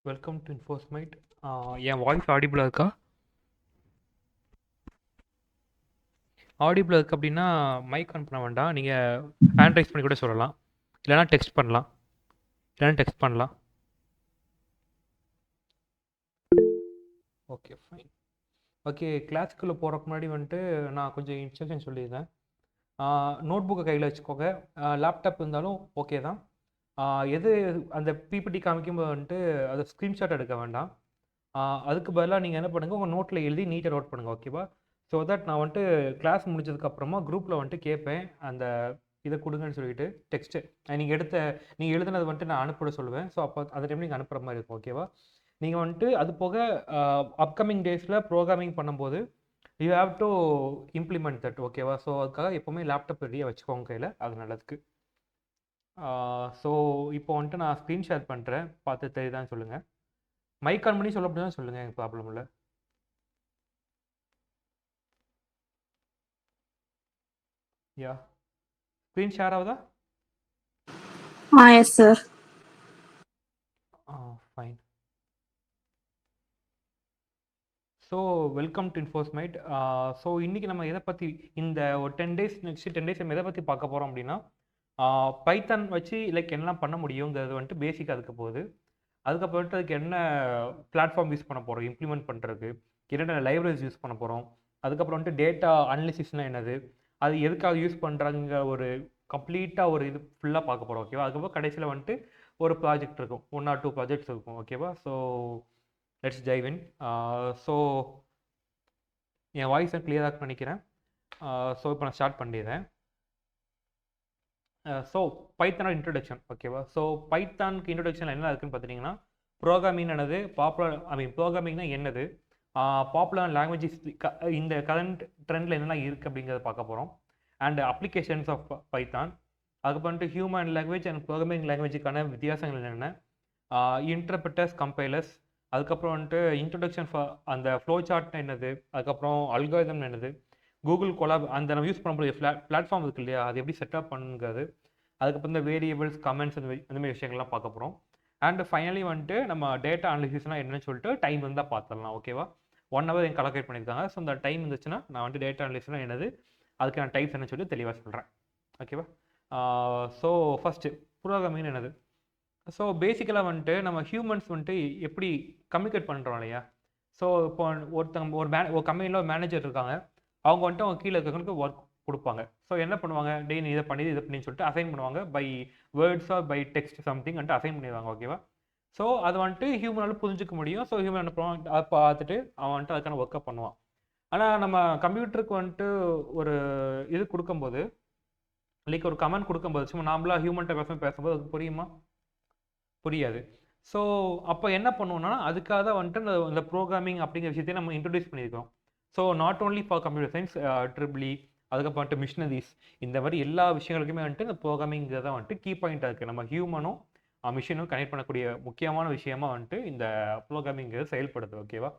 Welcome to Infosmite. என் voice ஆடிபிளாக இருக்கா? ஆடிபிளாக இருக்குது அப்படின்னா மைக் ஆன் பண்ண வேண்டாம். நீங்கள் ஹேண்ட் ரைஸ் பண்ணி கூட சொல்லலாம், இல்லைனா டெக்ஸ்ட் பண்ணலாம். Okay, fine. ஓகே, கிளாஸுக்குள்ளே போகிறக்கு முன்னாடி வந்துட்டு நான் கொஞ்சம் இன்ஸ்ட்ரக்ஷன் சொல்லியிருந்தேன். நோட் புக்கை கையில் வச்சுக்கோங்க. லேப்டாப் இருந்தாலும் ஓகே தான். எது அந்த பிபிடி காமிக்கும்போது வந்துட்டு அதை ஸ்க்ரீன்ஷாட் எடுக்க வேண்டாம். அதுக்கு பதிலாக நீங்கள் என்ன பண்ணுங்கள், உங்கள் நோட்டில் எழுதி நீட்டாக நோட் பண்ணுங்கள், ஓகேவா? ஸோ தட் நான் வந்துட்டு கிளாஸ் முடிஞ்சதுக்கப்புறமா குரூப்பில் வந்துட்டு கேட்பேன், அந்த இதை கொடுங்கன்னு சொல்லிட்டு டெக்ஸ்ட்டு நீங்கள் எழுதுனது வந்துட்டு நான் அனுப்பிட சொல்லுவேன். ஸோ அப்போ அந்த டைம் நீங்கள் அனுப்புகிற மாதிரி இருக்கும், ஓகேவா? நீங்கள் வந்துட்டு அது போக அப்கமிங் டேஸில் ப்ரோக்ராமிங் பண்ணும்போது you have to implement that, ஓகேவா? ஸோ அதுக்காக எப்போவுமே லேப்டாப் ரெடியாக வச்சுக்கோங்க கையில், அது நல்லதுக்கு. ஸோ இப்போ வந்துட்டு நான் ஸ்க்ரீன் ஷேர் பண்ணுறேன், பார்த்து தெரியுதான்னு சொல்லுங்கள். மைக் ஆன் பண்ணி சொல்ல முடியும் சொல்லுங்கள், எனக்கு ப்ராப்ளம் இல்லை. யா, ஸ்க்ரீன் ஷேர் ஆகுதா? Yes sir. Fine. So welcome to Infosmite. So இன்றைக்கி நம்ம எதை பற்றி இந்த ஒரு 10 டேஸ், நெக்ஸ்ட் 10 டேஸ் நம்ம எதை பற்றி பார்க்க போகிறோம் அப்படின்னா, பைத்தான் வச்சு என்னெல்லாம் பண்ண முடியுங்கிறது வந்துட்டு பேசிக் அதுக்கு போகுது. அதுக்கப்புறம்ட்டு அதுக்கு என்ன பிளாட்ஃபார்ம் யூஸ் பண்ண போகிறோம் இம்ப்ளிமெண்ட் பண்ணுறதுக்கு, என்னென்ன லைப்ரரிஸ் யூஸ் பண்ண போகிறோம், அதுக்கப்புறம் வந்துட்டு டேட்டா அனலிசிஸ்னால் என்னது, அது எதுக்காக யூஸ் பண்ணுறாங்க, ஒரு கம்ப்ளீட்டாக ஒரு இது ஃபுல்லாக பார்க்க போகிறோம், ஓகேவா? அதுக்கப்புறம் கடைசியில் வந்துட்டு ஒரு ப்ராஜெக்ட் இருக்கும், 1 or 2 ப்ராஜெக்ட்ஸ் இருக்கும், ஓகேவா? So let's dive in. So என் வாய்ஸை கிளியராக நினைக்கிறேன். ஸோ இப்போ நான் ஸ்டார்ட் பண்ணிடுறேன். ஸோ பைத்தானோட இன்ட்ரடக்ஷன், ஓகேவா? ஸோ பைத்தானுக்கு இன்ட்ரடக்ஷன் என்ன இருக்குன்னு பார்த்தீங்கன்னா, ப்ரோக்ராமிங் என்னது, ப்ரோக்ராமிங்னா என்னது, பாப்புலர் லாங்குவேஜஸ் இந்த கரண்ட் ட்ரெண்டில் என்னெல்லாம் இருக்குது அப்படிங்கிறத பார்க்க போகிறோம். அண்ட் அப்ளிகேஷன்ஸ் ஆஃப் பைத்தான், அதுக்கப்புறம் வந்துட்டு ஹியூமன் லாங்குவேஜ் அண்ட் ப்ரோக்ராமிங் லாங்குவேஜுக்கான வித்தியாசங்கள் என்னென்ன, இன்டர்பிரட்டர்ஸ், கம்பைலர்ஸ், அதுக்கப்புறம் வந்துட்டு இன்ட்ரடக்ஷன் ஃபார் அந்த ஃப்ளோ சார்ட்னா என்னது, அதுக்கப்புறம் அல்காரிதம் என்னது, கூகுள் கொலாப் அந்த நம்ம யூஸ் பண்ணக்கூடிய பிளாட்ஃபார்ம் இருக்குது இல்லையா, அது எப்படி செட்டப் பண்ணுங்கிறது, அதுக்கப்புறம் இந்த வேரியபிள்ஸ், கமெண்ட்ஸ், அந்த மாதிரி விஷயங்கள்லாம் பார்க்க போகிறோம். அண்ட் ஃபைனலி வந்துட்டு நம்ம டேட்டா அனாலிசிஸ்னால் என்னன்னு சொல்லிட்டு டைம் இருந்தால் பார்த்துடலாம், ஓகேவா? 1 hour எனக்கு கலெக்ட் பண்ணியிருக்காங்க. ஸோ அந்த டைம் இருந்துச்சுன்னா நான் வந்துட்டு டேட்டா அனாலிசிஸ்னால் என்னது, அதுக்கான டைப்ஸ் என்ன சொல்லி தெளிவாக சொல்கிறேன், ஓகேவா? ஸோ ஃபஸ்ட்டு ப்ரோக்ராமிங் என்னது. ஸோ பேசிக்கலாக வந்துட்டு நம்ம ஹியூமன்ஸ் வந்துட்டு எப்படி கம்யூனிகேட் பண்ணுறோம் இல்லையா? ஸோ இப்போ ஒருத்தங்க ஒரு கம்பெனியில் ஒரு மேனேஜர் இருக்காங்க. அவங்க வந்துட்டு அவங்க கீழே இருக்கிறவங்களுக்கு ஒர்க் கொடுப்பாங்க. ஸோ என்ன பண்ணுவாங்க, டே நீ இதை பண்ணி இதை பண்ணின்னு சொல்லிட்டு அசைன் பண்ணுவாங்க. By words or by text something வந்துட்டு அசைன் பண்ணிடுவாங்க, ஓகேவா? ஸோ அது வந்துட்டு ஹியூமனால் புரிஞ்சிக்க முடியும். ஸோ ஹியூமன் அதை பார்த்துட்டு அவன் வந்துட்டு அதுக்கான ஒர்க்கை பண்ணுவான். ஆனால் நம்ம கம்ப்யூட்டருக்கு வந்துட்டு ஒரு இது கொடுக்கும்போது, ஒரு கமெண்ட் கொடுக்கும்போது, சும்மா நார்மலாக ஹியூமன்கிட்ட பேசும்போது அதுக்கு புரியுமா? புரியாது. ஸோ அப்போ என்ன பண்ணுவோம்னா, அதுக்காக தான் வந்துட்டு இந்த ப்ரோக்ராமிங் அப்படிங்கிற விஷயத்தையும் நம்ம இன்ட்ரடியூஸ் பண்ணியிருக்கோம். So not only for computer science, triple E, அதுக்கப்புறம் வந்துட்டு மிஷினரிஸ், இந்த மாதிரி எல்லா விஷயங்களுக்குமே வந்துட்டு இந்த ப்ரோக்ராமிங்கிறத வந்துட்டு கீ பாயிண்ட்டாக இருக்குது. நம்ம ஹியூமனும் மிஷினும் கனெக்ட் பண்ணக்கூடிய முக்கியமான விஷயமா வந்துட்டு இந்த ப்ரோக்ராமிங்கிறது செயல்படுது, ஓகேவா?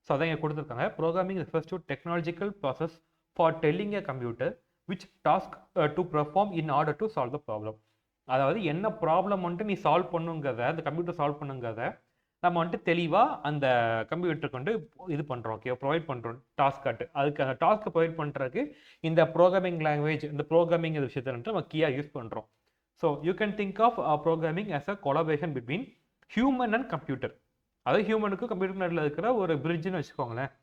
ஸோ அதான் இங்கே கொடுத்துருக்காங்க. Programming refers to technological process for telling a computer which task to perform in order to solve the problem. அதாவது என்ன ப்ராப்ளம் வந்துட்டு நீ சால்வ் பண்ணுங்கிறத, அந்த கம்ப்யூட்டர் சால்வ் பண்ணுங்கிறத நம்ம வந்துட்டு தெளிவாக அந்த கம்ப்யூட்டருக்கு வந்து இது பண்ணுறோம், ஓகே, ப்ரொவைட் பண்ணுறோம் டாஸ்க் கட்டு. அதுக்கு அந்த டாஸ்க்கை ப்ரொவைட் பண்ணுறதுக்கு இந்த ப்ரோக்ராமிங் லாங்குவேஜ், இந்த ப்ரோக்ராமிங் விஷயத்தை வந்துட்டு நம்ம கீயாக யூஸ் பண்ணுறோம். So you can think of programming as a collaboration between human and computer. அதாவது ஹியூமனுக்கும் கம்ப்யூட்டர் நடுவில் இருக்கிற ஒரு பிரிட்ஜ்னு வச்சுக்கோங்களேன்.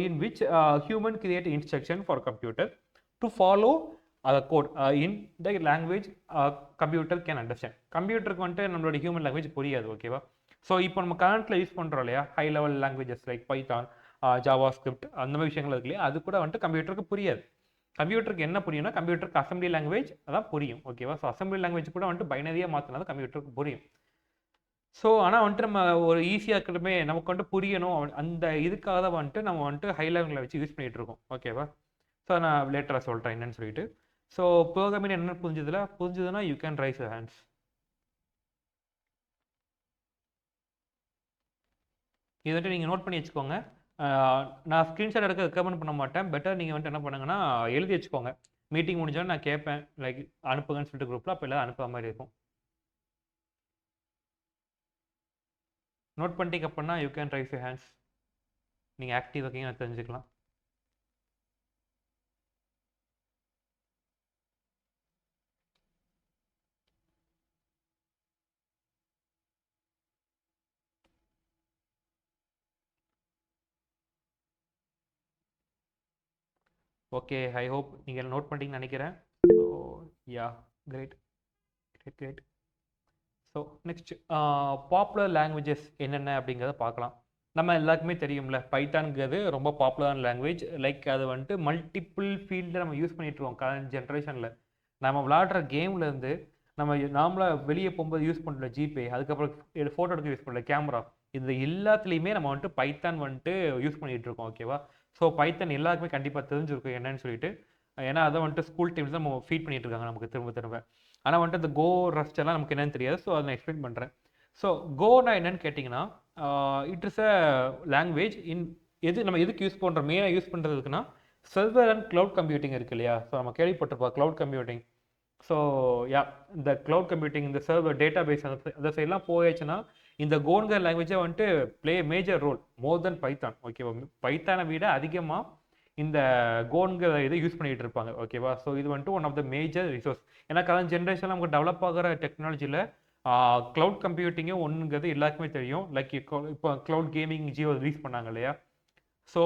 In which human create instruction for computer to follow code in the language computer can understand. கம்ப்யூட்டருக்கு வந்துட்டு நம்மளோட ஹியூமன் லாங்குவேஜ் புரியாது, ஓகேவா? ஸோ இப்போ நம்ம கரண்ட்டில் யூஸ் பண்ணுறோம் இல்லையா, high level languages like Python, Java script, அந்த மாதிரி விஷயங்கள் இருக்கு இல்லையா, அது கூட வந்துட்டு கம்ப்யூட்டருக்கு புரியாது. கம்ப்யூட்டருக்கு என்ன புரியும்னா, கம்ப்யூட்டருக்கு அசம்பிளி லாங்குவேஜ் அதான் புரியும், ஓகேவா? ஸோ அசம்பிளி லாங்குவேஜ் கூட வந்துட்டு பைனரியாக மாற்றினா தான் கம்ப்யூட்டருக்கு புரியும். ஸோ ஆனால் வந்துட்டு நம்ம ஒரு ஈஸியாக இருக்கிறதுமே நமக்கு வந்துட்டு புரியணும், அந்த இதுக்காக தான் வந்துட்டு நம்ம வந்துட்டு ஹை லெவலில் வச்சு யூஸ் பண்ணிகிட்டு இருக்கோம், ஓகேவா? ஸோ நான் லேட்டராக சொல்கிறேன் என்னன்னு சொல்லிட்டு. ஸோ ப்ரோக்ராமிங் என்னென்னு புரிஞ்சுதுன்னா you can raise your hands. இது வந்துட்டு நீங்கள் நோட் பண்ணி வச்சுக்கோங்க. நான் ஸ்க்ரீன்ஷாட் எடுக்க ரெக்கமெண்ட் பண்ண மாட்டேன். பெட்டர் நீங்கள் வந்துட்டு என்ன பண்ணுங்கன்னா எழுதி வச்சுக்கோங்க. மீட்டிங் முடிஞ்சோன்னு நான் கேட்பேன், அனுப்புங்கன்னு சொல்லிட்டு குரூப்பில், அப்போ எல்லாம் அனுப்புகிற மாதிரி இருக்கும். நோட் பண்ணிட்டீங்க அப்படின்னா you can raise your hands. நீங்கள் ஆக்டிவ் இருக்கீங்கன்னு தெரிஞ்சுக்கலாம். ஓகே, ஐ ஹோப் நீங்கள் நோட் பண்ணிட்டீங்கன்னு நினைக்கிறேன். So yeah, great great great. So next popular languages என்னென்ன அப்படிங்கிறத பார்க்கலாம். நம்ம எல்லாருக்குமே தெரியும்ல, பைத்தான்ங்கிறது ரொம்ப பாப்புலரான லாங்குவேஜ். லைக் அது வந்துட்டு மல்டிபிள் ஃபீல்டில் நம்ம யூஸ் பண்ணிகிட்ருக்கோம் கரண்ட் ஜென்ரேஷனில். நம்ம விளாடுற கேம்லேருந்து நம்ம நார்மலாக வெளியே போகும்போது யூஸ் பண்ணுற ஜிபே, அதுக்கப்புறம் ஃபோட்டோ எடுக்க யூஸ் பண்ணுற கேமரா, இது எல்லாத்துலேயுமே நம்ம வந்துட்டு பைத்தான் வந்துட்டு யூஸ் பண்ணிகிட்டு இருக்கோம். ஓகேவா? ஸோ பைத்தான் எல்லாருக்குமே கண்டிப்பாக தெரிஞ்சிருக்கும் என்னன்னு சொல்லிட்டு. ஏன்னா அதை வந்துட்டு ஸ்கூல் டைம்ஸ் தான் நம்ம ஃபீட் பண்ணிட்டு இருக்காங்க நமக்கு திரும்ப திரும்ப. ஆனால் வந்துட்டு இந்த கோ ரஸ்ட் எல்லாம் நமக்கு என்னன்னு தெரியாது. ஸோ அதை நான் எக்ஸ்பிளைன் பண்ணுறேன். ஸோ கோனா என்னன்னு கேட்டிங்கன்னா, it is a language in நம்ம எதுக்கு யூஸ் பண்ணுறோம், மெயினாக யூஸ் பண்ணுறதுக்குன்னா சர்வர் அண்ட் க்ளவுட் கம்ப்யூட்டிங் இருக்கு இல்லையா? ஸோ நம்ம கேள்விப்பட்டிருப்போம் க்ளவுட் கம்ப்யூட்டிங். ஸோ யா, இந்த க்ளவுட் கம்ப்யூட்டிங், இந்த சர்வர் டேட்டா பேஸ் அந்த சைட்லாம் போயாச்சுன்னா இந்த கோங்கிற லாங்குவேஜை வந்துட்டு ப்ளே மேஜர் ரோல் மோர் தென் பைத்தான். ஓகேவா? பைத்தானை விட அதிகமாக இந்த கோங்கிற இதை யூஸ் பண்ணிகிட்டு இருப்பாங்க. ஓகேவா? ஸோ இது வந்துட்டு one of the major resource. ஏன்னா கரண்ட் ஜென்ரேஷனில் நமக்கு டெவலப் ஆகிற டெக்னாலஜியில் க்ளவுட் கம்ப்யூட்டிங்கே ஒன்றுங்கிறது எல்லாருக்குமே தெரியும். லைக் இப்போ க்ளவுட் கேமிங் ஜியோ ரிலீஸ் பண்ணாங்க இல்லையா? ஸோ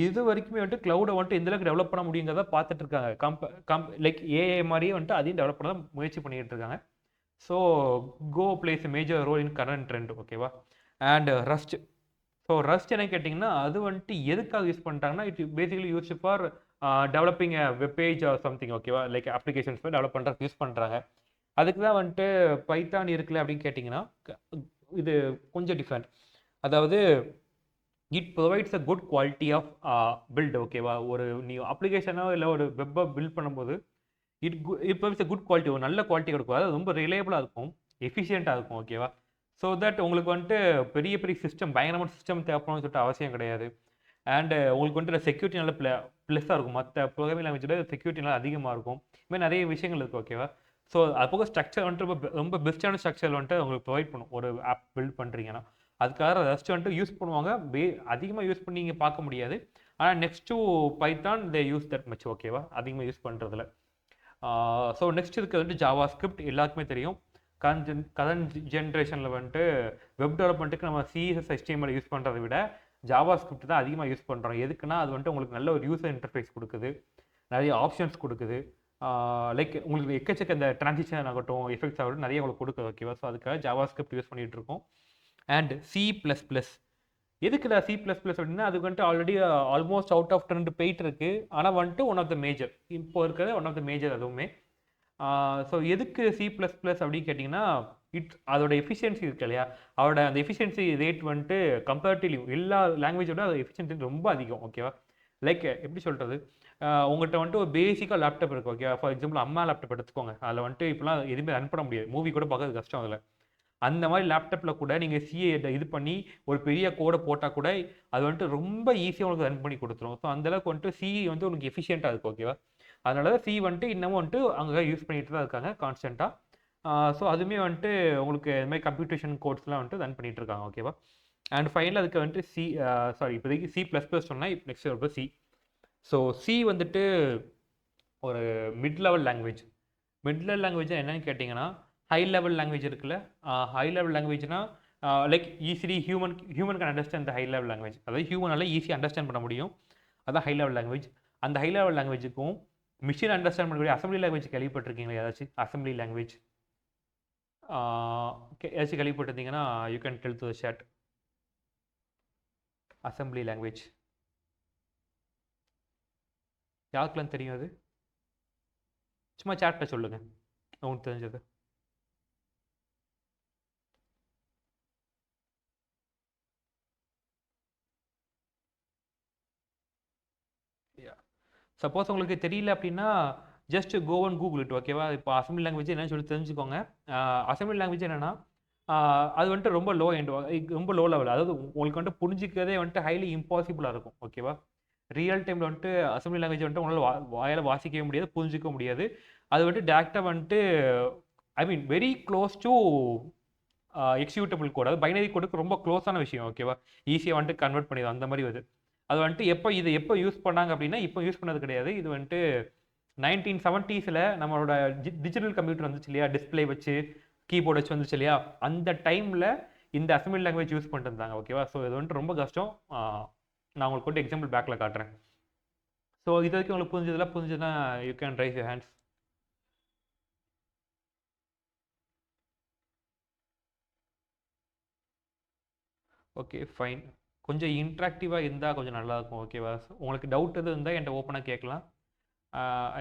இது வரைக்குமே வந்துட்டு க்ளவுடை வந்துட்டு எந்தளவுக்கு டெவலப் பண்ண முடியுங்கிறத பார்த்துட்டு இருக்காங்க. லைக் ஏஐ மாதிரியே வந்துட்டு அதையும் டெவலப் பண்ண முயற்சி பண்ணிகிட்டு இருக்காங்க. So Go plays major role in current trend. ஓகேவா? And Rust. ஸோ ரஸ்ட் என்ன கேட்டிங்கன்னா, அது வந்துட்டு எதுக்காக யூஸ் பண்ணிட்டாங்கன்னா, it basically use for developing web page or something. ஓகேவா? லைக் அப்ளிகேஷன்ஸ் டெவலப் பண்ணுறதுக்கு யூஸ் பண்ணுறாங்க. அதுக்கு தான் வந்துட்டு பைத்தான் இருக்குல்ல அப்படின்னு கேட்டிங்கன்னா, இது கொஞ்சம் டிஃப்ரெண்ட். அதாவது it provides a good quality of build. ஓகேவா? ஒரு நீ அப்ளிகேஷனோ இல்லை ஒரு வெப்பை பில்ட் பண்ணும்போது it provides a good quality, ஒரு நல்ல குவாலிட்டி கொடுக்கும். அதாவது ரொம்ப ரிலையபிளாக இருக்கும், எஃபிஷியண்ட்டாக இருக்கும். ஓகேவா? ஸோ தட் உங்களுக்கு வந்துட்டு பெரிய பெரிய சிஸ்டம், பயங்கரமான சிஸ்டம் தேவைப்படணும்னு சொல்லிட்டு அவசியம் கிடையாது. அண்டு உங்களுக்கு வந்துட்டு செக்யூரிட்டி நல்ல ப்ளஸ்ஸாக இருக்கும். மற்ற ப்ரோக்ராமிங் லாங்குவேஜோட செக்யூரிட்டி நல்லா அதிகமாக இருக்கும். இதுமாதிரி நிறைய விஷயங்கள் இருக்குது. ஓகேவா? ஸோ அது போக ஸ்ட்ரக்சர் வந்துட்டு ரொம்ப பெஸ்ட்டான ஸ்ட்ரக்சர் வந்துட்டு உங்களுக்கு ப்ரொவைட் பண்ணும் ஒரு ஆப் பில்ட் பண்ணுறீங்கன்னா. அதுக்காக ரெஸ்ட் வந்துட்டு யூஸ் பண்ணுவாங்க. அதிகமாக யூஸ் பண்ணி நீங்கள் பார்க்க முடியாது. ஆனால் next to Python they use that much. ஓகேவா? அதிகமாக யூஸ் பண்ணுறதுல. ஸோ நெக்ஸ்ட் இருக்கிறது வந்துட்டு ஜாவா ஸ்கிரிப்ட். எல்லாருக்குமே தெரியும். கரண்ட் ஜென்ரேஷனில் வந்துட்டு வெப் டெவலப்மெண்ட்டுக்கு நம்ம சிஎஸ்எஸ் HTML யூஸ் பண்ணுறதை விட ஜாவா ஸ்கிரிப்ட் தான் அதிகமாக யூஸ் பண்ணுறோம். எதுக்குன்னா அது வந்துட்டு உங்களுக்கு நல்ல ஒரு யூசர் இன்டர்ஃபேஸ் கொடுக்குது, நிறைய ஆப்ஷன்ஸ் கொடுக்குது. லைக் உங்களுக்கு எக்கச்சக்க இந்த டிரான்சிஷன் ஆகட்டும், எஃபெக்ட்ஸ் ஆகட்டும் நிறைய உங்களுக்கு கொடுக்குது. ஓகேவா? ஸோ அதுக்காக ஜாவா ஸ்கிரிப்ட் யூஸ் பண்ணிகிட்டு இருக்கோம். And C++. எதுக்குடா C++ அப்படின்னா, அதுக்கு வந்துட்டு already almost out of trend போயிட்டு இருக்கு. ஆனால் வந்துட்டு ஒன் ஆஃப் த மேஜர், இப்போ இருக்கிற ஒன் ஆஃப் த மேஜர் அதுவுமே. ஸோ எதுக்கு C++ அப்படின்னு கேட்டிங்கன்னா, அதோட எஃபிஷியன்சி இருக்கு இல்லையா? அதோட அந்த எஃபிஷியன்சி ரேட் வந்துட்டு கம்பேரிட்டிவ்லி எல்லா லாங்குவேஜோட அது எஃபிஷியன்சி ரொம்ப அதிகம். ஓகேவா? லைக் எப்படி சொல்கிறது, உங்கள்கிட்ட வந்துட்டு ஒரு பேசிக்காக லேப்டாப் இருக்குது. ஓகேவா? ஃபார் எக்ஸாம்பிள் அம்மா லேப்டாப் எடுத்துக்கோங்க. அதில் வந்துட்டு இப்போலாம் எதுவுமே ரன் பண்ண முடியாது, மூவி கூட பார்க்கறது கஷ்டம். அதில் அந்த மாதிரி லேப்டாப்பில் கூட நீங்கள் சிஏ இது பண்ணி ஒரு பெரிய கோடை போட்டால் கூட அது வந்துட்டு ரொம்ப ஈஸியாக உங்களுக்கு ரன் பண்ணி கொடுத்துரும். ஸோ அந்தளவுக்கு வந்துட்டு சி வந்து உங்களுக்கு எஃபிஷியண்ட்டாக இருக்குது. ஓகேவா? அதனால தான் சி வந்துட்டு இன்னமும் வந்துட்டு அங்கே யூஸ் பண்ணிட்டு தான் இருக்காங்க கான்ஸ்டண்ட்டாக. ஸோ அதுவுமே வந்துட்டு உங்களுக்கு இது மாதிரி கம்ப்யூட்டேஷன் கோட்ஸ்லாம் வந்துட்டு ரன் பண்ணிட்டு இருக்காங்க. ஓகேவா? அண்ட் ஃபைனல் அதுக்கு வந்துட்டு இப்போதைக்கு C++ சொன்னால் இப்போ நெக்ஸ்ட் ஒரு சி. ஸோ சி வந்துட்டு ஒரு mid level language. Mid level language என்னன்னு கேட்டிங்கன்னா, ஹை லெவல் லாங்குவேஜ் இருக்குல்ல, ஹை லெவல் லாங்குவேஜ்னா like easily human can understand the high level language. அதாவது ஹியூமனால ஈஸியாக அண்டர்ஸ்டாண்ட் பண்ண முடியும். அதான் ஹை லெவல் லாங்குவேஜ். அந்த ஹை லெவல் லாங்குவேஜுக்கும் மிஷின் அண்டர்ஸ்டாண்ட் பண்ணக்கூடிய அசம்பிளி லாங்குவேஜ் கேள்விப்பட்டிருக்கீங்களா? ஏதாச்சும் அசம்பிளி லாங்குவேஜ் ஏதாச்சும் கேள்விப்பட்டிருந்தீங்கன்னா you can tell to the chat. Assembly language யாருக்கெல்லாம் தெரியும்? அது சும்மா சேட்டில் சொல்லுங்கள் உங்களுக்கு தெரிஞ்சது. சப்போஸ் உங்களுக்கு தெரியல அப்படின்னா just go and Google it. ஓகேவா? இப்போ அசம்பிளி லாங்குவேஜ் என்னன்னு சொல்லி தெரிஞ்சுக்கோங்க. அசம்பிளி லாங்குவேஜ் என்னென்னா, அது வந்துட்டு ரொம்ப ரொம்ப லோ லெவல். அதாவது உங்களுக்கு வந்துட்டு புரிஞ்சிக்கிறதே வந்துட்டு ஹைலி இம்பாசிபிளாக இருக்கும். ஓகேவா? ரியல் டைமில் வந்துட்டு அசம்பிளி லாங்குவேஜ் வந்துட்டு உங்களால் வாயால் வாசிக்கவே முடியாது, புரிஞ்சிக்க முடியாது. அது வந்துட்டு டேரெக்டாக வந்துட்டு very close to executable code, அது பைனரி கோடுக்கு ரொம்ப க்ளோஸான விஷயம். ஓகேவா, ஈஸியாக வந்துட்டு கன்வெர்ட் பண்ணிடும் அந்த மாதிரி வருது. அது வந்துட்டு எப்போ யூஸ் பண்ணாங்க அப்படின்னா, இப்போ யூஸ் பண்ணது கிடையாது. இது வந்துட்டு 1970s நம்மளோட டிஜிட்டல் கம்ப்யூட்டர் வந்துச்சு இல்லையா, டிஸ்பிளே வச்சு கீபோர்டு வச்சு வந்துச்சு இல்லையா, அந்த டைமில் இந்த அசம்பிளி லாங்குவேஜ் யூஸ் பண்ணிட்டு இருந்தாங்க. ஓகேவா, ஸோ இது வந்துட்டு ரொம்ப கஷ்டம். நான் உங்களுக்கு கொண்டு எக்ஸாம்பிள் பேக்கில் காட்டுறேன். ஸோ இது வரைக்கும் உங்களுக்கு புரிஞ்சதுன்னா you can raise your hands. Okay fine. கொஞ்சம் இன்ட்ராக்டிவாக இருந்தால் கொஞ்சம் நல்லாயிருக்கும். ஓகேவா, உங்களுக்கு டவுட் எதுவும் இருந்தால் என்கிட்ட ஓப்பனாக கேட்கலாம்.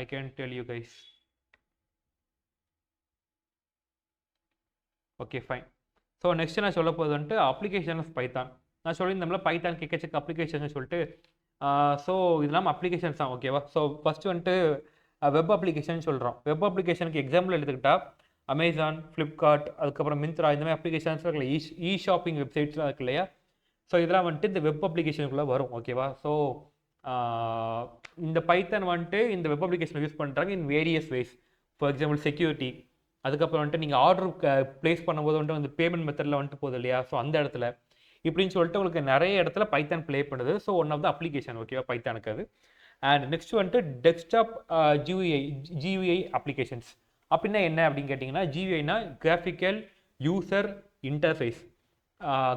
I can tell you guys. Okay fine. So next நான் சொல்ல போகிறது வந்துட்டு அப்ளிகேஷன் ஆஃப் பைத்தான். நான் சொல்லியிருந்தோம்ல பைத்தான் கேட்கச்சக்கு அப்ளிகேஷன் சொல்லிட்டு. ஸோ இதெல்லாம் அப்ளிகேஷன்ஸ் தான். ஓகேவா, ஸோ ஃபஸ்ட்டு வந்துட்டு வெப் அப்ளிகேஷன் சொல்கிறோம். வெப் அப்ளிகேஷனுக்கு எக்ஸாம்பிள் எடுத்துக்கிட்டால் அமேசான், ஃப்ளிப்கார்ட், அதுக்கப்புறம் மிந்த்ரா, இந்த மாதிரி அப்ளிகேஷன்ஸ் இருக்குல்ல, இ ஷாப்பிங் வெப்சைட்ஸ்லாம் இருக்கு இல்லையா. ஸோ இதெல்லாம் வந்துட்டு இந்த வெப் அப்ளிகேஷனுக்குள்ளே வரும். ஓகேவா, ஸோ இந்த பைத்தான் வந்துட்டு இந்த வெப் அப்ளிகேஷன் யூஸ் பண்ணுறாங்க in various ways. For example security, அதுக்கப்புறம் வந்துட்டு நீங்கள் ஆர்டர் ப்ளேஸ் பண்ணும்போது வந்துட்டு அந்த பேமெண்ட் மெத்தடில் வந்துட்டு போகுது இல்லையா, ஸோ அந்த இடத்துல இப்படின்னு சொல்லிட்டு உங்களுக்கு நிறைய இடத்துல பைத்தான் ப்ளே பண்ணுது. So one of the application. ஓகேவா, பைத்தானுக்கு அது. அண்ட் நெக்ஸ்ட் வந்துட்டு டெஸ்க்டாப் ஜியூஐ அப்ளிகேஷன்ஸ். அப்படின்னா என்ன அப்படின்னு கேட்டிங்கன்னா, ஜியூஐனா graphical user interface.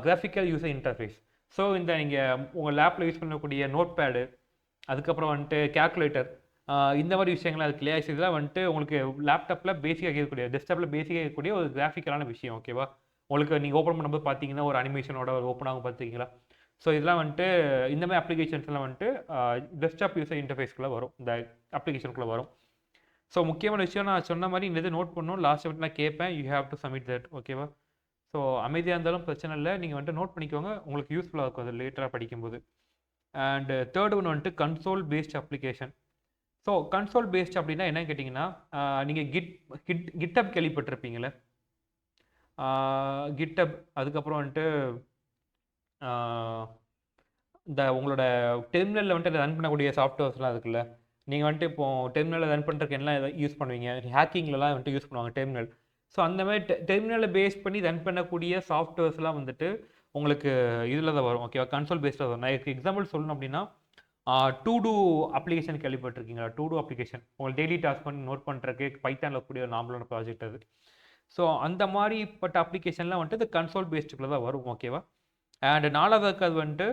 Graphical user interface. So இந்த நீங்கள் உங்கள் லேப்பில் யூஸ் பண்ணக்கூடிய நோட் பேடு, அதுக்கப்புறம் வந்துட்டு கேல்குலேட்டர், இந்த மாதிரி விஷயங்கள்லாம் இருக்கு இல்லையா. இதெல்லாம் வந்துட்டு உங்களுக்கு லேப்டாப்பில் பேசிக்காக இருக்கக்கூடிய, டெஸ்க்டாப்பில் பேசிக்காக இருக்கக்கூடிய ஒரு கிராஃபிக்கலான விஷயம். ஓகேவா, உங்களுக்கு நீங்கள் ஓப்பன் பண்ணும்போது பார்த்தீங்கன்னா ஒரு அனிமேஷனோட ஒரு ஓப்பன் ஆகும் பார்த்தீங்களா. ஸோ இதெல்லாம் வந்துட்டு இந்த மாதிரி அப்ளிகேஷன்ஸ்லாம் வந்துட்டு டெஸ்க்டாப் யூசர் இன்டர்ஃபேஸ்க்குள்ளே வரும், இந்த அப்ளிகேஷனுக்குள்ளே வரும். ஸோ முக்கியமான விஷயம் நான் சொன்ன மாதிரி இந்த இது நோட் பண்ணணும். லாஸ்ட் வந்துட்டு நான் கேட்பேன், you have to submit that. ஓகேவா, ஸோ அமைதியாக இருந்தாலும் பிரச்சனை இல்லை, நீங்கள் வந்துட்டு நோட் பண்ணிக்கோங்க, உங்களுக்கு யூஸ்ஃபுல்லாக இருக்கும் அது லேட்டராக படிக்கும்போது. அண்ட் தேர்ட் ஒன் வந்துட்டு console based application. So console based அப்படின்னா என்னன்னு கேட்டிங்கன்னா, நீங்கள் கிட்டப் கேள்விப்பட்டிருப்பீங்களே, கிட்டப். அதுக்கப்புறம் வந்துட்டு இந்த உங்களோட டெர்மினலில் வந்துட்டு ரன் பண்ணக்கூடிய சாஃப்ட்வேர்ஸ்லாம் இருக்குல்ல. நீங்கள் வந்துட்டு இப்போது டெர்மினலில் ரன் பண்ணுறதுக்கு என்ன யூஸ் பண்ணுவீங்க, ஹேக்கிங்லலாம் வந்துட்டு யூஸ் பண்ணுவாங்க டெர்மினல். ஸோ அந்த மாதிரி டெர்மினலை பேஸ் பண்ணி ரன் பண்ணக்கூடிய சாஃப்ட்வேர்ஸ்லாம் வந்துட்டு உங்களுக்கு இதில் தான் வரும். ஓகேவா, கன்சோல் பேஸ்டாக வரும். நான் எக்ஸாம்பிள் சொல்லணும் அப்படின்னா, டூ டூ அப்ளிகேஷன் கேள்விப்பட்டிருக்கீங்களா. டூ டூ அப்ளிகேஷன் உங்களுக்கு டெய்லி டாஸ்க் பண்ணி நோட் பண்ணுறதுக்கு பைத்தானில் கூடிய ஒரு நார்மலான ப்ராஜெக்ட் அது. ஸோ அந்த மாதிரிப்பட்ட அப்ளிகேஷன்லாம் வந்துட்டு இந்த கன்சோல் பேஸ்டுக்குள்ளே தான் வரும். ஓகேவா, அண்ட் நாலாவது அது வந்துட்டு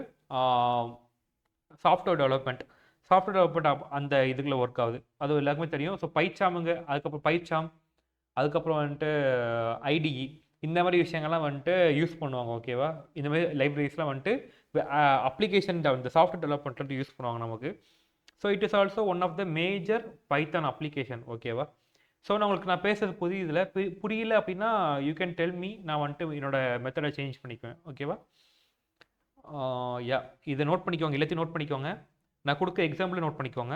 சாஃப்ட்வேர் டெவலப்மெண்ட். சாஃப்ட்வேர் டெவலப்மெண்ட் அந்த இதுக்குள்ளே ஒர்க் ஆகுது, அது எல்லாருக்குமே தெரியும். ஸோ பைச்சாமுங்க, அதுக்கப்புறம் பைச்சாம், அதுக்கப்புறம் வந்துட்டு ஐடிஇ, இந்த மாதிரி விஷயங்கள்லாம் வந்துட்டு யூஸ் பண்ணுவாங்க. ஓகேவா, இந்த மாதிரி லைப்ரரிஸ்லாம் வந்துட்டு அப்ளிகேஷன் இந்த சாஃப்ட்வேர் டெவலப்மெண்ட் யூஸ் பண்ணுவாங்க நமக்கு. So it is also one of the major Python application. ஓகேவா, ஸோ நான் உங்களுக்கு நான் பேசுறது புரியுதுல, புரியல அப்படின்னா யூ கேன் டெல் மீ, நான் வந்துட்டு என்னோட மெத்தடை சேஞ்ச் பண்ணிக்குவேன். ஓகேவா, யா, இதை நோட் பண்ணிக்கோங்க, எல்லாத்தையும் நோட் பண்ணிக்கோங்க, நான் கொடுக்க எக்ஸாம்பிள் நோட் பண்ணிக்கோங்க.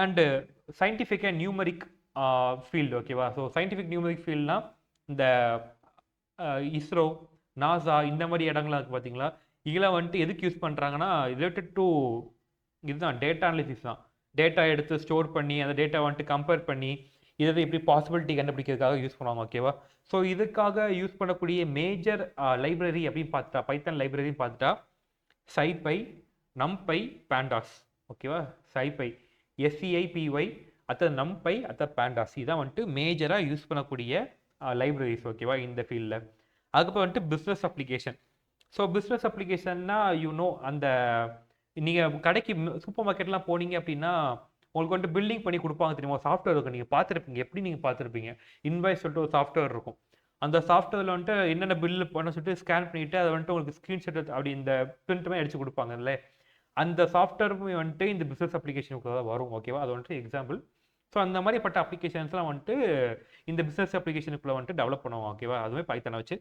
And scientific and numeric field. ஓகேவா, ஸோ சயின்டிஃபிக் நியூமரிக் ஃபீல்ட்னால் இந்த இஸ்ரோ, நாசா, இந்த மாதிரி இடங்கள்லாம் இருக்குது பார்த்தீங்களா. இதெல்லாம் வந்துட்டு எதுக்கு யூஸ் பண்ணுறாங்கன்னா, ரிலேட்டட் டு இதுதான் டேட்டா அனாலிசிஸ் தான். டேட்டா எடுத்து ஸ்டோர் பண்ணி அந்த டேட்டா வந்துட்டு கம்பேர் பண்ணி இதை எப்படி பாசிபிலிட்டி கண்டுபிடிக்கிறதுக்காக யூஸ் பண்ணுவாங்க. ஓகேவா, ஸோ இதுக்காக யூஸ் பண்ணக்கூடிய மேஜர் லைப்ரரி அப்படின்னு பார்த்துட்டா, பைத்தான் லைப்ரரின்னு பார்த்துட்டா சைபை, நம்பை, பேண்டாஸ். ஓகேவா, சைபை, எஸ்சிஐபிஒய், அத்த நம்பை, அத்த பேண்டாஸ், இதான் வந்துட்டு மேஜராக யூஸ் பண்ணக்கூடிய லைப்ரரிஸ். ஓகேவா, இந்த ஃபீல்டில். அதுக்கப்புறம் வந்துட்டு பிஸ்னஸ் அப்ளிகேஷன். ஸோ பிஸ்னஸ் அப்ளிகேஷன்னா அந்த நீங்கள் கடைக்கு சூப்பர் மார்க்கெட்லாம் போனீங்க அப்படின்னா உங்களுக்கு வந்துட்டு பில்டிங் பண்ணி கொடுப்பாங்க தெரியுமா, சாஃப்ட்வேர் இருக்கும், நீங்கள் பார்த்துருப்பீங்க. எப்படி நீங்கள் பார்த்துருப்பீங்க, இன்வாய்ஸ் சொல்லிட்டு ஒரு சாஃப்ட்வேர் இருக்கும். அந்த சாஃப்ட்வேரில் வந்துட்டு என்னென்ன பில்லு பண்ண சொல்லிட்டு ஸ்கேன் பண்ணிவிட்டு அதை வந்துட்டு உங்களுக்கு ஸ்க்ரீன்ஷாட் அப்படி இந்த பிரிண்ட்டுமே அடிச்சு கொடுப்பாங்கல்ல, அந்த சாஃப்ட்வேருமே வந்துட்டு இந்த பிஸ்னஸ் அப்ளிகேஷனுக்கு தான் வரும். ஓகேவா, அது வந்துட்டு எக்ஸாம்பிள். ஸோ அந்த மாதிரிப்பட்ட அப்ளிகேஷன்ஸ்லாம் வந்துட்டு இந்த பிஸ்னஸ் அப்ளிகேஷனுக்குள்ளே வந்துட்டு டெவலப் பண்ணுவோம். ஓகேவா, அதுவே பைத்தானை வச்சு.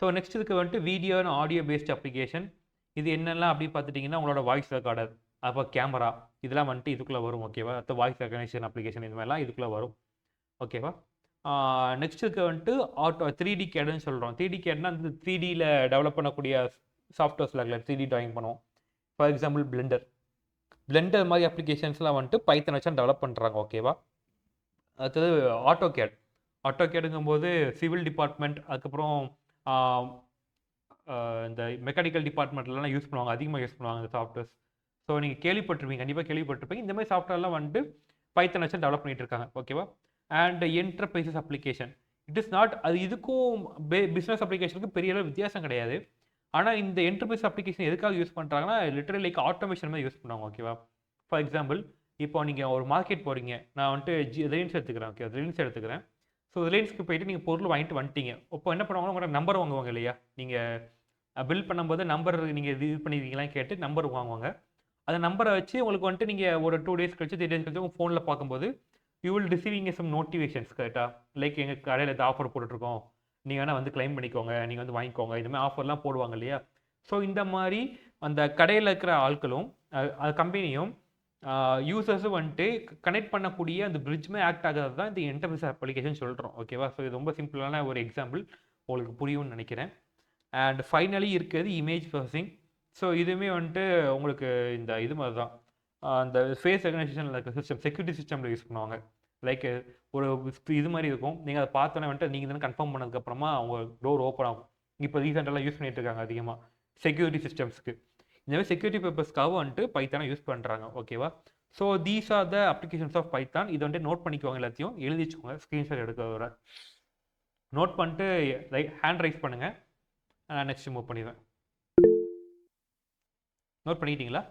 ஸோ நெக்ஸ்ட் இதுக்கு வந்துட்டு video and audio based application. இது என்னெல்லாம் அப்படி பார்த்துட்டிங்கன்னா உங்களோட வாய்ஸ் ரெக்கார்டர், அப்போ கேமரா, இதெல்லாம் வந்துட்டு இதுக்குள்ளே வரும். ஓகேவா, அடுத்த வாய்ஸ் ரெகக்னேஷன் அப்ளிகேஷன், இது மாதிரிலாம் இதுக்குள்ளே வரும். ஓகேவா, நெக்ஸ்ட் இதுக்கு வந்துட்டு ஆட்டோ 3D கேடுன்னு சொல்கிறோம். 3D கேட்னா அந்த 3Dயில் டெவலப் பண்ணக்கூடிய சாஃப்ட்வேர்ஸில் இருக்கல 3D ட்ராயிங் பண்ணுவோம். ஃபார் எக்ஸாம்பிள் பிளெண்டர் மாதிரி அப்ளிகேஷன்ஸ்லாம் வந்துட்டு பைத்தன் வச்சு டெவலப் பண்ணுறாங்க. ஓகேவா, அடுத்தது ஆட்டோ கேட். ஆட்டோகேடுங்கும்போது சிவில் டிபார்ட்மெண்ட், அதுக்கப்புறம் இந்த மெக்கானிக்கல் டிபார்ட்மெண்ட்லலாம் யூஸ் பண்ணுவாங்க, அதிகமாக யூஸ் பண்ணுவாங்க இந்த சாஃப்ட்வேர்ஸ். ஸோ நீங்கள் கேள்விப்பட்டிருப்பீங்க, கண்டிப்பாக கேள்விப்பட்டிருப்பீங்க. இந்த மாதிரி சாஃப்ட்வேர்லாம் வந்துட்டு பைத்தன் வச்சு டெவலப் பண்ணிட்டு இருக்காங்க. ஓகேவா? And enterprises application, it is not, அது இதுக்கும் பிஸ்னஸ் அப்ளிகேஷனுக்கும் பெரிய அளவு வித்தியாசம் கிடையாது. ஆனால் இந்த என்டர்பிரைஸ் அப்ளிகேஷன் எதுக்காக யூஸ் பண்ணுறாங்கன்னா, லிட்டரலி லைக் ஆட்டோமேஷன் மாதிரி யூஸ் பண்ணுவாங்க. ஓகேவா? ஃபார் எக்ஸாம்பிள், இப்போ நீங்கள் ஒரு மார்க்கெட் போகிறீங்க, நான் வந்துட்டு ரிலையன்ஸ் எடுத்துக்கிறேன். ஓகே, ரிலையன்ஸ் எடுத்துக்கிறேன். ஸோ ரிலையன்ஸ்க்கு போயிட்டு நீங்கள் பொருள் வாங்கிட்டு வந்துட்டீங்க. இப்போ என்ன பண்ணுவாங்கன்னா, உங்களோட நம்பர் வாங்குவாங்க இல்லையா? நீங்கள் பில் பண்ணும்போது நம்பர் நீங்கள் இது பண்ணியிருக்கீங்களான்னு கேட்டு நம்பர் வாங்குவாங்க. அந்த நம்பரை வச்சு உங்களுக்கு வந்துட்டு நீங்கள் ஒரு 2 டேஸ் கழிச்சு 3 டேஸ் கழிச்சு உங்கள் ஃபோனில் பார்க்கும்போது you will receiving some notifications. கரெக்டாக? லைக் எங்கள் கடையில் இந்த ஆஃபர் போட்டுட்ருக்கோம், நீங்கள் வேணால் வந்து கிளைம் பண்ணிக்கோங்க, நீங்கள் வந்து வாங்கிக்கோங்க, இந்த மாதிரி ஆஃபர்லாம் போடுவாங்க இல்லையா? ஸோ இந்த மாதிரி அந்த கடையில் இருக்கிற ஆட்களும் அது கம்பெனியும் யூசர்ஸும் வந்துட்டு கனெக்ட் பண்ணக்கூடிய அந்த பிரிட்ஜ்மே ஆக்ட் ஆகிறது தான் இந்த என்டர்பிரைஸ் அப்ளிகேஷன் சொல்கிறோம். ஓகேவா? ஸோ இது ரொம்ப சிம்பிளான ஒரு எக்ஸாம்பிள், உங்களுக்கு புரியும்னு நினைக்கிறேன். அண்ட் ஃபைனலி இருக்கிறது இமேஜ் ப்ராசஸிங். ஸோ இதுவுமே வந்துட்டு உங்களுக்கு இந்த இது மாதிரி தான், அந்த ஃபேஸ் ரெகனைசேஷன் இருக்க சிஸ்டம், செக்யூரிட்டி சிஸ்டமில் யூஸ் பண்ணுவாங்க. லைக் ஒரு இது மாதிரி இருக்கும், நீங்கள் அதை பார்த்தோன்னே வந்துட்டு நீங்கள் தானே கன்ஃபார்ம் பண்ணதுக்கப்புறமா அவங்க டோர் ஓப்பன் ஆகும். இப்போ ரீசெண்டெல்லாம் யூஸ் பண்ணிட்டு இருக்காங்க அதிகமாக செக்யூரிட்டி சிஸ்டம்ஸ்க்கு. இந்த மாதிரி செக்யூரிட்டி பர்பஸ்க்காக வந்துட்டு பைத்தானை யூஸ் பண்ணுறாங்க. ஓகேவா? So these are the applications of Python. இதை வந்துட்டு நோட் பண்ணிக்குவாங்க, எல்லாத்தையும் எழுதி வச்சுக்கோங்க, ஸ்க்ரீன்ஷாட் எடுக்கிறத நோட் பண்ணிட்டு ஹேண்ட் ரைஸ் பண்ணுங்கள். நான் நெக்ஸ்ட் மூவ் பண்ணிடுவேன். நோட் பண்ணிக்கிட்டீங்களா?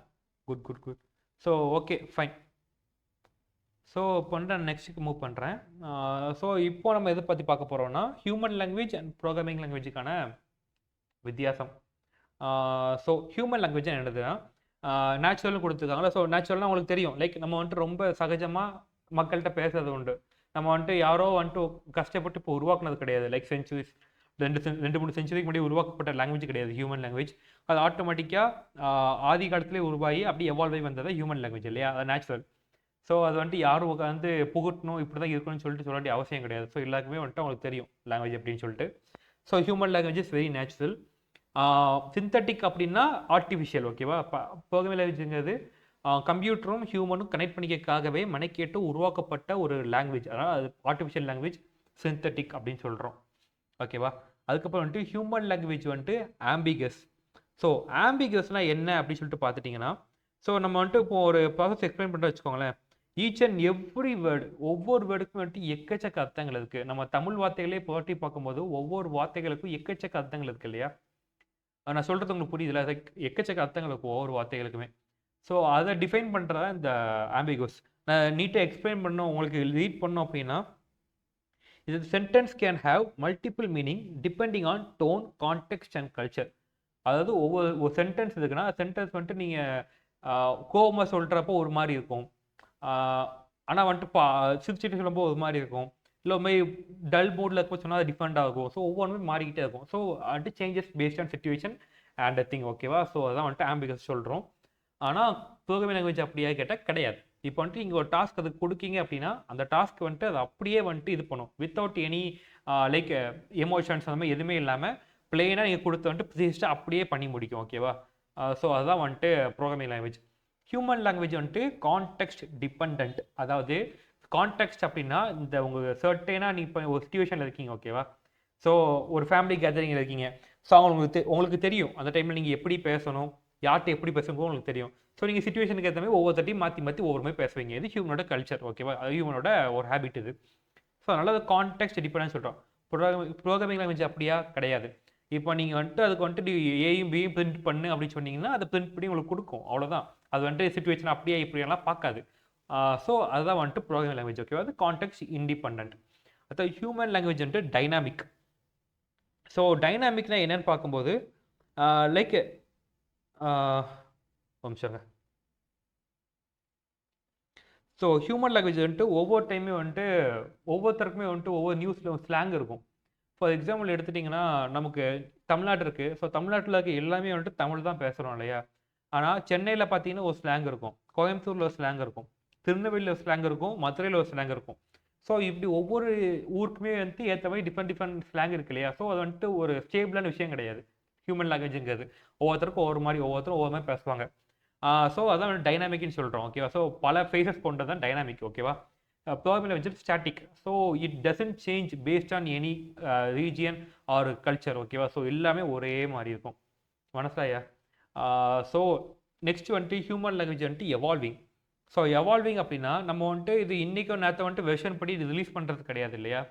Good good good. So okay, fine. So இப்போ வந்து நான் நெக்ஸ்ட்டுக்கு மூவ் பண்ணுறேன். ஸோ இப்போ நம்ம எதை பற்றி பார்க்க போகிறோம்னா, ஹியூமன் லாங்குவேஜ் அண்ட் ப்ரோக்ராமிங் லாங்குவேஜுக்கான வித்தியாசம். ஸோ ஹியூமன் லாங்குவேஜ் என்னதுன்னா, நேச்சுரல்னு கொடுத்துருக்காங்களா? ஸோ நேச்சுரல்னால் உங்களுக்கு தெரியும், லைக் நம்ம வந்துட்டு ரொம்ப சகஜமாக மக்கள்கிட்ட பேசுறது உண்டு. நம்ம வந்துட்டு யாரோ வந்துட்டு கஷ்டப்பட்டு இப்போ உருவாக்குனது கிடையாது. லைக் சென்ச்சுரிஸ், 2-3 சென்ச்சுரிக்கு முன்னாடி உருவாக்கப்பட்ட லாங்குவேஜ் கிடையாது ஹியூமன் லாங்குவேஜ். அது ஆட்டோமேட்டிக்காக ஆதி காலத்திலே உருவாகி அப்படி எவால்வ் ஆகி வந்தது ஹியூமன் லாங்குவேஜ் இல்லையா? அது நேச்சுரல். ஸோ அது வந்துட்டு யாரும் உட்காந்து புகட்டணும், இப்படி தான் இருக்கணும்னு சொல்ல வேண்டிய அவசியம் கிடையாது. ஸோ எல்லாருக்குமே வந்துட்டு அவங்களுக்கு தெரியும் லாங்குவேஜ் அப்படின்னு சொல்லிட்டு. So human language is very natural. Synthetic அப்படின்னா ஆர்டிஃபிஷியல். ஓகேவா? ப்ரோக்ராமிங் லாங்குவேஜ்ங்கிறது கம்ப்யூட்டரும் ஹியூமனும் கனெக்ட் பண்ணிக்கிறதுக்காகவே மெனக்கேட்டு உருவாக்கப்பட்ட ஒரு லாங்குவேஜ். அதனால் அது ஆர்டிஃபிஷியல் லாங்குவேஜ், சிந்தட்டிக் அப்படின்னு சொல்கிறோம். ஓகேவா? அதுக்கப்புறம் வந்துட்டு ஹியூமன் லாங்குவேஜ் வந்துட்டு ஆம்பிகஸ். ஸோ ஆம்பிகஸ்னால் என்ன அப்படின்னு சொல்லிட்டு பார்த்துட்டிங்கன்னா, ஸோ நம்ம வந்துட்டு இப்போ ஒரு ப்ராசஸ் எக்ஸ்பிளைன் பண்ணுற வச்சுக்கோங்களேன், ஈச் அண்ட் எவ்ரி வேர்டு, ஒவ்வொரு வேர்டுக்கும் வந்துட்டு எக்கச்சக்க அர்த்தங்கள் இருக்குது. நம்ம தமிழ் வார்த்தைகளே புரட்டி பார்க்கும்போது ஒவ்வொரு வார்த்தைகளுக்கும் எக்கச்சக்க அர்த்தங்கள் இருக்குது இல்லையா? நான் சொல்கிறது உங்களுக்கு புரியுதுல? அது எக்கச்சக்க அர்த்தங்கள் இருக்கும் ஒவ்வொரு வார்த்தைகளுக்குமே. ஸோ அதை டிஃபைன் பண்ணுறதா இந்த ஆம்பிகஸ். நான் நீட்டாக எக்ஸ்பிளைன் பண்ணோம், உங்களுக்கு ரீட் பண்ணோம் அப்படின்னா, இது sentence can have multiple meaning depending on tone, context and culture. அதாவது ஒரு சென்டென்ஸ் இருக்குன்னா, சென்டென்ஸ் வந்துட்டு நீங்கள் கோவமாக சொல்கிறப்போ ஒரு மாதிரி இருக்கும், ஆனால் வந்துட்டு சிரிச்சிட்டு சொல்லும்போது ஒரு மாதிரி இருக்கும், இல்லை ஒரு மாதிரி டல் மூடில் இருக்க சொன்னால் டிஃப்ரெண்ட் ஆகும். ஸோ ஒவ்வொன்றுமே மாறிக்கிட்டே இருக்கும். ஸோ வந்துட்டு changes based on situation and thing. ஓகேவா? ஸோ அதான் வந்துட்டு ஆம்பிகஸ் சொல்கிறோம். ஆனால் ப்ரோக்ராமிங் லாங்குவேஜ் அப்படியே கேட்டால் கிடையாது. இப்போ வந்துட்டு நீங்கள் ஒரு டாஸ்க் அதுக்கு கொடுக்கீங்க அப்படின்னா, அந்த டாஸ்க் வந்துட்டு அது அப்படியே வந்துட்டு இது பண்ணும், வித்தவுட் எனி லைக் எமோஷன்ஸ் அந்த மாதிரி எதுவுமே இல்லாமல் பிளெயினாக நீங்கள் கொடுத்து வந்துட்டு ப்ரீஸ்ட்டாக அப்படியே பண்ணி முடிக்கும். ஓகேவா? ஸோ அதுதான் வந்துட்டு ப்ரோக்ராமிங் லாங்குவேஜ். ஹியூமன் லாங்குவேஜ் வந்துட்டு கான்டெக்ஸ்ட் டிபெண்ட். அதாவது கான்டெக்ஸ்ட் அப்படின்னா, இந்த உங்கள் சர்டேனாக நீ இப்போ ஒரு சிச்சுவேஷனில் இருக்கீங்க. ஓகேவா? ஸோ ஒரு ஃபேமிலி கேதரிங்கில் இருக்கீங்க. ஸோ உங்களுக்கு தெரியும் அந்த டைமில் நீங்கள் எப்படி பேசணும், யார்கிட்ட எப்படி பேசணும் உங்களுக்கு தெரியும். ஸோ நீங்கள் சிச்சுவேஷனுக்கு ஏற்ற மாதிரி ஒவ்வொருத்தையும் மாற்றி மாற்றி ஒவ்வொரு மாதிரி பேசுவீங்க. இது ஹியூமனோட கல்ச்சர். ஓகேவா? அது ஹியூமனோட ஒரு ஹேபிட் இது. ஸோ அதனால் அது கான்டெக்ஸ்ட் டிபெண்ட் சொல்கிறோம். ப்ரோக்ராமிங் லாங்குவேஜ் அப்படியா கிடையாது. இப்போ நீங்கள் வந்துட்டு அதுக்கு வந்துட்டு ஏயும் பியும் பிரிண்ட் பண்ணு அப்படின்னு சொன்னீங்கன்னா, அதை பிரிண்ட் பண்ணி உங்களுக்கு கொடுக்கும், அவ்வளோதான். அது வந்துட்டு சிச்சுவேஷன் அப்படியே இப்படியெல்லாம் பார்க்காது. ஸோ அதுதான் வந்துட்டு ப்ரோக்ராமிங் லாங்குவேஜ். ஓகேவா? அது கான்டெக்ஸ்ட் இண்டிபெண்ட். அதாவது ஹியூமன் லாங்குவேஜ் வந்துட்டு டைனாமிக். ஸோ டைனாமிக்னா என்னன்னு பார்க்கும்போது, லைக் நிமிஷங்க. ஸோ ஹியூமன் லாங்குவேஜ் வந்துட்டு ஒவ்வொரு டைமே வந்துட்டு ஒவ்வொருத்தருக்குமே வந்துட்டு ஒவ்வொரு நியூஸில் ஸ்லாங் இருக்கும். ஃபார் எக்ஸாம்பிள் எடுத்துட்டிங்கன்னா, நமக்கு தமிழ்நாடு இருக்குது. ஸோ தமிழ்நாட்டில் இருக்க எல்லாமே வந்துட்டு தமிழ் தான் பேசுகிறோம் இல்லையா? ஆனால் சென்னையில் பார்த்தீங்கன்னா ஒரு ஸ்லாங் இருக்கும், கோயம்புத்தூரில் ஒரு ஸ்லாங் இருக்கும், திருநெல்வேலியில் ஒரு ஸ்லாங் இருக்கும், மதுரையில் ஒரு ஸ்லாங் இருக்கும். ஸோ இப்படி ஒவ்வொரு ஊருக்குமே வந்துட்டு ஏற்ற மாதிரி டிஃப்ரெண்ட் ஸ்லாங் இருக்கு இல்லையா? ஸோ அது வந்துட்டு ஒரு ஸ்டேபிளான விஷயம் கிடையாது ஹியூமன் லாங்குவேஜுங்கிறது. ஒவ்வொருத்தருக்கும் ஒவ்வொரு மாதிரி பேசுவாங்க. ஸோ அதான் டைனாமிக்னு சொல்கிறோம். ஓகேவா? ஸோ பல ஃபேஸஸ் கொண்டது தான் டைனாமிக். ஓகேவா? Programming language static. So it doesn't change based on any region or culture. ஓகேவா? ஸோ எல்லாமே ஒரே மாதிரி இருக்கும். மனசாயா? ஸோ நெக்ஸ்ட் வந்துட்டு ஹியூமன் லாங்குவேஜ் வந்துட்டு எவால்விங். ஸோ எவால்விங் அப்படின்னா நம்ம வந்துட்டு இது இன்றைக்கும் நேரத்தை வந்துட்டு வெர்ஷன் படி இது ரிலீஸ் பண்ணுறது கிடையாது இல்லையா?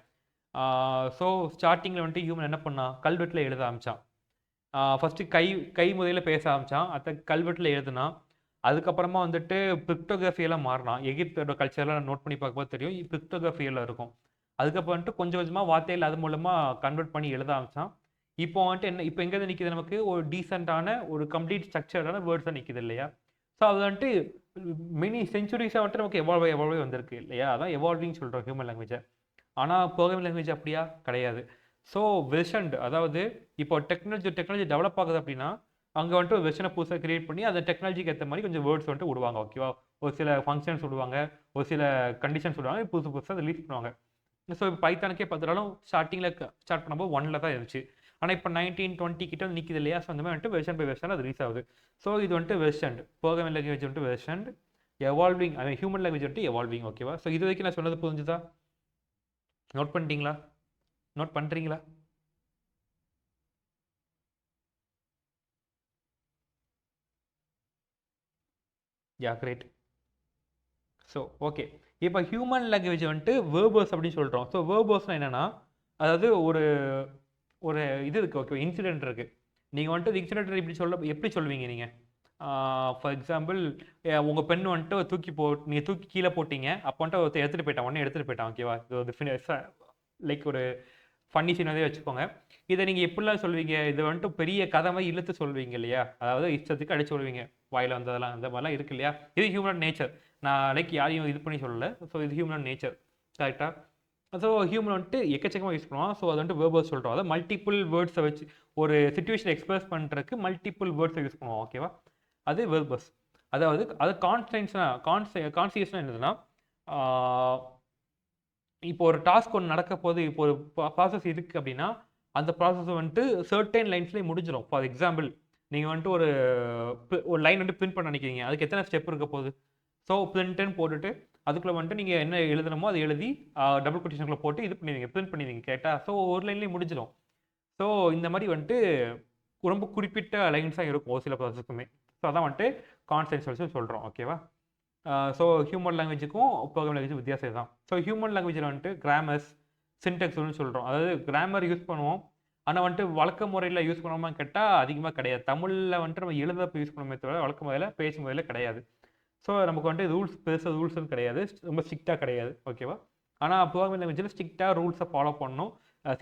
ஸோ ஸ்டார்டிங்கில் வந்துட்டு ஹியூமன் என்ன பண்ணான்? கல்வெட்டில் எழுத ஆரம்பித்தான். ஃபஸ்ட்டு கை முறையில் பேச ஆரம்பித்தான். அதை கல்வெட்டில் எழுதுனான். அதுக்கப்புறமா வந்துட்டு பிக்டோகிராஃபியெல்லாம் மாறினான். எகிப்தோட கல்ச்சர்லாம் நோட் பண்ணி பார்க்கும்போது தெரியும், பிக்டோகிராஃபியெல்லாம் இருக்கும். அதுக்கப்புறம் வந்துட்டு கொஞ்சம் கொஞ்சமாக வார்த்தையில் அது மூலமாக கன்வெர்ட் பண்ணி எழுத ஆரம்பித்தான். இப்போ வந்துட்டு என்ன, இப்போ எங்கேருந்து நிற்கிது? நமக்கு ஒரு டீசெண்டான ஒரு கம்ப்ளீட் ஸ்ட்ரக்சர்டான வேர்ட்ஸாக நிற்கிது இல்லையா? ஸோ அது வந்துட்டு மெனி செஞ்சுரிஸாக வந்துட்டு நமக்கு எவால்வ் வந்திருக்கு இல்லையா? அதான் எவால்விங் சொல்கிறோம் ஹியூமன் லாங்குவேஜை. ஆனால் ப்ரோக்ராமிங் லாங்குவேஜ் அப்படியா? கிடையாது. ஸோ வெர்ஷன்டு, அதாவது இப்போ டெக்னாலஜி டெவலப் ஆகுது அப்படின்னா அங்கே வந்துட்டு ஒரு வெர்ஷனை புதுசாக கிரியேட் பண்ணி அந்த டெக்னாலஜிக்கு ஏற்ற மாதிரி கொஞ்சம் வேர்ட்ஸ் வந்துட்டு விடுவாங்க. ஓகேவா? ஒரு சில ஃபங்க்ஷன்ஸ் விடுவாங்க, ஒரு சில கண்டிஷன்ஸ் விடுவாங்க, புதுசாக ரிலீஸ் பண்ணுவாங்க. ஸோ இப்போ பைத்தானுக்கே பார்த்தாலும் ஸ்டார்டிங்கில் ஸ்டார்ட் பண்ணும்போது 1ல் தான் இருந்துச்சு. ஆனால் இப்போ 1920 கிட்ட வந்து நிற்கிது இல்லையா? ஸோ அந்த மாதிரி வந்துட்டு வெர்ஷன் பை வெர்ஷன் அது ரிலீஸ் ஆகுது. ஸோ இது வந்துட்டு வெர்ஷன்டு. ப்ரோக்ராமிங் லாங்குவேஜ் வந்துட்டு வெர்ஷன்டு. எவால்விங், ஐ மீன் ஹியூமன் லாங்குவேஜ் வந்துட்டு எவால்விங். ஓகேவா? ஸோ இது வரைக்கும் நான் சொன்னது புரிஞ்சுதா? நோட் பண்ணிட்டீங்களா? நோட் பண்ணுறீங்களா? யா, கிரேட். ஸோ ஓகே, இப்போ ஹியூமன் லாங்குவேஜ் வந்துட்டு வேர்பர்ஸ் அப்படின்னு சொல்கிறோம். ஸோ வேர்பர்ஸ்னால் என்னென்னா, அதாவது ஒரு ஒரு இது இருக்குது. ஓகே, இன்சிடென்ட் இருக்குது. நீங்கள் வந்துட்டு இன்சிடென்ட் எப்படி சொல்லுவீங்க நீங்கள்? ஃபார் எக்ஸாம்பிள், உங்கள் பெண் வந்துட்டு நீங்கள் தூக்கி கீழே போட்டீங்க. அப்போ வந்துட்டு ஒருத்தர் எடுத்துகிட்டு போயிட்டான், உடனே எடுத்துகிட்டு போயிட்டான். ஓகேவா? இது ஒரு லைக் ஒரு ஃபன்னி சீனதே வச்சுக்கோங்க. இதை நீங்கள் எப்படிலாம் சொல்வீங்க? இது வந்துட்டு பெரிய கதை மாதிரி இழுத்து சொல்வீங்க இல்லையா? அதாவது இஷ்டத்துக்கு அடிச்சு சொல்வீங்க, வாயில் வந்ததெல்லாம் அந்த மாதிரிலாம் இருக்கு இல்லையா? இது ஹியூமன் நேச்சர். நான் லைக் யாரையும் இது பண்ணி சொல்லலை. ஸோ இது ஹியூமன் நேச்சர், கரெக்டாக? ஸோ ஹியூமன் வந்துட்டு எக்கச்சக்கமாக யூஸ் பண்ணுவோம். ஸோ அது வந்துட்டு வேர்பர்ஸ் சொல்கிறோம். அதாவது மல்டிபிள் வேர்ட்ஸை வச்சு ஒரு சிச்சுவேஷனை எக்ஸ்பிரஸ் பண்ணுறதுக்கு மல்டிபிள் வேர்ட்ஸை யூஸ் பண்ணுவோம். ஓகேவா? அது வேர்பர்ஸ். அதாவது அது கான்சியஸ்னா என்னதுன்னா, இப்போ ஒரு டாஸ்க் ஒன்று நடக்க போது, இப்போ ஒரு ப்ராசஸ் இருக்குது அப்படின்னா அந்த ப்ராசஸ் வந்துட்டு சர்டைன் லைன்ஸ்லேயே முடிஞ்சிடும். ஃபார் எக்ஸாம்பிள், நீங்கள் வந்துட்டு ஒரு லைன் வந்துட்டு பிரிண்ட் பண்ண நினைக்கிறீங்க. அதுக்கு எத்தனை ஸ்டெப் இருக்க போகுது? ஸோ பிரிண்ட்னு போட்டுட்டு அதுக்குள்ளே வந்துட்டு நீங்கள் என்ன எழுதணுமோ அதை எழுதி டபுள் கொட்டேஷனுக்குள்ளே போட்டு இது பண்ணுவீங்க, பிரிண்ட் பண்ணுவீங்க. கேட்டால் ஸோ ஒரு லைன்லேயே முடிஞ்சிடும். ஸோ இந்த மாதிரி வந்துட்டு ரொம்ப குறிப்பிட்ட லைன்ஸாக இருக்கும் ஒரு சில ப்ராசஸ்க்குமே. ஸோ அதான் வந்துட்டு கான்சென்சுவல்ஸ்னு சொல்கிறோம். ஓகேவா? ஸோ ஹியூமன் லாங்குவேஜுக்கும் ப்ரோக்ராம் லாங்குவேஜும் வித்தியாசம் தான். ஸோ ஹியூமன் லாங்குவேஜில் வந்துட்டு கிராமர்ஸ், சின்டெக்ஸ்னு சொல்கிறோம். அதாவது கிராமர் யூஸ் பண்ணுவோம், ஆனால் வந்துட்டு வழக்க முறையில் யூஸ் பண்ணுவோமா கேட்டால் அதிகமாக கிடையாது. தமிழில் வந்துட்டு நம்ம எழுதப்போ யூஸ் பண்ணுவோமே தவிர வழக்க முறையில் பேசும் முறையில் கிடையாது. ஸோ நமக்கு வந்துட்டு ரூல்ஸ் பெருசாக ரூல்ஸ்னு கிடையாது, ரொம்ப ஸ்ட்ரிக்டாக கிடையாது. ஓகேவா? ஆனால் ப்ரோக்ராமிங் லாங்குவேஜில் ஸ்ட்ரிக்டாக ரூல்ஸை ஃபாலோ பண்ணணும்.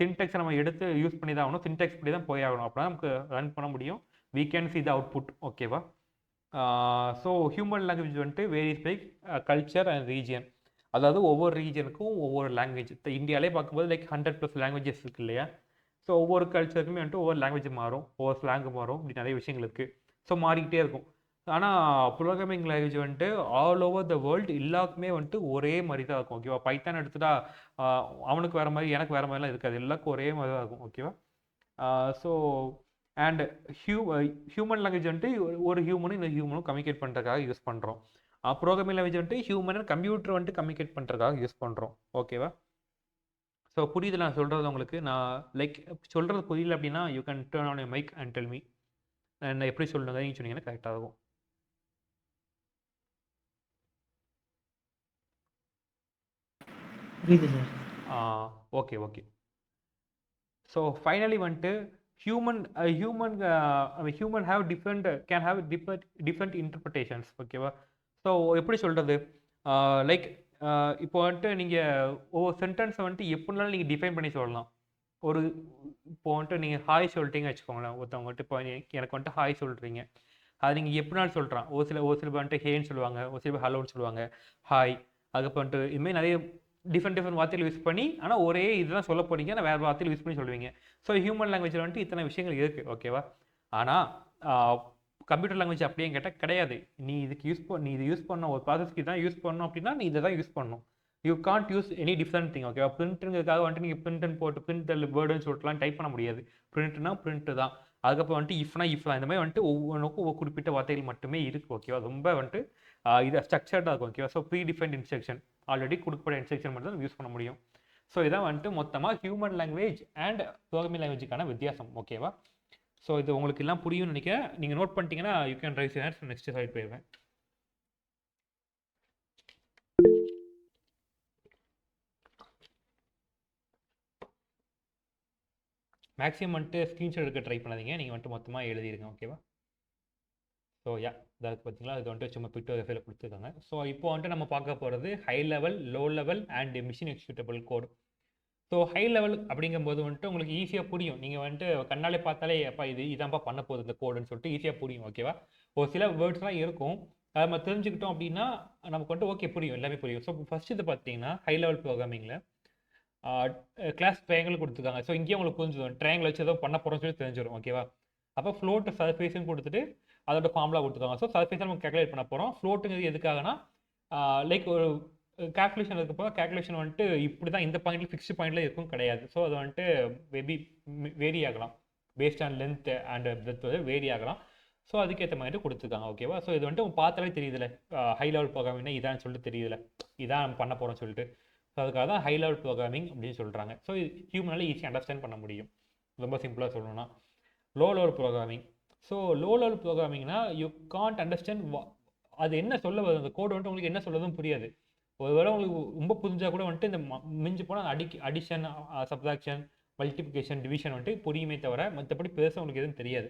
சின்டெக்ஸை நம்ம எடுத்து யூஸ் பண்ணி தான் ஆகணும். சின்டெக்ஸ் படி தான் போய் ஆகணும். அப்போ தான் நமக்கு ரன் பண்ண முடியும். we can see the output. ஓகேவா? ஸோ ஹியூமன் லாங்குவேஜ் வந்துட்டு varies by culture and region. அதாவது ஒவ்வொரு ரீஜனுக்கும் ஒவ்வொரு லாங்குவேஜ். இந்தியாவிலே பார்க்கும்போது லைக் 100+ லாங்குவேஜஸ் இருக்குது இல்லையா? ஸோ ஒவ்வொரு கல்ச்சருக்குமே வந்துட்டு ஒவ்வொரு லாங்குவேஜ் மாறும், ஒவ்வொரு ஸ்லாங்கு மாறும், இப்படி நிறைய விஷயங்கள் இருக்குது. ஸோ மாறிக்கிட்டே இருக்கும். ஆனால் ப்ரோக்ராமிங் லாங்குவேஜ் வந்துட்டு ஆல் ஓவர் த வேர்ல்டு எல்லாருக்குமே வந்துட்டு ஒரே மாதிரி தான் இருக்கும். ஓகேவா? பைத்தான் எடுத்துட்டா அவனுக்கு வேறு மாதிரி, எனக்கு வேறு மாதிரிலாம் இருக்காது. எல்லாருக்கும் ஒரே மாதிரி தான் இருக்கும். ஓகேவா? ஸோ அண்ட் ஹியூமன் லாங்குவேஜ் வந்துட்டு ஒரு ஹியூமனும் இந்த ஹியூமனும் கம்யூனிகேட் பண்ணுறதுக்காக யூஸ் பண்ணுறோம். ப்ரோக்ராமிங் லாங்குவேஜ் வந்துட்டு ஹியூமன் அண்ட் கம்ப்யூட்டர் வந்துட்டு கம்யூனிகேட் பண்ணுறதுக்காக யூஸ் பண்ணுறோம். ஓகேவா? ஸோ புரியுது நான் சொல்கிறது உங்களுக்கு? நான் லைக் சொல்கிறது புரியல அப்படின்னா you can turn on your mic and tell me. நான் எப்படி சொல்லுங்க நீங்கள் சொன்னீங்கன்னா கரெக்டாக இருக்கும். புரியுது sir. Okay okay. So finally வந்துட்டு human have can have different interpretations. ஓகேவா? ஸோ எப்படி சொல்கிறது, லைக் இப்போ வந்துட்டு நீங்கள் ஒவ்வொரு சென்டென்ஸை வந்துட்டு எப்படினாலும் நீங்கள் டிஃபைன் பண்ணி சொல்லலாம். இப்போ வந்துட்டு நீங்கள் ஹாய் சொல்லிட்டீங்கன்னு வச்சுக்கோங்களேன். ஒருத்தவங்க வந்துட்டு இப்போ எனக்கு வந்துட்டு ஹாய் சொல்கிறீங்க, அது நீங்கள் எப்படினாலும் சொல்கிறான். ஒரு சில பேர் வந்துட்டு ஹேன்னு சொல்லுவாங்க, ஒரு சில பேர் ஹலோன்னு சொல்லுவாங்க, ஹாய். அதுக்கப்புறம் வந்துட்டு இதுமாதிரி நிறைய டிஃப்ரெண்ட் வார்த்தைகள் யூஸ் பண்ணி, ஆனால் ஒரே இதுதான் சொல்ல போறீங்க, ஆனால் வேறு வார்த்தைகள் யூஸ் பண்ணி சொல்லுவீங்க. ஸோ ஹியூமன் லாங்குவேஜில் வந்துட்டு இத்தனை விஷயங்கள் இருக்குது. ஓகேவா? ஆனால் கம்ப்யூட்டர் லாங்குவேஜ் அப்படியே கேட்டால் கிடையாது. நீ இது யூஸ் பண்ண ஒரு ப்ராசஸ்க்கு தான் யூஸ் பண்ணணும் அப்படின்னா நீ இதை தான் யூஸ் பண்ணணும். You can't use any different thing. ஓகேவா? பிரிண்ட்டுங்கிறதுக்காக வந்துட்டு நீங்கள் பிரிண்ட்னு போட்டு பிரிண்ட் வேர்டுன்னு சொல்லிட்டுலாம் டைப் பண்ண முடியாது. பிரிண்ட்னா பிரிண்ட்டு தான். அதுக்கப்புறம் வந்துட்டு இஃப்னா இந்த மாதிரி வந்துட்டு ஒவ்வொன்றுக்கும் ஒவ்வொரு குறிப்பிட்ட வார்த்தைகள் மட்டுமே இருக்குது. ஓகேவா? ரொம்ப வந்துட்டு இது ஸ்ட்ரக்சர்டாக இருக்கும். ஓகேவா? So predefined instruction already கொடுக்கப்பட்ட இன்ஸ்ட்ரக்ஷன் மட்டும் தான் யூஸ் பண்ண முடியும். ஸோ இதான் வந்துட்டு மொத்தமாக ஹியூமன் லாங்குவேஜ் அண்ட் ப்ரோக்ராமிங் லாங்குவேஜுக்கான வித்தியாசம். ஓகேவா? ஸோ இது உங்களுக்கு எல்லாம் புரியும்னு நினைக்கிறேன். நீங்கள் நோட் பண்ணிட்டீங்கன்னா you can raise your hands. Next side போயிடுவேன். மேக்ஸிமம் வந்துட்டு ஸ்க்ரீன்ஷாட் எடுக்க ட்ரை பண்ணாதீங்க. நீங்கள் வந்துட்டு மொத்தமாக எழுதிருங்க. ஓகேவா? ஸோ இதாவது பார்த்தீங்களா, இது வந்துட்டு சும்மா பிக்டோரியல் ஃபைல கொடுத்துருக்காங்க. ஸோ இப்போ வந்துட்டு நம்ம பார்க்க போகிறது high level, low level and machine executable code. So high level அப்படிங்கும்போது வந்துட்டு உங்களுக்கு ஈஸியாக புரியும். நீங்கள் வந்துட்டு கண்ணாலே பார்த்தாலே அப்பா இதான்ப்பா பண்ண போகுது இந்த கோடுன்னு சொல்லிட்டு ஈஸியாக புரியும். ஓகேவா? ஒரு சில வேர்ட்ஸ்லாம் இருக்கும், அதை நம்ம தெரிஞ்சுக்கிட்டோம் அப்படின்னா நமக்கு வந்துட்டு ஓகே புரியும், எல்லாமே புரியும். ஸோ ஃபர்ஸ்ட் இது பார்த்தீங்கன்னா ஹை லெவல் ப்ரோக்ராமிங்கில் கிளாஸ் ட்ரையாங்கிள் கொடுத்துருக்காங்க. ஸோ இங்கேயே உங்களுக்கு புரிஞ்சுடும், ட்ரையாங்கிள் வச்சு ஏதோ பண்ண போகிறோம்னு சொல்லி தெரிஞ்சிடும். ஓகேவா? அப்போ ஃப்ளோட் சர்ஃபேஸ்ன்னு கொடுத்துட்டு அதோட ஃபார்முலா கொடுத்துருக்காங்க. ஸோ சர்ஃபேஸை நம்ம கேல்குலேட் பண்ண போகிறோம். ஃப்ளோட்டுங்கிறது எதுக்காகனா லைக் ஒரு கேல்குலேஷன் இருக்கப்போ கேல்குலேஷன் வந்துட்டு இப்படி தான் இந்த பாயிண்ட்ல ஃபிக்ஸ்டு பாயிண்ட்ல இருக்கும் கிடையாது. ஸோ அது வந்துட்டு மேபி வேரி ஆகலாம், based on length and breadth வந்து வேரி ஆகலாம். ஸோ அதுக்கேற்ற மாதிரி கொடுத்துருக்காங்க. ஓகேவா? ஸோ இது வந்துட்டு பார்த்தாலே தெரியுதுல, ஹை லெவல் ப்ரோக்ராமிங்னா இதான்னு சொல்லிட்டு தெரியுதுல, இதான் நம்ம பண்ண போகிறோம்னு சொல்லிட்டு. ஸோ அதுக்காக தான் ஹை லெவல் ப்ரோக்ராமிங் அப்படின்னு சொல்கிறாங்க. ஸோ இது ஹியூமனால ஈஸியாக அண்டர்ஸ்டாண்ட் பண்ண முடியும். ரொம்ப சிம்பிளாக சொல்லணும்னா low level programming. So low level ப்ரோக்ராமிங்னா யூ காண்ட் அண்டர்ஸ்டாண்ட் அது என்ன சொல்ல வருது, அந்த கோடு வந்துட்டு உங்களுக்கு என்ன சொல்லதும் புரியாது. ஒருவேளை உங்களுக்கு ரொம்ப புரிஞ்சால் கூட வந்துட்டு இந்த மிஞ்சி போனால் அடிஷன், சப்ராக்ஷன், மல்டிப்ளிகேஷன், டிவிஷன் வந்துட்டு புரியுமே தவிர மற்றபடி பெருசாக உங்களுக்கு எதுவும் தெரியாது.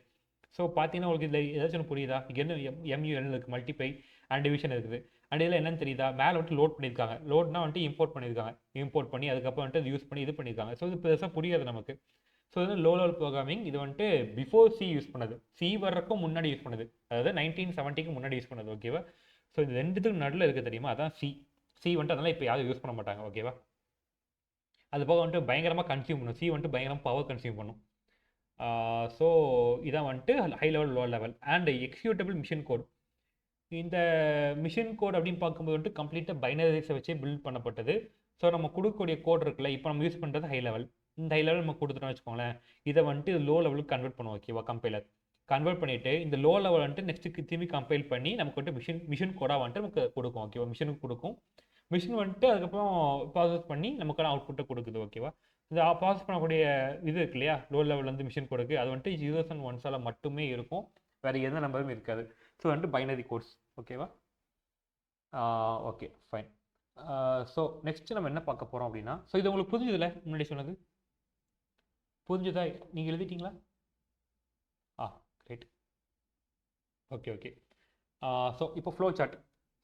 ஸோ பார்த்தீங்கன்னா உங்களுக்கு இதில் ஏதாச்சும் ஒன்று புரியுதா? இங்கே என்ன எம்யூஎல் இருக்குது, மல்டிப்ளை அண்ட் டிவிஷன் இருக்குது. அண்ட் இதில் என்னன்னு தெரியுதா? மேலே வந்துட்டு லோட் பண்ணியிருக்காங்க. லோட்னா வந்துட்டு இம்போர்ட் பண்ணியிருக்காங்க. இம்போர்ட் பண்ணி அதுக்கப்புறம் வந்துட்டு யூஸ் பண்ணி இது பண்ணியிருக்காங்க. ஸோ இது பெருசாக புரியாது நமக்கு. ஸோ இது லோ லெவல் ப்ரோக்ராமிங். இது வந்துட்டு பிஃபோர் சி யூஸ் பண்ணது, சி வர்றக்கும் முன்னாடி யூஸ் பண்ணது, அதாவது 1970க்கு முன்னாடி யூஸ் பண்ணது. ஓகேவா? ஸோ இது ரெண்டுத்துக்கு நடுவில் இருக்குது தெரியுமா, அதான் சி. சி வந்துட்டு அதெல்லாம் இப்போ யாரும் யூஸ் பண்ண மாட்டாங்க. ஓகேவா? அது போக வந்துட்டு பயங்கரமாக கன்சியூம் பண்ணும். சி வந்துட்டு பயங்கரமாக பவர் கன்சியூம் பண்ணும். ஸோ இதான் வந்துட்டு high level, low level and executable machine code. இந்த மிஷின் கோட் அப்படின்னு பார்க்கும்போது வந்துட்டு கம்ப்ளீட்டாக பைனரிஸை வச்சே பில்ட் பண்ணப்பட்டது. ஸோ நம்ம கொடுக்கக்கூடிய கோட் இருக்குல்ல, இப்போ நம்ம யூஸ் பண்ணுறது ஹை லெவல். இந்த ஹை லெவல் நம்ம கொடுத்துட்டோம்னு வச்சுக்கோங்களேன், இதை வந்துட்டு லோ லெவலுக்கு கன்வெர்ட் பண்ணுவோம். ஓகேவா? கம்பைலர் கன்வெர்ட் பண்ணிவிட்டு இந்த லோ லெவல் வந்துட்டு நெக்ஸ்ட்டு திரும்பி கம்பைல் பண்ணி நமக்கு வந்துட்டு மிஷின் கோடாக வந்துட்டு நமக்கு கொடுக்கும். ஓகேவா? மிஷினுக்கு கொடுக்கும். மிஷின் வந்துட்டு அதுக்கப்புறம் ப்ராசஸ் பண்ணி நமக்கான அவுட்புட்டை கொடுக்குது. ஓகேவா? இந்த ப்ராசஸ் பண்ணக்கூடிய இது இருக்கு இல்லையா, லோ லெவலில் வந்து மிஷின் கோடுக்கு, அது வந்துட்டு 0s and 1s மட்டுமே இருக்கும், வேறு எந்த நம்பரும் இருக்காது. ஸோ வந்துட்டு பைனரி கோட்ஸ். ஓகேவா? Okay fine. ஸோ நெக்ஸ்ட் நம்ம என்ன பார்க்க போகிறோம் அப்படின்னா, ஸோ இது உங்களுக்கு புரிஞ்சுதுல, முன்னாடி சொன்னது புரிஞ்சுதா? நீங்கள் எழுதிட்டீங்களா? கிரேட். Okay okay. ஸோ இப்போ flow chart.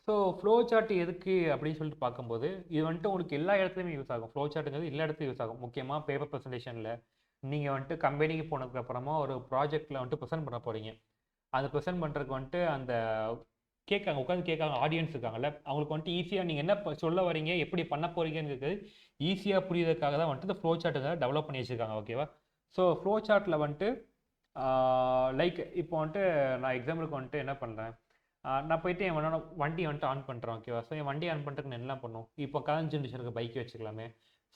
So flow chart எதுக்கு அப்படின்னு சொல்லிட்டு பார்க்கும்போது, இது வந்துட்டு உங்களுக்கு எல்லா இடத்துலையுமே யூஸ் ஆகும். ஃப்ளோ சார்ட்டுங்கிறது எல்லா இடத்துலையும் யூஸ் ஆகும். முக்கியமாக பேப்பர் ப்ரெசன்டேஷனில் நீங்கள் வந்துட்டு கம்பெனிக்கு போனதுக்கப்புறமா ஒரு ப்ராஜெக்டில் வந்துட்டு ப்ரெசென்ட் பண்ண போகிறீங்க. அந்த ப்ரெசென்ட் பண்ணுறதுக்கு வந்துட்டு அந்த கேட்காங்க, உட்காந்து கேட்காங்க, ஆடியன்ஸ் இருக்காங்கல்ல, அவங்களுக்கு வந்துட்டு ஈஸியாக நீங்கள் என்ன சொல்ல வரீங்க, எப்படி பண்ண போகிறீங்கிறது ஈஸியாக புரியுறதுக்காக தான் வந்துட்டு இந்த ஃப்ளோ சார்ட்டுங்க டெவலப் பண்ணி வச்சுருக்காங்க. ஓகேவா? ஸோ ஃப்ளோ சார்ட்டில் வந்துட்டு லைக் இப்போ வந்துட்டு நான் எக்ஸாம்பிளுக்கு வந்துட்டு என்ன பண்ணுறேன், நான் போயிட்டு என் வண்டி வந்துட்டு ஆன் பண்ணுறேன். ஓகேவா? ஸோ என் வண்டி ஆன் பண்ணுறதுக்கு நான் என்ன பண்ணும், இப்போ கரண்ட் ஜென்ரேஷனுக்கு பைக் வச்சுக்கலாமே.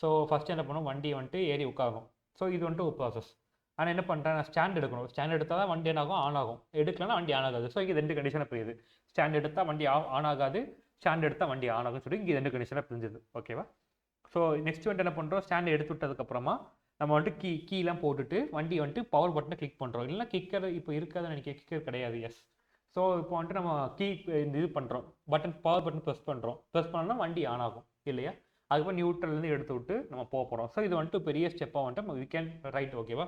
ஸோ ஃபஸ்ட்டு என்ன பண்ணும், வண்டியை வந்துட்டு ஏறி உட்காரும். ஸோ இது வந்துட்டு ஒரு ப்ராசஸ். ஆனால் என்ன பண்ணுறேன், நான் ஸ்டாண்ட் எடுக்கணும். ஸ்டாண்ட் எடுத்தால் தான் வண்டி என்னாகும், ஆன் ஆகும். எடுக்கலன்னா வண்டி ஆன் ஆகாது. ஸோ இங்கே 2 கண்டிஷனை புரியுது. ஸ்டாண்ட் எடுத்தால் வண்டி ஆன் ஆகாது, ஸ்டாண்ட் எடுத்தால் வண்டி ஆன் ஆகும்னு சொல்லி இங்கே 2 கண்டிஷனாக புரிஞ்சுது. ஓகேவா? ஸோ நெக்ஸ்ட் வந்துட்டு என்ன பண்ணுறோம், ஸ்டாண்ட் எடுத்து விட்டதுக்கப்புறமா நம்ம வந்துட்டு கீலாம் போட்டுட்டு வண்டி வந்துட்டு பவர் பட்டனை கிளிக் பண்ணுறோம். இல்லைன்னா கிக்கர் இப்போ இருக்காதுன்னு நினைக்கிறேன், கிக்கர் கிடையாது. எஸ். ஸோ இப்போ வந்துட்டு நம்ம இது பண்ணுறோம், பவர் பட்டன் ப்ரெஸ் பண்ணுறோம். ப்ரெஸ் பண்ணோம்னா வண்டி ஆன் ஆகும் இல்லையா? அதுக்கப்புறம் நியூட்ரல்லேருந்து எடுத்து விட்டு நம்ம போக போகிறோம். ஸோ இது வந்துட்டு பெரிய ஸ்டெப்பாக வந்துட்டு நம்ம வி கேன் ரைட். ஓகேவா?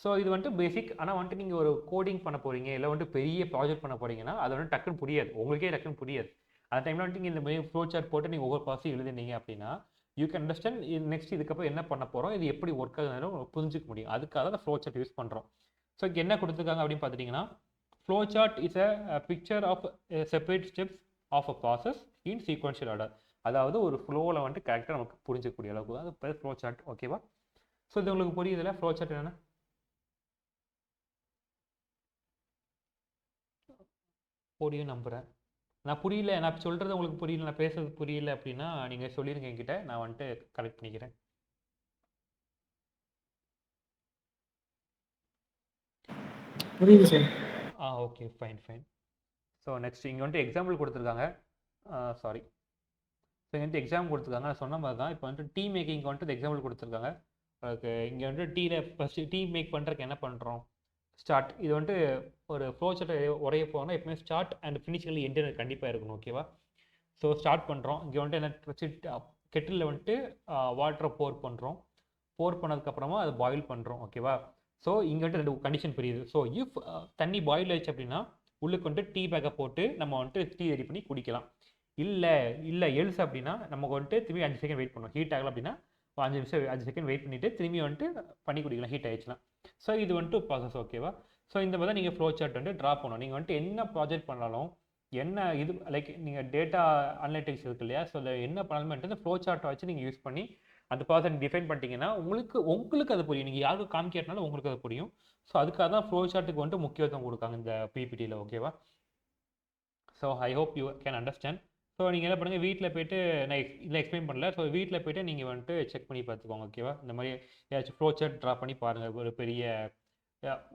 ஸோ இது வந்துட்டு பேசிக். ஆனால் வந்துட்டு நீங்கள் ஒரு கோடிங் பண்ண போகிறீங்க, இல்லை வந்துட்டு பெரிய ப்ராஜெக்ட் பண்ண போகிறீங்கன்னா அது வந்துட்டு டக்குன்னு புரியாது, உங்களுக்கே டக்குன்னு புரியாது. அந்த டைமில் வந்துட்டு நீங்கள் இந்த மாதிரி ஃப்ளோ சார்ட் போட்டு நீங்கள் ஒவ்வொரு ப்ராசஸ் எழுதினீங்க அப்படின்னா யூ கேன் அண்டர்ஸ்டாண்ட் நெக்ஸ்ட் இதுக்கப்புறம் என்ன பண்ண போகிறோம், இது எப்படி ஒர்க் ஆகுதுன்னு புரிஞ்சிக்க முடியும். அதுக்காக தான் ஃப்ளோ சார்ட் யூஸ் பண்ணுறோம். ஸோ இங்கே என்ன கொடுத்துருக்காங்க அப்படின்னு பார்த்துட்டிங்கன்னா, flow chart is a picture of separate steps of a process in sequential order. அதாவது ஒரு ஃப்ளோவில் வந்துட்டு கரெக்டாக நமக்கு புரிஞ்சக்கூடிய அளவுக்கு தான் அது ஃப்ளோ சார்ட். ஓகேவா? ஸோ இது உங்களுக்கு புரியுதுல ஃப்ளோ சார்ட் என்னென்ன? புரியும் நம்புகிறேன். நான் புரியல, நான் சொல்கிறது உங்களுக்கு புரியல, நான் பேசுறது புரியல அப்படின்னா நீங்கள் சொல்லிடுங்க என்கிட்ட, நான் வந்துட்டு கரெக்ட் பண்ணிக்கிறேன். புரியுது sir. Okay fine fine. So next இங்கே வந்துட்டு எக்ஸாம்பிள் கொடுத்துருக்காங்க. சாரி. ஸோ இங்கே வந்துட்டு எக்ஸாம் கொடுத்துருக்காங்க. நான் சொன்ன மாதிரி தான் இப்போ வந்துட்டு டீ மேக்கிங் வந்துட்டு எக்ஸாம்பிள் கொடுத்துருக்காங்க. அதுக்கு இங்கே வந்துட்டு டீயில் ஃபஸ்ட்டு டீ மேக் பண்ணுறதுக்கு என்ன பண்ணுறோம், ஸ்டார்ட். இது வந்துட்டு ஒரு ஃப்ளோ சார்ட்டை உரைய போனால் எப்பவுமே ஸ்டார்ட் அண்ட் ஃபினிஷிங் எண்டு கண்டிப்பாக இருக்கணும். ஓகேவா? ஸோ ஸ்டார்ட் பண்ணுறோம். இங்கே வந்துட்டு என்ன வச்சு கெட்டிலில் வந்துட்டு வாட்டரை போர் பண்ணுறோம். போர் பண்ணதுக்கப்புறமா அது பாயில் பண்ணுறோம். ஓகேவா? ஸோ இங்கே வந்துட்டு 2 கண்டிஷன் புரியுது. ஸோ இஃப் தண்ணி பாயில் ஆயிடுச்சு அப்படின்னா உள்ளுக்கு வந்துட்டு டீ பேக்கை போட்டு நம்ம வந்துட்டு டீ ரெடி பண்ணி குடிக்கலாம். இல்லை எல்ஸ் அப்படின்னா நமக்கு வந்துட்டு திரும்பி 5 செகண்ட் வெயிட் பண்ணணும். ஹீட் ஆகலை அப்படின்னா 5 செகண்ட் வெயிட் பண்ணிவிட்டு திரும்பி வந்துட்டு பண்ணி குடிக்கலாம், ஹீட் ஆயிடுச்சுன்னா. ஸோ இது வந்துட்டு ப்ராசஸ். ஓகேவா? ஸோ இந்த மாதிரி தான் நீங்கள் ஃப்ளோ சார்ட் வந்துட்டு ட்ரா பண்ணணும். நீங்கள் வந்துட்டு என்ன ப்ராஜெக்ட் பண்ணாலும் என்ன இது லைக் நீங்கள் டேட்டா அனலிட்டிக்ஸ் இருக்கு இல்லையா, ஸோ அதை என்ன பண்ணாலுமே வந்துட்டு இந்த ஃப்ளோ சார்ட்டை வச்சு நீங்கள் யூஸ் பண்ணி அந்த ப்ராசெக்ட் டிஃபைன் பண்ணிட்டீங்கன்னா உங்களுக்கு அது புரியும். நீங்கள் யாருக்கும் காமிக்கிறதுனால உங்களுக்கு அது புரியும். ஸோ அதுக்காக தான் ஃப்ளோ சார்ட்டுக்கு வந்துட்டு முக்கியத்துவம் கொடுக்காங்க இந்த பிபிடியில். ஓகேவா? So I hope you can understand. So நீங்கள் என்ன பண்ணுங்கள், வீட்டில் போய்ட்டு நான் இல்லை எக்ஸ்பிளைன் பண்ணல. ஸோ வீட்டில் போய்ட்டு நீங்கள் வந்துட்டு செக் பண்ணி பார்த்துக்கோங்க. ஓகேவா? இந்த மாதிரி ஏதாச்சும் ஃப்ளோ சார்ட் ட்ரா பண்ணி பாருங்கள். ஒரு பெரிய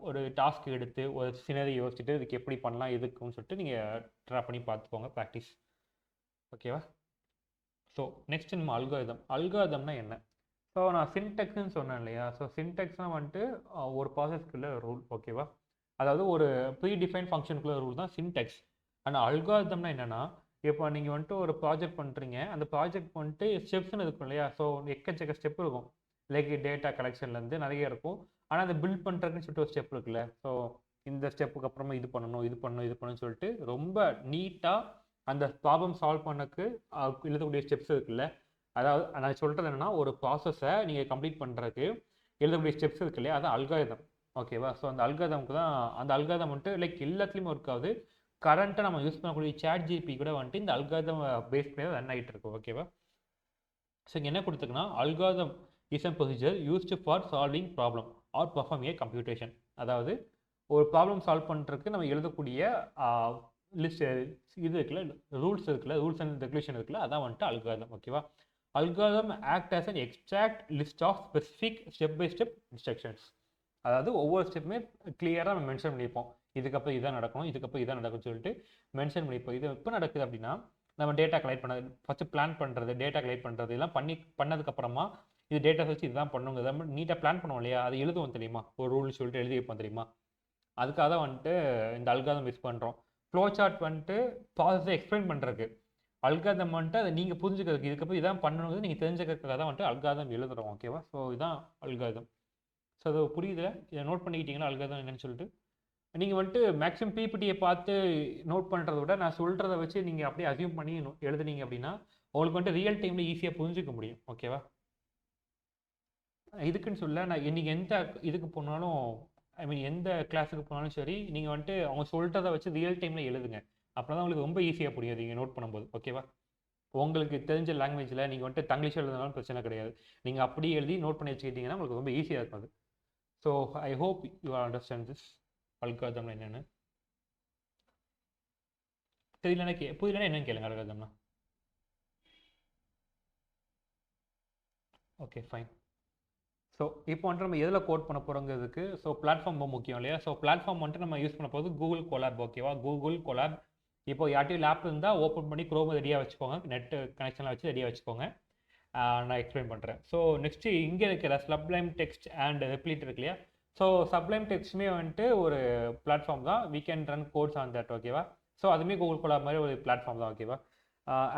ஒரு டாஸ்க் எடுத்து ஒரு சினரி யோசிச்சுட்டு இதுக்கு எப்படி பண்ணலாம் எதுக்குன்னு சொல்லிட்டு நீங்கள் ட்ரா பண்ணி பார்த்துக்கோங்க, ப்ராக்டிஸ். ஓகேவா? ஸோ நெக்ஸ்ட் நம்ம அல்காரிதம்னா என்ன? ஸோ நான் சின்டெக்ஸ்ன்னு சொன்னேன் இல்லையா? ஸோ சின்டெக்ஸ்னால் வந்துட்டு ஒரு ப்ராசஸ்க்குள்ள ரூல். ஓகேவா? அதாவது ஒரு ப்ரீ டிஃபைன் ஃபங்க்ஷனுக்குள்ள ரூல் தான் சின்டெக்ஸ். ஆனால் அல்காரிதம்னா என்னென்னா, இப்போ நீங்கள் வந்துட்டு ஒரு ப்ராஜெக்ட் பண்ணுறீங்க, அந்த ப்ராஜெக்ட் வந்துட்டு ஸ்டெப்ஸ்ன்னு இருக்கும் இல்லையா? ஸோ எக்கச்சக்க ஸ்டெப் இருக்கும். லைக் டேட்டா கலெக்ஷன்லேருந்து நிறைய இருக்கும். ஆனால் அதை பில்ட் பண்ணுறதுன்னு சொல்லிட்டு ஒரு ஸ்டெப் இருக்குல்ல. ஸோ இந்த ஸ்டெப்புக்கு அப்புறமா இது பண்ணணும்னு சொல்லிட்டு ரொம்ப நீட்டாக அந்த ப்ராப்ளம் சால்வ் பண்ணக்கு எழுதக்கூடிய ஸ்டெப்ஸ் இருக்குல்ல. அதாவது நான் சொல்கிறது என்னென்னா, ஒரு ப்ராசஸை நீங்கள் கம்ப்ளீட் பண்ணுறதுக்கு எழுதக்கூடிய ஸ்டெப்ஸ் இருக்கு இல்லையா, அது அல்காரிதம். ஓகேவா? ஸோ அந்த அல்காரிதமுக்கு தான் அந்த அல்காரிதம் வந்துட்டு லைக் எல்லாத்துலேயுமே ஒர்க் ஆகுது. கரண்ட்டாக நம்ம யூஸ் பண்ணக்கூடிய சாட் ஜிபி கூட வந்துட்டு இந்த அல்காரிதம் பேஸ் பண்ணி ரன் ஆகிட்டு இருக்கு. ஓகேவா? ஸோ இங்கே என்ன கொடுத்துருக்குன்னா, algorithm is a procedure used for solving problem or perform a computation. அதாவது ஒரு ப்ராப்ளம் சால்வ் பண்ணுறதுக்கு நம்ம எழுதக்கூடிய லிஸ்ட் இது இருக்குல்ல, ரூல்ஸ் அண்ட் ரெகுலேஷன் இருக்குல்ல, அதான் வந்துட்டு அல்காரிதம். ஓகேவா? Algorithm act as an extract list of specific step by step instructions. அதாவது ஒவ்வொரு ஸ்டெப்புமே கிளியராக நம்ம மென்ஷன் பண்ணியிருப்போம். இதுக்கப்புறம் இதான் நடக்கணும், இதுக்கப்புறம் இதான் நடக்கும்னு சொல்லிட்டு மென்ஷன் பண்ணியிருப்போம். இது எப்போ நடக்குது அப்படின்னா, நம்ம டேட்டா கலெக்ட் பண்ணது, ஃபஸ்ட்டு பிளான் பண்ணுறது, டேட்டா கலெக்ட் பண்ணுறது, இதெல்லாம் பண்ணதுக்கப்புறமா இது டேட்டா வச்சு இதுதான் பண்ணுங்க நீட்டாக பிளான் பண்ணுவோம் இல்லையா, அது எழுதுவோம் தெரியுமா, ஒரு ரூல் சொல்லிட்டு எழுதி வைப்போம் தெரியுமா. அதுக்காக தான் வந்துட்டு இந்த அல்காரிதம் யூஸ் பண்ணுறோம். ஃப்ளோ சார்ட் வந்துட்டு ப்ராசஸை எக்ஸ்பிளைன் பண்ணுறதுக்கு, அல்காரிதம் வந்துட்டு அதை நீங்கள் புரிஞ்சுக்கிறதுக்கு, இதுக்கப்புறம் இதான் பண்ணணுங்கிறது நீங்கள் தெரிஞ்சுக்கிறதுக்காக தான் வந்துட்டு அல்காரிதம் எழுதுகிறோம். ஓகேவா? ஸோ இதுதான் அல்காரிதம். ஸோ அது புரியுதுல? இதை நோட் பண்ணிக்கிட்டீங்கன்னா அல்காரிதம் என்னன்னு சொல்லிட்டு. நீங்கள் வந்துட்டு மேக்ஸிமம் பிபிடியை பார்த்து நோட் பண்ணுறத விட நான் சொல்கிறத வச்சு நீங்கள் அப்படியே அசியூம் பண்ணி எழுதுனீங்க அப்படின்னா உங்களுக்கு வந்துட்டு ரியல் டைமில் ஈஸியாக புரிஞ்சிக்க முடியும். ஓகேவா? இதுக்குன்னு சொல்ல நான் நீங்கள் எந்த இதுக்கு போனாலும், ஐ மீன் எந்த கிளாஸுக்கு போனாலும் சரி, நீங்கள் வந்துட்டு அவங்க சொல்கிறத வச்சு ரியல் டைமில் எழுதுங்க. அப்போ தான் உங்களுக்கு ரொம்ப ஈஸியாக புரியும் நீங்கள் நோட் பண்ணும்போது. ஓகேவா? உங்களுக்கு தெரிஞ்ச லாங்குவேஜில் நீங்கள் வந்துட்டு தங்கிலீஷ் எழுதுனாலும் பிரச்சனை கிடையாது. நீங்கள் அப்படி எழுதி நோட் பண்ணி வச்சுக்கிட்டிங்கன்னா உங்களுக்கு ரொம்ப ஈஸியாக இருக்கும் அது. So I hope you understand this algorithm என்னென்னு. புரியலன்னா என்னன்னு கேளுங்க அல்காரிதம்னா. Okay fine. ஸோ இப்போ வந்துட்டு நம்ம எதில் கோட் பண்ண போகிறோங்கிறதுக்கு, ஸோ பிளாட்ஃபார்ம் ரொம்ப முக்கியம் இல்லையா? ஸோ பிளாட்ஃபார்ம் வந்துட்டு நம்ம யூஸ் பண்ண போது கூகுள் கொலாப். ஓகேவா? Google collab. இப்போ யார்ட்டையும் லேப் இருந்தால் ஓப்பன் பண்ணி க்ரோம் ரெடியாக வச்சுக்கோங்க, நெட்டு கனெக்ஷனில் வச்சு ரெடியாக வச்சுக்கோங்க. நான் எக்ஸ்பிளைன் பண்ணுறேன். ஸோ நெக்ஸ்ட்டு இங்கே இருக்கிற சப்ளைம் டெக்ஸ்ட் அண்ட் ரெப்ளிட் இருக்கு இல்லையா? ஸோ சப்ளைம் டெக்ஸ்ட்டுமே வந்துட்டு ஒரு பிளாட்ஃபார்ம் தான். We can run codes on that. ஓகேவா? ஸோ அதுவுமே கூகுள் கொலாப் மாதிரி ஒரு பிளாட்ஃபார்ம் தான். ஓகேவா?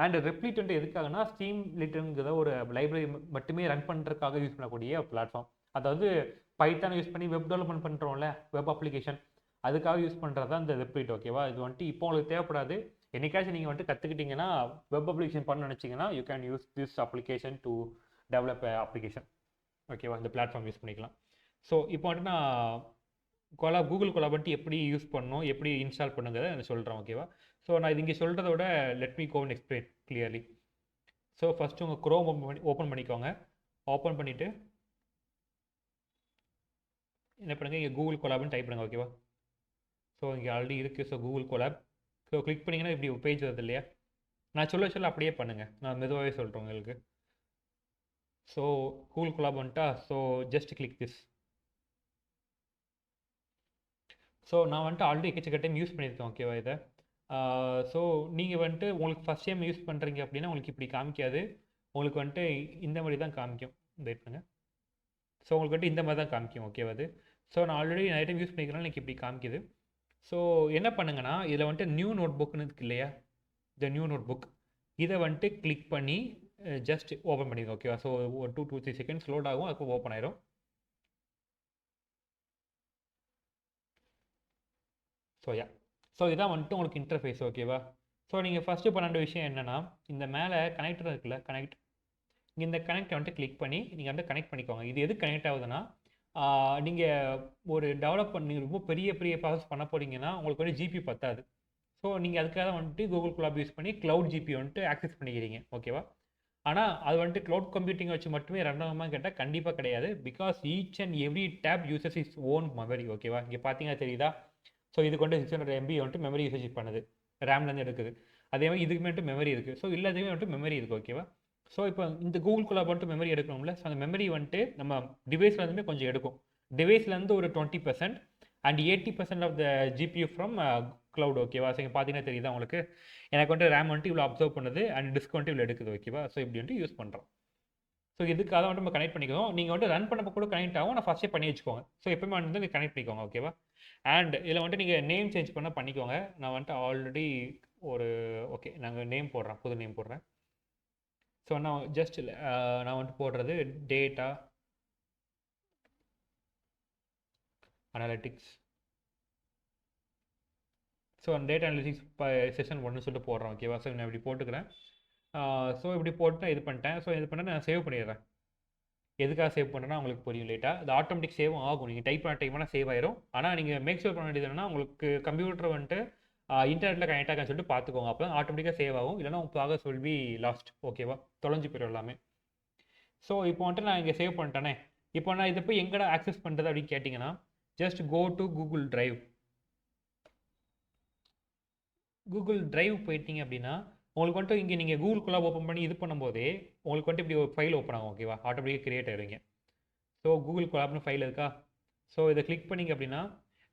அண்ட் ரெப்ளிட் வந்துட்டு எதுக்காகனா, ஸ்டீம் லிட்டுங்கிற ஒரு லைப்ரரி மட்டுமே ரன் பண்ணுறதுக்காக யூஸ் பண்ணக்கூடிய பிளாட்ஃபார்ம். அதாவது பைத்தான் யூஸ் பண்ணி வெப் டெவலப்மெண்ட் பண்ணுறோம்ல, வெப் அப்ளிகேஷன், அதுக்காக யூஸ் பண்ணுறது தான் இந்த ரெப்ளிட். ஓகேவா? இது வந்துட்டு இப்போ உங்களுக்கு தேவைப்படாது. என்னைக்காச்சும் நீங்கள் வந்துட்டு கற்றுக்கிட்டிங்கன்னா, வெப் அப்ளிகேஷன் பண்ண நினச்சிங்கன்னா you can use this application to develop application. ஓகேவா? இந்த பிளாட்ஃபார்ம் யூஸ் பண்ணிக்கலாம். ஸோ இப்போ வந்துட்டு நான் கூகுள் கொலாப் வந்துட்டு எப்படி யூஸ் பண்ணணும், எப்படி இன்ஸ்டால் பண்ணுங்கிறத நான் சொல்கிறேன். ஓகேவா? ஸோ நான் இது இங்கே சொல்கிறத விட let me go and explain clearly. So first உங்கள் க்ரோம் ஓப்பன் பண்ணிக்கோங்க. ஓப்பன் பண்ணிவிட்டு என்ன பண்ணுங்கள், இங்கே கூகுள் கொலாப்னு டைப் பண்ணுங்கள். ஓகேவா? ஸோ இங்கே ஆல்ரெடி இருக்குது. So Google collab. So click பண்ணிங்கன்னா இப்படி ஒரு பேஜ் வருது இல்லையா? நான் சொல்ல அப்படியே பண்ணுங்கள், நான் மெதுவாகவே சொல்கிறேன் உங்களுக்கு. ஸோ கூகுள் கொலாப் வந்துட்டா, so just click this. So நான் வந்துட்டு ஆல்ரெடி எக்கச்சக்க டைம் யூஸ் பண்ணியிருக்கேன். ஓகேவா? இதை ஸோ நீங்கள் வந்துட்டு உங்களுக்கு ஃபஸ்ட் டைம் யூஸ் பண்ணுறீங்க அப்படின்னா உங்களுக்கு இப்படி காமிக்காது. உங்களுக்கு வந்துட்டு இந்த மாதிரி தான் காமிக்கும். வெயிட் பண்ணுங்க. ஸோ உங்களுக்கு வந்துட்டு இந்த மாதிரி தான் காமிக்கும். ஓகேவா அது? ஸோ நான் ஆல்ரெடி நிறைய டைம் யூஸ் பண்ணிக்கிறனால எனக்கு இப்படி காமிக்குது. ஸோ என்ன பண்ணுங்கன்னா இதில் வந்துட்டு நியூ நோட் புக்னு இருக்கு இல்லையா, இந்த நியூ நோட் புக் இதை வந்துட்டு கிளிக் பண்ணி ஜஸ்ட் ஓப்பன் பண்ணிடுங்க. ஓகேவா? ஸோ ஒரு 2-3 செகண்ட்ஸ் லோட் ஆகும், அதுக்கு ஓப்பன் ஆயிரும். ஸோ ஸோ இதான் வந்துட்டு உங்களுக்கு இன்டர்ஃபேஸ். ஓகேவா? ஸோ நீங்கள் ஃபஸ்ட்டு பண்ண வேண்டிய விஷயம் என்னென்னா, இந்த மேலே கனெக்டர் இருக்குல்ல, கனெக்ட், இந்த கனெக்டை வந்துட்டு கிளிக் பண்ணி நீங்கள் வந்து கனெக்ட் பண்ணிக்கோங்க. இது எது கனெக்ட் ஆகுதுன்னா, நீங்கள் ஒரு டெவலப் பண்ணி ரொம்ப பெரிய பெரிய ப்ராசஸ் பண்ண போகிறீங்கன்னா உங்களுக்கு வந்து ஜிபி பத்தாது. ஸோ நீங்கள் அதுக்காக வந்துட்டு கூகுள் குளாப் யூஸ் பண்ணி க்ளவுட் ஜிபி வந்துட்டு ஆக்சஸ் பண்ணிக்கிறீங்க. ஓகேவா? ஆனால் அது வந்துட்டு க்ளவுட் கம்ப்யூட்டிங் வச்சு மட்டுமே ரன் ஆகுமா கேட்டால் கண்டிப்பாக கிடையாது. Because each and every tab uses is own memory. ஓகேவா? இங்கே பார்த்தீங்கன்னா தெரியுதா? ஸோ இதுக்கு வந்துட்டு 600 MB வந்துட்டு மெமரி யூசேஜ் பண்ணுது, ரேம்லேருந்து எடுக்குது. அதே மாதிரி இதுக்கு வந்துட்டு மெமரி இருக்குது. ஸோ எல்லாத்துக்குமே வந்துட்டு மெமரி இருக்குது. ஓகேவா? ஸோ இப்போ இந்த கூகுள் குளாப் வந்துட்டு மெமரி எடுக்கணும்ல, ஸோ அந்த மெமரி வந்துட்டு நம்ம டிவைஸ்லேருந்துமே கொஞ்சம் எடுக்கும். டிவைஸ்லேருந்து ஒரு 20% and 80% of the GPU from cloud. ஓகேவா? ஸோ இங்கே பார்த்தீங்கன்னா தெரியுதா உங்களுக்கு, எனக்கு வந்துட்டு ரேம் வந்துட்டு இவ்வளோ அப்சர்வ் பண்ணுது அண்ட் டிஸ்க் வந்துட்டு இவ்வளோ எடுக்குது. ஓகேவா? ஸோ இப்படி வந்துட்டு யூஸ் பண்ணுறோம். ஸோ இதுக்காக வந்துட்டு நம்ம கனெக்ட் பண்ணிக்கிறோம். நீங்கள் வந்துட்டு ரன் பண்ணப்போ கூட கனெக்ட் ஆகும், நான் ஃபஸ்ட்டே பண்ணி வச்சுக்கோங்க. ஸோ எப்பவுமே வந்து நீங்கள் கனெக்ட் பண்ணிக்கோங்க. ஓகேவா? அண்ட் இதில் வந்துட்டு நீங்கள் நேம் சேஞ்ச் பண்ண பண்ணிக்கோங்க. நான் வந்துட்டு ஆல்ரெடி ஒரு ஓகே நாங்கள் நேம் போடுறேன், புது நேம் போடுறேன். ஸோ நான் ஜஸ்ட் நான் வந்துட்டு போடுறது டேட்டா அனாலிட்டிக்ஸ். ஸோ அந்த டேட்டா அனாலிட்டிக்ஸ் செஷன் 1 சொல்லிட்டு போடுறேன். ஓகேவா? ஸோ நான் இப்படி போட்டுக்கிறேன். ஸோ இப்படி போட்டு நான் இது பண்ணிட்டேன். ஸோ இது பண்ண நான் சேவ் பண்ணிடுறேன். எதுக்காக சேவ் பண்ணுறேன்னா உங்களுக்கு புரியும் லேட்டாக. அது ஆட்டோமேட்டிக் சேவும் ஆகும். நீங்கள் டைப் பண்ண டைம்னா சேவ் ஆயிரும். ஆனால் நீங்கள் மேக் ஷூர் பண்ண வேண்டியது என்னன்னா, உங்களுக்கு கம்ப்யூட்டர் வந்துட்டு இன்டர்நெட்டில் கனெக்ட் ஆகான்னு சொல்லிட்டு பார்த்துக்கோங்க. அப்போ ஆட்டோமேட்டிக்காக சேவ் ஆகும். இல்லைனா உங்கள் ப்ராகரஸ் வில் பி லாஸ்ட். ஓகேவா? தொலைஞ்சு போயிடும் எல்லாமே. ஸோ இப்போ வந்துட்டு நான் இங்கே சேவ் பண்ணிட்டேனே, இப்போ நான் இதை போய் எங்கடா ஆக்சஸ் பண்ணுறது அப்படின்னு கேட்டிங்கன்னா, just go to Google Drive. Google Drive போயிட்டீங்க அப்படின்னா உங்களுக்கு வந்துட்டு இங்கே நீங்கள் கூகுள் குள்ளே ஓப்பன் பண்ணி இது பண்ணும்போதே உங்களுக்கு வந்துட்டு இப்படி ஒரு ஃபைல் ஓப்பன் ஆகும். ஓகேவா? ஆட்டோமேட்டிக்காக கிரியேட் ஆகிடுவீங்க. ஸோ கூகுள் கொலாப்னு ஃபைல் இருக்கா? ஸோ இதை கிளிக் பண்ணிங்க அப்படின்னா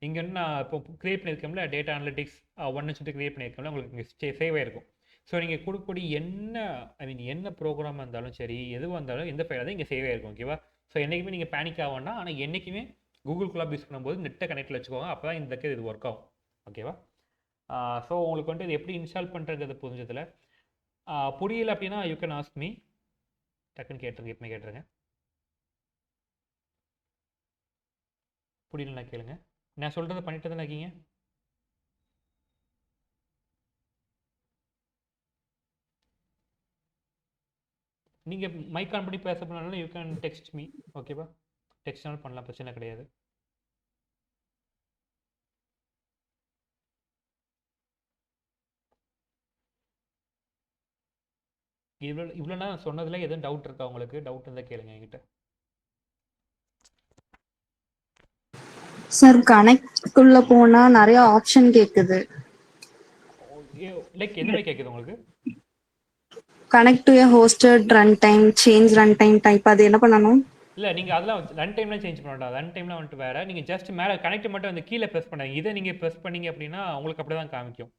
இங்கே வந்து நான் இப்போ கிரியேட் பண்ணியிருக்கோம்ல, டேட்டா அனலிட்டிக்ஸ் 1 சொல்லிட்டு கிரியேட் பண்ணியிருக்கோம்ல, உங்களுக்கு இங்கே சேவ் ஆகிருக்கும். ஸோ நீங்கள் கொடுக்கக்கூடிய என்ன ப்ரோக்ராமாக இருந்தாலும் சரி, எதுவாக இருந்தாலும் எந்த ஃபைலாக தான் இங்கே சேவ் ஆகிருக்கும். ஓகேவா? ஸோ என்றைக்குமே நீங்கள் பேனிக் ஆக வேண்டாம். ஆனால் என்றைக்குமே கூகுள் கொலாப் யூஸ் பண்ணும்போது நெட்டை கனெக்டில் வச்சுக்கோங்க. அப்போ தான் இந்த இது ஒர்க் ஆகும். ஓகேவா? ஸோ உங்களுக்கு வந்துட்டு இது எப்படி இன்ஸ்டால் பண்ணுறது புரிஞ்சதில்ல, புரியல அப்படின்னா யூ கேன் ஆஸ்க் மீ. டக்குன்னு கேட்டுருங்க, எப்பவுமே கேட்டுருங்க. புரியலன்னா கேளுங்க. நான் சொல்கிறத பண்ணிட்டு தானே இருக்கீங்க. நீங்கள் மைக் ஆன் பண்ணி பேச பண்ணாலும் யூ கேன் டெக்ஸ்ட் மீ. ஓகேவா? டெக்ஸ்ட்னாலும் பண்ணலாம், பிரச்சனை கிடையாது. இவ்வளோ நான் சொன்னதில் எதுவும் டவுட் இருக்கா உங்களுக்கு? டவுட் இருந்தால் கேளுங்க என்கிட்ட. சார் கனெக்ட் உள்ள போனா நிறைய ஆப்ஷன் கேக்குது. லைக் எந்த மாதிரி கேட்குது உங்களுக்கு? Connect to a hosted run time, change run time type, அது என்ன பண்ணணும்? இல்லை நீங்கள் அதெல்லாம் ரன் டைம்லாம் சேஞ்ச் பண்ண வேண்டாம். ரன் டைம்லாம் வந்துட்டு வேறு. நீங்கள் ஜஸ்ட் மேலே கனெக்ட் மட்டும் வந்து கீழே ப்ரெஸ் பண்ணாங்க. இதை நீங்கள் ப்ரெஸ் பண்ணீங்க அப்படின்னா உங்களுக்கு அப்படி தான் காமிக்கும்.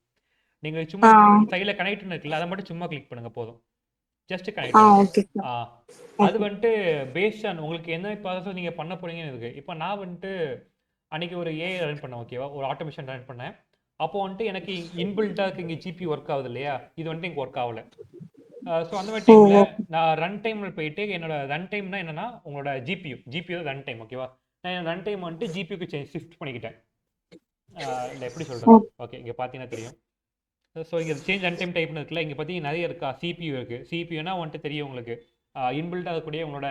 நீங்கள் சும்மா சைடில் கனெக்ட்னு இருக்குல்ல, அதை மட்டும் சும்மா கிளிக் பண்ணுங்கள் போதும். ஜஸ்ட் கனெக்ட் ஆகும். அது வந்துட்டு பேஸ்ட் ஆன் உங்களுக்கு என்ன ப்ராசஸ் நீங்கள் பண்ண போகிறீங்கன்னு இருக்குது. இப்போ நான் வந்துட்டு அன்றைக்கி ஒரு ஏஐ ரன் பண்ணேன். ஓகேவா? ஒரு ஆட்டோமேஷன் ரன் பண்ணேன். அப்போ வந்துட்டு எனக்கு இன்பில்ட்டாக இங்கே ஜிபி ஒர்க் ஆகுது இல்லையா, இது வந்துட்டு இங்கே ஒர்க் ஆகலை. ஸோ அந்த மாதிரி டைமில் நான் ரன் டைமில் போயிட்டு என்னோட ரன் டைம்னா என்னென்னா உங்களோட ஜிபியூ ரன் டைம். ஓகேவா? நான் என் ரன் டைம் வந்துட்டு ஜிபியூக்கு ஷிஃப்ட் பண்ணிக்கிட்டேன். இல்லை எப்படி சொல்கிறது? ஓகே, இங்கே பார்த்தீங்கன்னா தெரியும். ஸோ இங்கே சேஞ்ச் ரன் டைம் டைப்னு இருக்குல்ல, இங்கே பார்த்தீங்கன்னா நிறைய இருக்கா. சிபியூ இருக்குது. சிபியூனா வந்துட்டு தெரியும் உங்களுக்கு, இன்பில்ட் ஆகக்கூடிய உங்களோட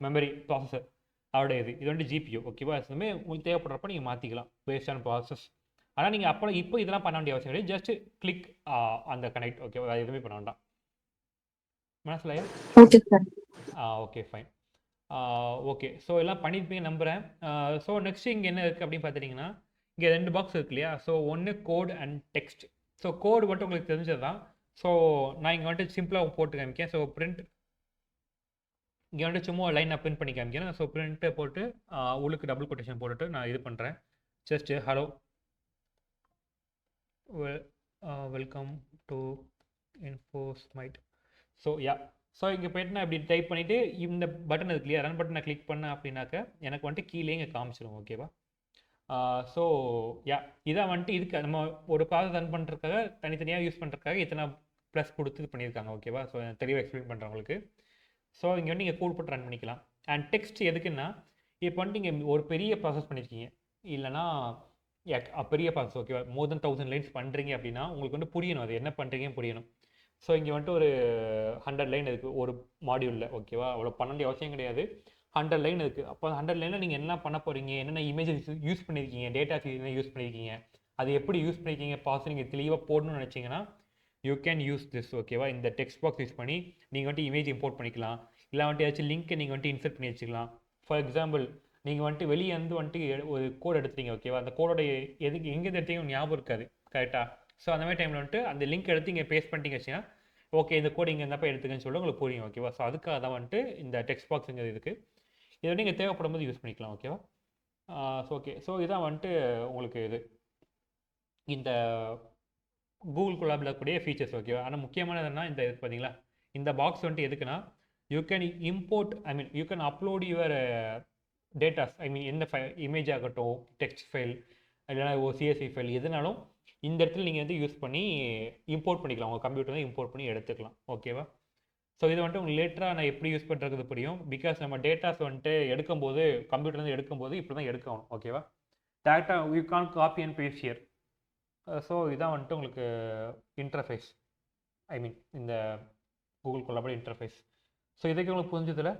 மெமரி ப்ராசஸர் அவருடைய இது வந்துட்டு ஜிபியூ. ஓகேவா? எதுவுமே உங்களுக்கு தேவைப்படுறப்ப நீங்கள் மாற்றிக்கலாம் பேஸ்ட் ஆன் ப்ராசஸ். ஆனால் நீங்கள் இப்போ இதெல்லாம் பண்ண வேண்டிய அவசியம் கிடையாது. ஜஸ்ட் கிளிக் அந்த கனெக்ட். ஓகேவா? அது எதுவுமே பண்ண வேண்டாம். மனசிலையா? Okay sir. Okay fine. Okay, so எல்லாம் பண்ணியிருப்பீங்க நம்புகிறேன். ஸோ நெக்ஸ்ட் இங்கே என்ன இருக்குது அப்படின்னு பார்த்துட்டிங்கன்னா, இங்கே 2 பாக்ஸ் இருக்கு இல்லையா. ஸோ ஒன்று code and text. So code மட்டும் உங்களுக்கு தெரிஞ்சது தான். ஸோ நான் இங்கே வந்துட்டு சிம்பிளாக போட்டு காமிக்கேன். ஸோ பிரிண்ட் இங்கே வந்துட்டு சும்மா லைன் நான் பிரிண்ட் பண்ணி காமிக்கிறேன். ஸோ பிரிண்ட்டை போட்டு உள்ளுக்கு டபுள் கொட்டேஷன் போட்டுட்டு நான் இது பண்ணுறேன். Just hello welcome to Infosmite. So yeah, so இங்கே போய்ட்டு நான் இப்படி டைப் பண்ணிவிட்டு இந்த பட்டன் இருக்கு இல்லையா, ரன் பட்டனை கிளிக் பண்ணேன் அப்படின்னாக்க எனக்கு வந்துட்டு கீழே இங்கே காமிச்சிடும். ஓகேவா? ஸோ யா, இதான் வந்துட்டு இதுக்கு நம்ம ஒரு ப்ராசஸ் ரன் பண்ணுறதுக்காக தனித்தனியாக யூஸ் பண்ணுறதுக்காக இத்தனை ப்ளஸ் கொடுத்து இது பண்ணியிருக்காங்க. ஓகேவா? ஸோ தெளிவாக எக்ஸ்பிளைன் பண்ணுறவங்களுக்கு. ஸோ இங்கே வந்து நீங்கள் கோட் போட்டு ரன் பண்ணிக்கலாம். அண்ட் டெக்ஸ்ட் எதுக்குன்னா, இப்போ வந்துட்டு நீங்கள் ஒரு பெரிய ப்ராசஸ் பண்ணியிருக்கீங்க, இல்லைனா பெரிய ப்ராசஸ், ஓகேவா, மோர் தென் 1000 லைன்ஸ் பண்ணுறீங்க அப்படின்னா உங்களுக்கு வந்து புரியணும், அது என்ன பண்ணுறீங்கன்னு புரியணும். ஸோ இங்கே வந்துட்டு ஒரு 100 லைன் இருக்குது ஒரு மாடியூலில். ஓகேவா? அவ்வளோ பண்ண வேண்டிய அவசியம் கிடையாது. 100 லைன் இருக்குது. அப்போ 100 லைனில் நீங்கள் என்ன பண்ண போகிறீங்க, என்னென்ன இமேஜஸ் யூஸ் பண்ணியிருக்கீங்க, டேட்டாஸ் என்ன யூஸ் பண்ணியிருக்கீங்க, அது எப்படி யூஸ் பண்ணியிருக்கீங்க, பாஸ் நீங்கள் தெளிவாக போடணும்னு நினச்சிங்கன்னா யூ கேன் யூஸ் திஸ். ஓகேவா? இந்த டெக்ஸ்ட் பாக்ஸ் யூஸ் பண்ணி நீங்கள் வந்துட்டு இமேஜ் இம்போர்ட் பண்ணிக்கலாம். இல்லை வந்துட்டு ஏதாச்சும் லிங்க்கை நீங்கள் வந்துட்டு இன்சர்ட் பண்ணி வச்சுக்கலாம். ஃபார் எக்ஸாம்பிள், நீங்கள் வந்துட்டு வெளியே வந்துட்டு ஒரு கோட் எடுத்துறீங்க. ஓகேவா? அந்த கோடோட எதுக்கு எங்கேருந்து எடுத்தீங்க ஞாபகம் இருக்காது, கரெக்டாக? ஸோ அந்த மாதிரி டைமில் வந்துட்டு அந்த லிங்க் எடுத்து இங்கே பேஸ்ட் பண்ணிட்டீங்க வச்சுன்னா, ஓகே இந்த கோட் இங்கே இருந்தப்போ எடுத்துக்கன்னு சொல்லி உங்களுக்கு புரியும். ஓகேவா? ஸோ அதுக்காக தான் வந்துட்டு இந்த டெக்ஸ்ட் பாக்ஸுங்கிறது இருக்குது. இதை வந்து நீங்கள் தேவைப்படும் போது யூஸ் பண்ணிக்கலாம். ஓகேவா? ஸோ ஓகே, ஸோ இதான் வந்துட்டு உங்களுக்கு இது இந்த கூகுள் கொலாபில் இருக்கக்கூடிய ஃபீச்சர்ஸ். ஓகேவா? ஆனால் முக்கியமானதுன்னா இந்த இது பார்த்தீங்களா, இந்த பாக்ஸ் வந்துட்டு எதுக்குன்னா, you can import, I mean you can upload your datas, I mean எந்த இமேஜ் ஆகட்டும், டெக்ஸ்ட் ஃபைல், இல்லைனா சிஎஸ்வி ஃபைல், எதுனாலும் இந்த இடத்துல நீங்கள் வந்து யூஸ் பண்ணி இம்போர்ட் பண்ணிக்கலாம். உங்கள் கம்ப்யூட்டர் இம்போர்ட் பண்ணி எடுத்துக்கலாம். ஓகேவா? ஸோ இது வந்துட்டு உங்களுக்கு லேட்டராக நான் எப்படி யூஸ் பண்ணுறது புரியும். பிகாஸ் நம்ம டேட்டாஸ் வந்துட்டு எடுக்கும்போது, கம்ப்யூட்டர்லேருந்து எடுக்கும்போது இப்படி தான் எடுக்கணும். ஓகேவா? டேரக்டா you can copy and paste here. So இதான் வந்துட்டு உங்களுக்கு இன்டர்ஃபேஸ், ஐ மீன் இந்த கூகுள் கொலாபோட இன்டர்ஃபேஸ். ஸோ இதுக்கு உங்களுக்கு புரிஞ்சதில்ல?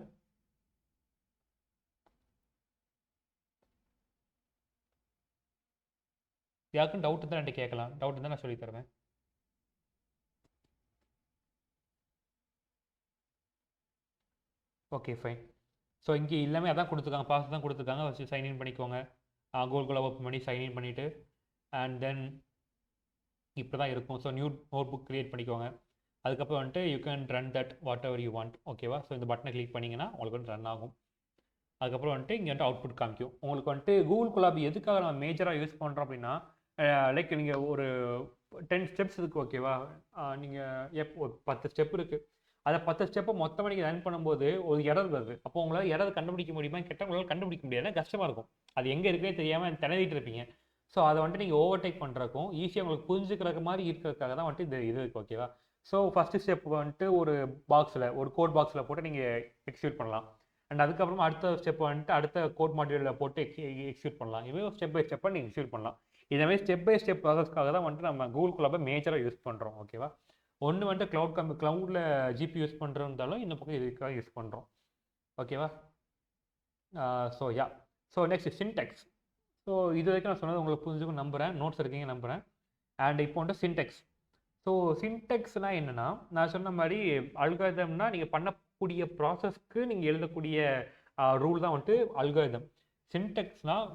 யாருக்கும் டவுட் தான் என்கிட்ட கேட்கலாம். டவுட் இருந்தால் நான் சொல்லி தருவேன். Okay fine. ஸோ இங்கே எல்லாமே அதான் கொடுத்துருக்காங்க, பாஸ் தான் கொடுத்துருக்காங்க. வச்சு சைன்இன் பண்ணிக்கோங்க. கூகுள் கொலாப் ஓப்பன் பண்ணி சைன்இன் பண்ணிவிட்டு அண்ட் தென் இப்படி தான் இருக்கும். So new notebook create பண்ணிக்கோங்க. அதுக்கப்புறம் வந்துட்டு you can run that whatever you want. ஓகேவா? ஸோ இந்த பட்டனை கிளிக் பண்ணிங்கன்னா உங்களுக்கு வந்து ரன் ஆகும். அதுக்கப்புறம் வந்துட்டு இங்கே வந்துட்டு அவுட்புட் காமிக்கும். உங்களுக்கு வந்துட்டு கூகுள் கொலாப் எதுக்காக நம்ம மேஜராக யூஸ் பண்ணுறோம் அப்படின்னா, லைக் நீங்கள் ஒரு 10 ஸ்டெப்ஸ் இருக்குது. ஓகேவா? நீங்கள் ஒரு 10 ஸ்டெப் இருக்குது. அதை 10 ஸ்டெப்பை மொத்தமாக நீங்கள் ரன் பண்ணும்போது ஒரு எரர் வருது. அப்போ உங்களால் எரர் கண்டுபிடிக்க முடியுமா கேட்டால் உங்களால் கண்டுபிடிக்க முடியாது, கஷ்டமாக இருக்கும். அது எங்கே இருக்குன்னே தெரியாமல் திணறிட்டு இருப்பீங்க. ஸோ அதை வந்துட்டு நீங்கள் ஓவர்டேக் பண்ணுறக்கும் ஈஸியாக உங்களுக்கு புரிஞ்சுக்கிற மாதிரி இருக்கிறதுக்காக தான் வந்துட்டு இது இருக்குது. ஓகேவா? ஸோ ஃபஸ்ட்டு ஸ்டெப் வந்துட்டு ஒரு பாக்ஸில், ஒரு கோட் பாக்ஸில் போட்டு நீங்கள் எக்ஸிக்யூட் பண்ணலாம். அண்ட் அதுக்கப்புறமா அடுத்த ஸ்டெப் வந்துட்டு அடுத்த கோட் மாடியூலில் போட்டு எக்ஸிக்யூட் பண்ணலாம். இதுவே ஸ்டெப் பை ஸ்டெப்பாக நீங்கள் எக்ஸிக்யூட் பண்ணலாம். இதேமாதிரி ஸ்டெப் பை ஸ்டெப் ப்ராசஸ்க்காக தான் வந்துட்டு நம்ம கூகுள் கொலாபை மேஜராக யூஸ் பண்ணுறோம். ஓகேவா? ஒன்று வந்துட்டு க்ளவுடில் ஜிபி யூஸ் பண்ணுறதாலும் இந்த பக்கம் இதுக்காக யூஸ் பண்ணுறோம். ஓகேவா? So yeah, so next Sintex. So இது வரைக்கும் நான் சொன்னது உங்களுக்கு புரிஞ்சுக்கும் நம்புகிறேன், நோட்ஸ் இருக்கீங்க நம்புகிறேன். அண்ட் இப்போ வந்துட்டு சின்டெக்ஸ். ஸோ சின்டெக்ஸ்னால் என்னென்னா, நான் சொன்ன மாதிரி அல்காரிதம்னா நீங்கள் பண்ணக்கூடிய ப்ராசஸ்க்கு நீங்கள் எழுதக்கூடிய ரூல் தான் வந்துட்டு அல்காரிதம். சின்டெக்ஸ்னால்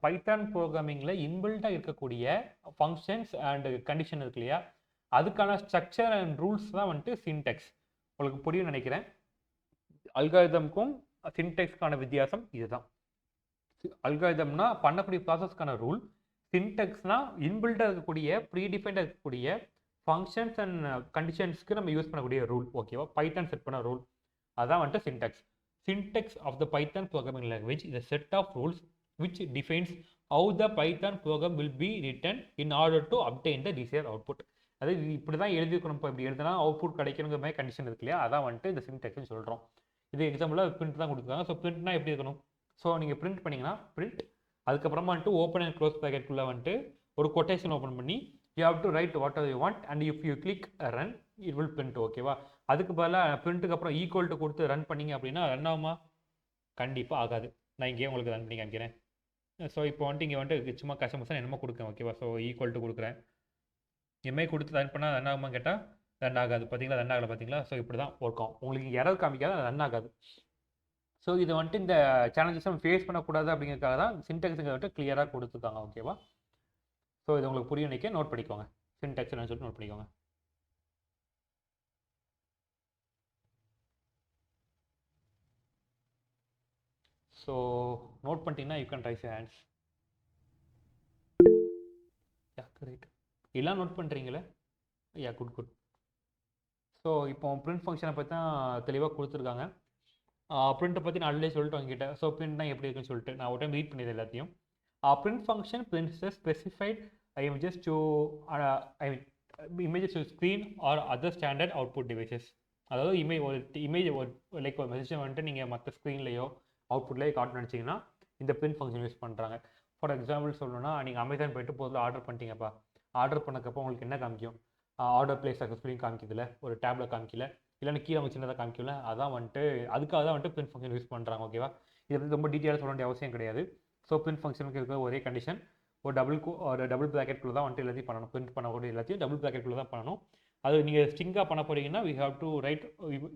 பைத்தான் ப்ரோக்ராமிங்கில் இன்பில்ட்டாக இருக்கக்கூடிய ஃபங்க்ஷன்ஸ் அண்ட் கண்டிஷன் இருக்கு இல்லையா, அதுக்கான ஸ்ட்ரக்சர் அண்ட் ரூல்ஸ் தான் வந்துட்டு சின்டெக்ஸ். உங்களுக்கு புரியும் நினைக்கிறேன். அல்காரிதம்க்கும் சின்டெக்ஸ்க்கான வித்தியாசம் இதுதான். அல்காரிதம்னா பண்ணக்கூடிய ப்ராசஸ்க்கான ரூல், சின்டெக்ஸ்னா இன்பில்டாக இருக்கக்கூடிய ப்ரீடிஃபைண்டாக இருக்கக்கூடிய ஃபங்க்ஷன்ஸ் அண்ட் கண்டிஷன்ஸ்க்கு நம்ம யூஸ் பண்ணக்கூடிய ரூல். ஓகேவா? பைத்தான் செட் பண்ண ரூல் அதான் வந்துட்டு syntax. Syntax of the Python programming language is a set of rules which defines how the Python program will be written in order to obtain the desired output. அதாவது இப்படி தான் எழுதிக்கணும், இப்போ இப்படி எழுதினா அவுட்புட் கிடைக்கணுங்கிற மாதிரி கண்டிஷன் இருக்கு இல்லையா, அதான் வந்துட்டு இந்த சின்டெக்ஸ்னு சொல்கிறோம். இது எக்ஸாம்பிளாக பிரிண்ட் தான் கொடுத்துருக்காங்க. ஸோ பிரிண்ட்னா எப்படி இருக்கணும்? ஸோ நீங்கள் பிரிண்ட் பண்ணிங்கன்னா பிரிண்ட், அதுக்கப்புறமா வந்துட்டு ஓப்பன் அண்ட் க்ளோஸ் ப்ராக்கெட்டுக்குள்ளே வந்துட்டு ஒரு கொட்டேஷன் ஓப்பன் பண்ணி you have to right what ever you want and if you click run it will print. ஓகேவா? அதுக்கு பதிலாக பிரிண்ட்டுக்கு அப்புறம் ஈக்குவல் டு கொடுத்து ரன் பண்ணிங்க அப்படின்னா ரன் ஆகுமா? கண்டிப்பாக ஆகாது. நான் இங்கேயே உங்களுக்கு ரன் பண்ணி காமிக்கிறேன். ஸோ இப்போ வந்துட்டு இங்கே வந்துட்டு சும்மா கஸ்டமர்ஸ் என்னமோ கொடுக்கேன். ஓகேவா? ஸோ ஈக்குவல் டு கொடுக்குறேன். எம்ஐ கொடுத்து ரன் பண்ணால் ரன் ஆகுமா கேட்டால் ரன் ஆகாது. பார்த்தீங்களா? ரன் ஆகலை. பார்த்தீங்களா? ஸோ இப்படி தான் ஒர்க் ஆகும். உங்களுக்கு எரர் காமிக்காத ரன் ஆகாது. ஸோ இது வந்துட்டு இந்த சேலஞ்சஸ் நம்ம ஃபேஸ் பண்ணக்கூடாது அப்படிங்கிறதுக்காக தான் சின்டெக்ஸுங்க வந்துட்டு கிளியராக கொடுத்துருக்காங்க. ஓகேவா? ஸோ இது உங்களுக்கு புரியும் நினைக்க நோட் பண்ணிக்கோங்க. சின்டெக்ஸ் சொல்லிட்டு நோட் பண்ணிக்கோங்க. ஸோ நோட் பண்ணிட்டீங்கன்னா you can raise your hands. Right, எல்லாம் நோட் பண்ணுறீங்களே? Yeah good. ஸோ இப்போ பிரிண்ட் ஃபங்க்ஷனை பற்றி தான் தெளிவாக கொடுத்துருக்காங்க. பிரிண்ட்டை பற்றி நான் ஆல்ரெடி சொல்லிட்டு உங்ககிட்ட. ஸோ பிரிண்ட்னா எப்படி இருக்குன்னு சொல்லிட்டு நான் ஒரு டைம் ரீட் பண்ணியது எல்லாத்தையும். Print function prints the specified images to images to screen or other standard output devices. அதாவது இமேஜ் ஒரு லைக் ஒரு மெசேஜை வந்துட்டு நீங்கள் மற்ற ஸ்க்ரீன்லையோ அவுட்புட்லேயோ காட்டணும்னு நினச்சிங்கன்னா இந்த பிரிண்ட் ஃபங்க்ஷன் யூஸ் பண்ணுறாங்க. ஃபார் எக்ஸாம்பிள் சொல்லணும்னா, நீங்கள் அமேசான் போய்ட்டு பொருள் ஆர்டர் பண்ணிட்டீங்கப்பா. ஆர்டர் பண்ணக்கப்போ உங்களுக்கு என்ன காமிக்கும்? ஆர்டர் பிளேஸ் சக்ஸஸ்ஃபுல்லியும் காமிக்கிறதுல ஒரு டேப்ல காமிக்கல, இல்லைன்னா கீழே அவங்க சின்னதாக காமிக்கல. அதான் வந்துட்டு அதுக்காக தான் வந்துட்டு பிரிண்ட் ஃபங்க்ஷன் யூஸ் பண்ணுறாங்க. ஓகேவா? இதை பற்றி ரொம்ப டீட்டெயிலாக சொல்ல வேண்டிய அவசியம் கிடையாது. ஸோ பிரிண்ட் ஃபங்க்ஷனுக்கு இருக்கிற ஒரே கண்டிஷன் ஒரு டபுள் ப்ராக்கெட்குள்ளே தான் வந்துட்டு எல்லாத்தையும் பண்ணணும். பிரிண்ட் பண்ணக்கூடிய எல்லாத்தையும் டபுள் ப்ராக்கெட்குள்ளே தான் பண்ணணும். அது நீங்கள் ஸ்ட்ரிங்காக பண்ண போகிறீங்கன்னா we have to write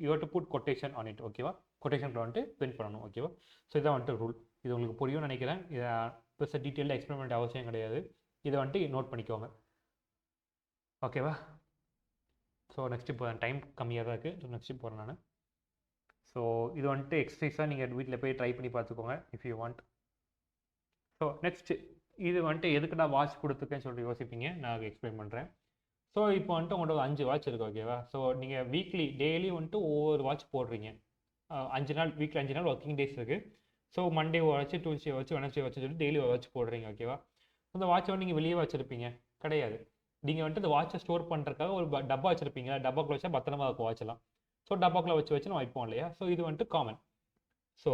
you have to put quotation on it. ஓகேவா? கொட்டேஷனுக்குள்ள வந்துட்டு பிரிண்ட் பண்ணணும். ஓகேவா? ஸோ இதான் வந்துட்டு ரூல். இது உங்களுக்கு புரியும்னு நினைக்கிறேன். இதை ப்ளஸ் டீட்டெயிலாக எக்ஸ்பிளைன் அவசியம் கிடையாது. இதை வந்துட்டு நோட் பண்ணிக்கோங்க. ஓகேவா? ஸோ நெக்ஸ்ட்டு இப்போ டைம் கம்மியாக தான் இருக்குது. ஸோ நெக்ஸ்ட்டு போகிறேன் நான். ஸோ இது வந்துட்டு எக்ஸசைஸாக நீங்கள் வீட்டில் போய் ட்ரை பண்ணி பார்த்துக்கோங்க if you want. So next இது வந்துட்டு எதுக்கு நான் வாட்ச் கொடுத்துருக்கேன்னு சொல்லிட்டு யோசிப்பீங்க. நான் எக்ஸ்பிளைன் பண்ணுறேன். ஸோ இப்போ வந்துட்டு உங்களோட 5 வாட்ச் இருக்குது. ஓகேவா? ஸோ நீங்கள் வீக்லி டெய்லி வந்துட்டு ஒவ்வொரு வாட்ச் போடுறீங்க. 5 நாள் வீக்லி 5 நாள் ஒர்க்கிங் டேஸ் இருக்குது. So Monday watch, Tuesday watch, Wednesday watch சொல்லி டெய்லி வாட்ச் போடுறீங்க. ஓகேவா? அந்த வாட்சை வந்து நீங்கள் வெளியே வச்சுருப்பீங்க கிடையாது. நீங்கள் வந்துட்டு அந்த வாட்சை ஸ்டோர் பண்ணுறதுக்காக ஒரு டப்பா வச்சுருப்பீங்க. டப்பாக்குள்ள வச்சா பத்திரமா இருக்கும் வாட்செல்லாம். ஸோ டப்பாக்குள்ள வச்சு நம்ம வைப்போம் இல்லையா? ஸோ இது வந்துட்டு காமன். ஸோ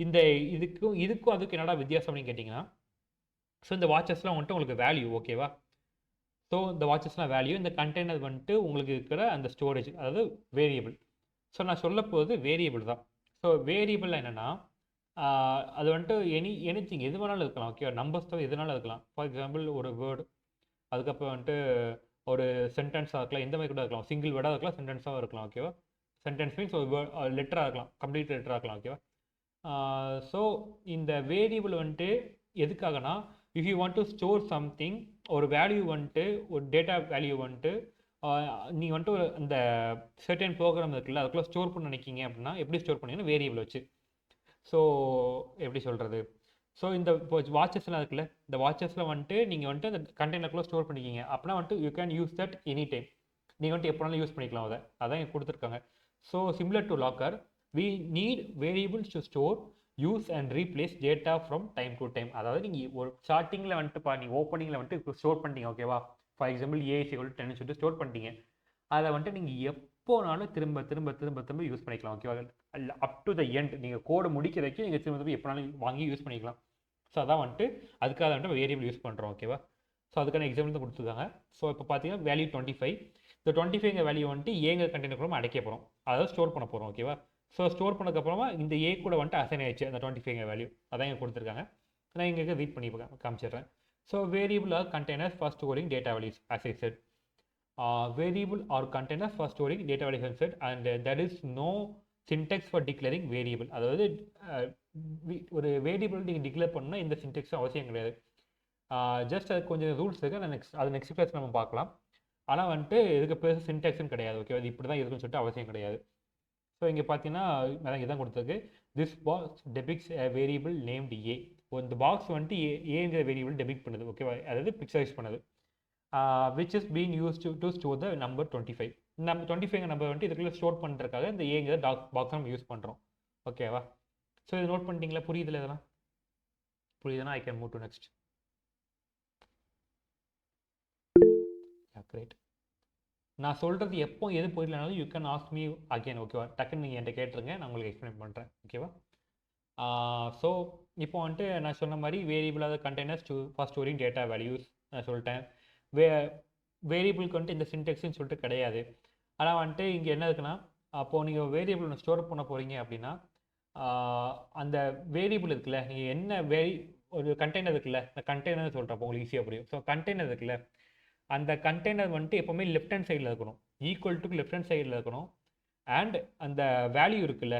இந்த இதுக்கும் அதுக்கு என்னடா வித்தியாசம் அப்படின்னு கேட்டிங்கன்னா, ஸோ இந்த வாட்சஸ்லாம் வந்துட்டு உங்களுக்கு வேல்யூ. ஓகேவா? ஸோ இந்த வாட்சஸ்லாம் வேல்யூ. இந்த கண்டெய்னர் வந்துட்டு உங்களுக்கு இருக்கிற அந்த ஸ்டோரேஜ், அதாவது வேரியபிள். ஸோ நான் சொல்ல போகிறது வேரியபிள் தான். ஸோ வேரியபிள் என்னென்னா, அது வந்துட்டு எனிதிங் எது வேணாலும் இருக்கலாம். ஓகேவா? நம்பர்ஸ் தான் எது வேணாலும் இருக்கலாம். ஃபார் எக்ஸாம்பிள் ஒரு வேர்டு, அதுக்கப்புறம் வந்துட்டு ஒரு சென்டென்ஸாக இருக்கலாம். எந்த மாதிரி கூட இருக்கலாம். சிங்கிள் வேர்டாக இருக்கலாம், சென்டென்ஸாக இருக்கலாம். ஓகேவா? சென்டென்ஸ் மீன்ஸ் ஒரு லெட்டராக இருக்கலாம், கம்ப்ளீட் லெட்டராக இருக்கலாம். ஓகேவா? ஸோ இந்த வேரியபிள் வந்துட்டு எதுக்காகனா, if you want to store something, ஒரு வேல்யூ வந்துட்டு ஒரு டேட்டா வேல்யூ வந்துட்டு நீங்கள் வந்துட்டு ஒரு அந்த சர்டன் ப்ரோக்ராம் இருக்குல்ல, அதுக்குள்ளே ஸ்டோர் பண்ண நினைக்கிங்க அப்படின்னா எப்படி ஸ்டோர் பண்ணீங்கன்னா வேரியபிள் வச்சு. ஸோ எப்படி சொல்கிறது? ஸோ இந்த இப்போ வாட்சஸ்லாம் இருக்குல்ல, இந்த வாட்சஸில் வந்துட்டு நீங்கள் வந்துட்டு அந்த கண்டெய்னருக்குள்ளே ஸ்டோர் பண்ணிக்கிங்க அப்படின்னா வந்துட்டு you can use that any time. நீங்கள் வந்துட்டு எப்போனாலும் யூஸ் பண்ணிக்கலாம். அதான் இங்கே கொடுத்துருக்காங்க. So similar to locker, we need variables to store, use and replace data from time to time. அதாவது நீங்கள் ஒரு ஸ்டார்டிங்கில் வந்துட்டு நீங்கள் ஓப்பனிங்கில் வந்துட்டு ஸ்டோர் பண்ணிட்டீங்க. ஓகேவா? ஃபார் எக்ஸாம்பிள் A=10 சொல்லிட்டு ஸ்டோர் பண்ணிட்டீங்க. அதை வந்துட்டு நீங்கள் எப்போனாலும் திரும்ப திரும்ப திரும்ப திரும்ப யூஸ் பண்ணிக்கலாம். ஓகேவா? அப் டு த எண்ட், நீங்கள் கோடு முடிக்க வரைக்கும் நீங்கள் திரும்ப திரும்ப எப்போனாலும் வாங்கி யூஸ் பண்ணிக்கலாம். ஸோ அதான் வந்துட்டு அதுக்காக வந்துட்டு வேரியபிள் யூஸ் பண்ணுறோம். ஓகேவா? ஸோ அதுக்கான எக்ஸாம்பிள் தான் கொடுத்துருக்காங்க. ஸோ இப்போ பார்த்தீங்கன்னா வேல்யூ 25. இந்த 25 வேல்யூ வந்துட்டு ஏங்க கண்டெய்னருக்குள்ள அடைக்க போகிறோம், அதாவது ஸ்டோர் பண்ண போகிறோம். ஓகேவா? ஸோ ஸ்டோர் பண்ணதுக்கப்புறமா இந்த ஏ கூட வந்துட்டு அசைன் ஆயிடுச்சு அந்த 25 வேல்யூ. அதான் இங்கே கொடுத்துருக்காங்க. நான் இங்கே ரீட் பண்ணி காமிச்சிடுறேன். So variable are containers for storing data values as I said. Variable or containers for storing data values as said, and there is no syntax for declaring variable. அதாவது ஒரு வேரியபிள் நீங்கள் டிக்ளேர் பண்ணால் இந்த சின்டெக்ஸும் அவசியம் கிடையாது. Just அது கொஞ்சம் rules இருக்குது. அது நெக்ஸ்ட் கிளாஸ் நம்ம பார்க்கலாம். ஆனால் வந்துட்டு இதுக்கு பேச சின்டெக்ஸும் கிடையாது. ஓகே? அது இப்படி தான் இருக்குன்னு சொல்லிட்டு அவசியம் கிடையாது. ஸோ இங்கே பார்த்தீங்கன்னா இங்கே தான் கொடுத்துருக்கு. This box depicts variable named A. இந்த பாக்ஸ் வந்துட்டு ஏங்கிற வேரியபிள் டெபிக் பண்ணுது. ஓகேவா? அதாவது பிக்சரைஸ் பண்ணுது. Which is been use to store the number 25. நம்ம 25 நம்பர் வந்துட்டு இதுக்குள்ளே ஸ்டோர் பண்ணுறதுக்காக இந்த ஏங்கிற பாக்ஸ் நம்ம யூஸ் பண்ணுறோம். ஓகேவா? ஸோ இது நோட் பண்ணிட்டீங்களா? புரியுதுல? இதெல்லாம் புரியுதுன்னா I can move to next. Great. நான் சொல்கிறது எப்போ எது போயிடலனாலும் you can ask me again. ஓகேவா? டக்குன்னு நீங்கள் என்கிட்ட கேட்டுருங்க, நான் உங்களுக்கு எக்ஸ்பிளைன் பண்ணுறேன். ஓகேவா? ஸோ இப்போ வந்துட்டு நான் சொன்ன மாதிரி வேரியபிளாக containers for storing data values நான் சொல்லிட்டேன். வேரியபிளுக்கு வந்துட்டு இந்த சின்டெக்ஸ்ன்னு சொல்லிட்டு கிடையாது. ஆனால் வந்துட்டு இங்கே என்ன இருக்குன்னா, அப்போது நீங்கள் வேரியபிள் ஒன்று ஸ்டோர் பண்ண போகிறீங்க அப்படின்னா அந்த வேரியபிள் இருக்குல்ல, நீங்கள் என்ன ஒரு கண்டெய்னர் இருக்குல்ல, அந்த கண்டெய்னர் சொல்கிறப்போ உங்களுக்கு ஈஸியாக புரியும். ஸோ கண்டெய்னர் இருக்குல்ல, அந்த கண்டெய்னர் வந்துட்டு எப்போவுமே லெஃப்ட் ஹேண்ட் சைடில் இருக்கணும், ஈக்குவல் டு லெஃப்ட் ஹேண்ட் சைடில் இருக்கணும். அண்ட் அந்த வேல்யூ இருக்குல்ல,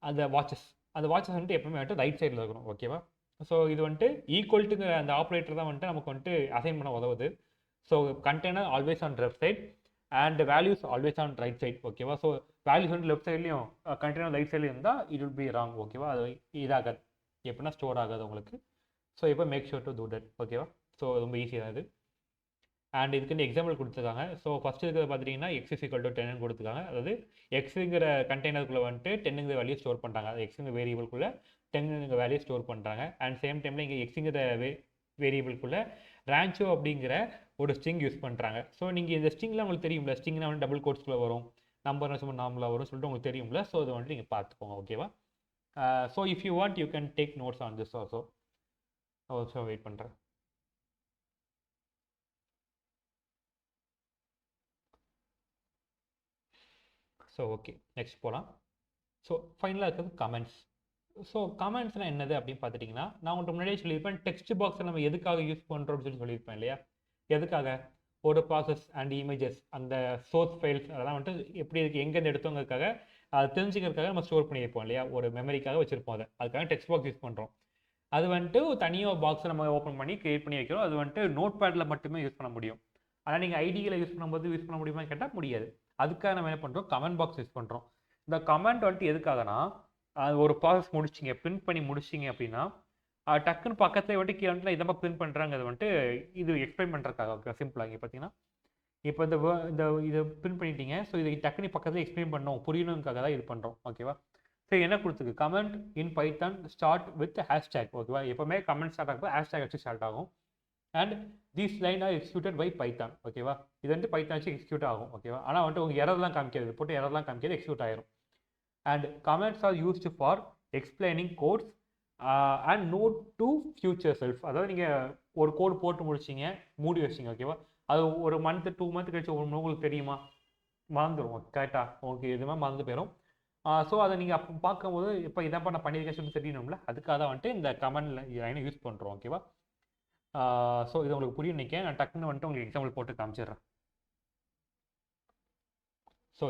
அந்த வாட்சஸ் வந்துட்டு எப்பவுமே வந்துட்டு ரைட் சைடில் இருக்கணும். ஓகேவா? ஸோ இது வந்துட்டு ஈக்குவல் டு அந்த ஆப்ரேட்டர் தான் வந்துட்டு நமக்கு வந்துட்டு அசைன் பண்ண உதவுது. So container always on left side and values always on right side. ஓகேவா? ஸோ வேல்யூஸ் வந்து லெஃப்ட் சைட்லையும் கண்டெய்னர் ரைட் சைட்லையும் இருந்தால் இட் வில் பி ராங். ஓகேவா? அது இதாகாது, எப்படின்னா ஸ்டோர் ஆகாது உங்களுக்கு. ஸோ இப்போ make sure to do that. ஓகேவா? ஸோ ரொம்ப ஈஸியாக இது. அண்ட் இதுக்கு வந்து எக்ஸாம்பிள் கொடுத்துருக்காங்க. ஸோ ஃபஸ்ட்டு இருக்கிறது பார்த்தீங்கன்னா எக்ஸ் இஸ் ஈக்குவல் டு 10 கொடுத்துருக்காங்க. அதாவது எக்ஸுங்கிற கண்டெய்னருக்குள்ளே வந்துட்டு 10ங்கிற வேல்யூ ஸ்டோர் பண்ணுறாங்க. அது எக்ஸுங்கிற வேரியபிள்குள்ளே 10ங்கிற வேல்யூ ஸ்டோர் பண்ணுறாங்க. அண்ட் சேம் டைமில் இங்கே எக்ஸுங்கிற வேரியபிள்குள்ளே ரேன்ச்சோ அப்படிங்கிற ஒரு ஸ்ட்ரிங் யூஸ் பண்ணுறாங்க. ஸோ நீங்கள் இந்த ஸ்ட்ரிங்லாம் உங்களுக்கு தெரியும்ல, ஸ்ட்ரிங்னா வந்து டபுள் கோட்ஸ்குள்ளே வரும், நம்பர் சும்மா நார்மலாக வரும் சொல்லிட்டு உங்களுக்கு தெரியும்ல. ஸோ அதை வந்துட்டு நீங்கள் பார்த்துக்கோங்க. ஓகேவா? So if you want you can take notes on this also wait பண்ணுறேன். ஸோ ஓகே, நெக்ஸ்ட் போகலாம். ஸோ ஃபைனலாக இருக்கிறது கமெண்ட்ஸ். ஸோ கமெண்ட்ஸ்னால் என்னது அப்படின்னு பார்த்துட்டிங்கன்னா, நான் உங்கள்கிட்ட முன்னாடியே சொல்லியிருப்பேன், டெக்ஸ்ட் பாக்ஸை நம்ம எதுக்காக யூஸ் பண்ணுறோம்னு சொல்லியிருப்பேன் இல்லையா? எதுக்காக? ஒரு ப்ராசஸ் அண்ட் இமேஜஸ், அந்த சோர்ஸ் ஃபைல்ஸ் அதெல்லாம் வந்துட்டு எப்படி இருக்குது, எங்கேருந்து எடுத்தோங்கிறதுக்காக, அது தெரிஞ்சுக்கிறதுக்காக நம்ம ஸ்டோர் பண்ணி வைப்போம் இல்லையா? ஒரு மெமரிக்காக வச்சுருப்போம். அதுக்காக டெக்ஸ்ட் பாக்ஸ் யூஸ் பண்ணுறோம். அது வந்துட்டு தனியாக பாக்ஸை நம்ம ஓப்பன் பண்ணி க்ரியேட் பண்ணி வைக்கிறோம். அது வந்துட்டு நோட் பேடில் மட்டுமே யூஸ் பண்ண முடியும். ஆனால் நீங்கள் ஐடியில் யூஸ் பண்ணும்போது யூஸ் பண்ண முடியுமான்னு கேட்டால் முடியாது. அதுக்காக நம்ம என்ன பண்ணுறோம், கமெண்ட் பாக்ஸ் யூஸ் பண்ணுறோம். இந்த கமெண்ட் வந்துட்டு எதுக்காகனா, ஒரு ப்ராசஸ் முடிச்சிங்க, பிரிண்ட் பண்ணி முடிச்சிங்க அப்படின்னா, டக்குன்னு பக்கத்தில் வந்துட்டு கீழே வந்துட்டு இதமாக பிரிண்ட் பண்ணுறாங்க. வந்துட்டு இது எக்ஸ்பிளைன் பண்ணுறதுக்காக. ஓகே, சிம்பிளாக இங்கே பார்த்தீங்கன்னா, இப்போ இந்த இதை பிரிண்ட் பண்ணிட்டீங்க. ஸோ இதை டக்குனு பக்கத்தில் எக்ஸ்பிளைன் பண்ணோம், புரியணுங்காக தான் இது பண்ணுறோம். ஓகேவா? ஸோ என்ன கொடுத்துருக்கு, comment in Python start with hashtag. ஓகேவா? எப்போவுமே கமெண்ட் ஸ்டார்ட் ஆகும்போது ஹேஷ்டேக் வச்சு ஸ்டார்ட் ஆகும். And these line are executed by Python. ஓகேவா? இது வந்துட்டு பைத்தான் வச்சு எக்ஸிக்யூட் ஆகும். ஓகேவா? ஆனால் வந்துட்டு உங்கள் எரர்லாம் காமிக்கிறது, போட்டு எரர்லாம் காமிக்கிறது எக்ஸிக்யூட் ஆயிரும். And comments are used for explaining codes and note to future self. அதாவது நீங்கள் ஒரு கோட் போட்டு முடிச்சிங்க, மூடி வச்சிங்க. ஓகேவா? அது ஒரு மந்த் 2 மந்த் கழிச்சு உங்களுக்கு தெரியுமா? மறந்துடும். கரெக்டாக உங்களுக்கு எதுவுமே மறந்து போயிடும். ஸோ அதை நீங்கள் அப்போ பார்க்கும்போது இப்போ இதான் நான் பண்ணியிருக்கேன் சொல்லி தெரியணும்ல, அதுக்காக தான் வந்துட்டு இந்த கமெண்ட் லைனை யூஸ் பண்ணுறோம். ஓகேவா? ஸோ இது உங்களுக்கு புரியும் நினைக்கிறேன். நான் டக்குன்னு வந்துட்டு உங்களுக்கு எக்ஸாம்பிள் போட்டு காமிச்சிடுறேன். ஸோ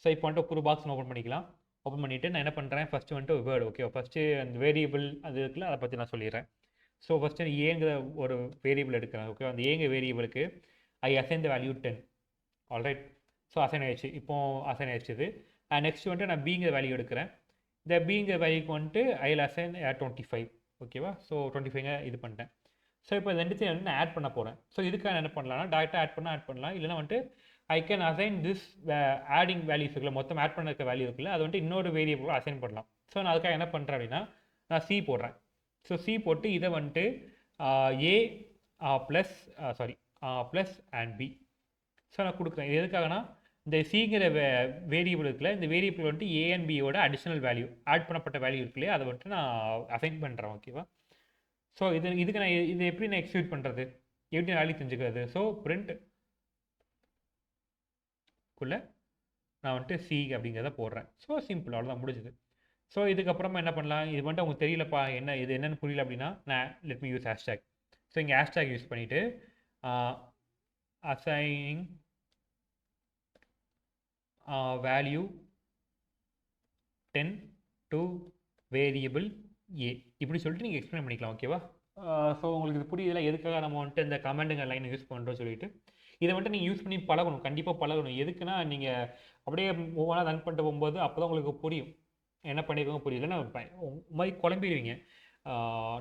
ஸோ இப்போ வந்துட்டு ஒரு பாக்ஸ் ஓப்பன் பண்ணிக்கலாம். ஓப்பன் பண்ணிவிட்டு நான் என்ன பண்ணுறேன், ஃபஸ்ட்டு வந்துட்டு வேர்டு. ஓகே, ஃபஸ்ட்டு அந்த வேரியபிள் அது இருக்குல்ல, அதை பற்றி நான் சொல்லிடுறேன். ஸோ ஃபஸ்ட்டு ஏங்கிற ஒரு வேரியபிள் எடுக்கிறேன். ஓகே, அந்த ஏங்க வேரியபிளுக்கு I assign the value 10. Alright. So assign ஆயிடுச்சு, இப்போ அசைன் ஆயிடுச்சு. நெக்ஸ்ட் வந்துட்டு நான் பிங்கிற வேல்யூ எடுக்கிறேன். இந்த பிங்கிற வேல்யூக்கு வந்துட்டு ஐல் அசைன் 25. ஓகேவா? ஸோ 25 இது பண்ணிட்டேன். ஸோ இப்போ ரெண்டுத்தையும் வந்து நான் ஆட் பண்ண போகிறேன். ஸோ இதுக்காக என்ன பண்ணலாம்னா, டேரெக்டாக ஆட் பண்ணலாம். இல்லைனா வந்துட்டு I can assign this adding values இருக்குல்ல, மொத்தம் ஆட் பண்ண இருக்க வேல்யூ இருக்குல்ல, அது வந்துட்டு இன்னொரு வேரியபிள் அசைன் பண்ணலாம். ஸோ நான் அதுக்காக என்ன பண்ணுறேன் அப்படின்னா, நான் சி போடுறேன். ஸோ சி போட்டு இதை வந்துட்டு A plus plus and B. So நான் கொடுக்குறேன். இது எதுக்காகனா, இந்த சிங்கிற வேரியபிள் இருக்குல்ல, இந்த வேரியபிள் வந்துட்டு ஏ அண்ட் பியோட அடிஷ்னல் வேல்யூ, ஆட் பண்ணப்பட்ட வேல்யூ இருக்குல்லையே, அதை வந்துட்டு நான் அசைன் பண்ணுறேன். ஓகேவா? ஸோ இதுக்கு நான் இது எப்படி நான் எக்ஸிக்யூட் பண்ணுறது, எப்படி வேல்யூ தெரிஞ்சுக்கிறது? ஸோ பிரிண்ட்குள்ளே நான் வந்துட்டு சி அப்படிங்கிறத போடுறேன். ஸோ சிம்பிள், அவ்வளோதான், முடிஞ்சுது. ஸோ இதுக்கப்புறமா என்ன பண்ணலாம், இது வந்துட்டு உங்களுக்கு தெரியலப்பா என்ன இது என்னென்னு புரியல அப்படின்னா, நான் let me use hashtag. So இங்கே ஹேஷ்டேக் யூஸ் பண்ணிவிட்டு அசைனிங் வேல்யூ 10 to வேரியபிள் ஏ இப்படி சொல்லிட்டு நீங்கள் எக்ஸ்பிளைன் பண்ணிக்கலாம். ஓகேவா? ஸோ உங்களுக்கு இது புரியுதுல, எதுக்காக நம்ம வந்துட்டு இந்த கமெண்டுங்க லைனை யூஸ் பண்ணுறோம் சொல்லிட்டு. இதை வந்துட்டு நீங்கள் யூஸ் பண்ணி பழகணும், கண்டிப்பாக பழகணும். எதுக்குன்னா, நீங்கள் அப்படியே ஒவ்வொன்றா ரன் பண்ணிட்டு போகும்போது அப்போ தான் உங்களுக்கு புரியும் என்ன பண்ணியிருக்கோம், புரியலன்னா மாதிரி குழம்பிடுவீங்க.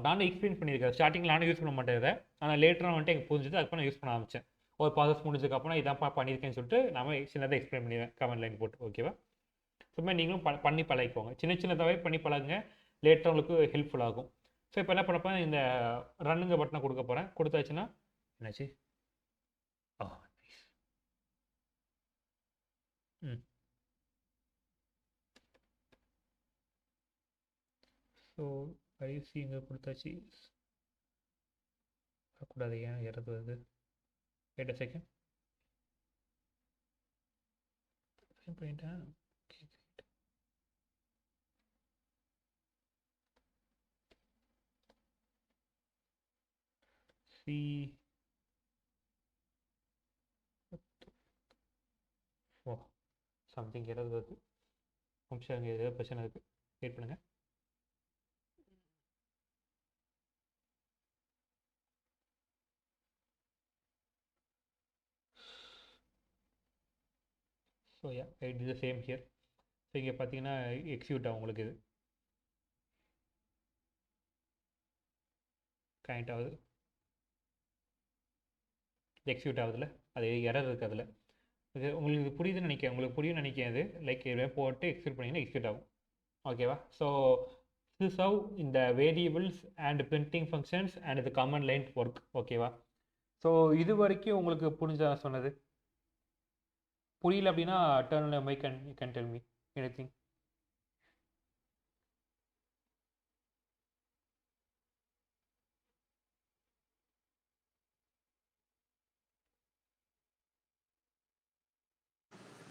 நானும் எக்ஸ்பீரியன்ஸ் பண்ணியிருக்கேன். ஸ்டார்டிங்கில் நானும் யூஸ் பண்ண மாட்டேன் இதை, ஆனால் லேட்டராக வந்துட்டு எனக்கு புரிஞ்சுது. அதுக்கப்புறம் நான் யூஸ் பண்ண ஆரம்பித்தேன். ஒரு ப்ராசஸ் முடிஞ்சதுக்கப்புறம் இதான்ப்பா பண்ணியிருக்கேன்னு சொல்லிட்டு நம்ம சின்னதாக எக்ஸ்பிளைன் பண்ணிடுவேன் கமெண்ட் லைன் போட்டு. ஓகேவா? சும்மா நீங்களும் பண்ணி பழகிக்கோங்க, சின்ன சின்னதாகவே பண்ணி பழகுங்க, லேட்டராக உங்களுக்கு ஹெல்ப்ஃபுல் ஆகும். ஸோ இப்போ என்ன பண்ணப்போ இந்த ரன்னுங்க பட்டனை கொடுக்க போகிறேன். கொடுத்தாச்சுன்னா என்னாச்சு, ஸோ ஐசி இங்கே கொடுத்தாச்சு. வரக்கூடாது, ஏன் இறந்து வருது? Wait a second. பண்ணிட்டேன். சி ஓ சம்திங் ஏதாவது வருது, நிமிஷம் அங்கே ஏதாவது பிரச்சனை இருக்குது, வெயிட் பண்ணுங்கள். So it is the same here. So இங்கே பார்த்தீங்கன்னா எக்ஸிக்யூட் ஆகும் உங்களுக்கு, இது கனெக்ட் ஆகுது. எக்ஸிக்யூட் ஆகுதுல, அது எரர் இருக்குது அதில். இது உங்களுக்கு புரியுதுன்னு நினைக்கிறேன், உங்களுக்கு புரியும்னு நினைக்கிறேன். இது லைக் இதை போட்டு எக்ஸிக்யூட் பண்ணிங்கன்னா எக்ஸிக்யூட் ஆகும். ஓகேவா? ஸோ this is how இந்த variables and printing functions and இது கமாண்ட் லைன் ஒர்க். ஓகேவா? ஸோ இது வரைக்கும் உங்களுக்கு புரிஞ்சா சொன்னது? புரியல அப்படின்னா turn on mic and you can tell me anything.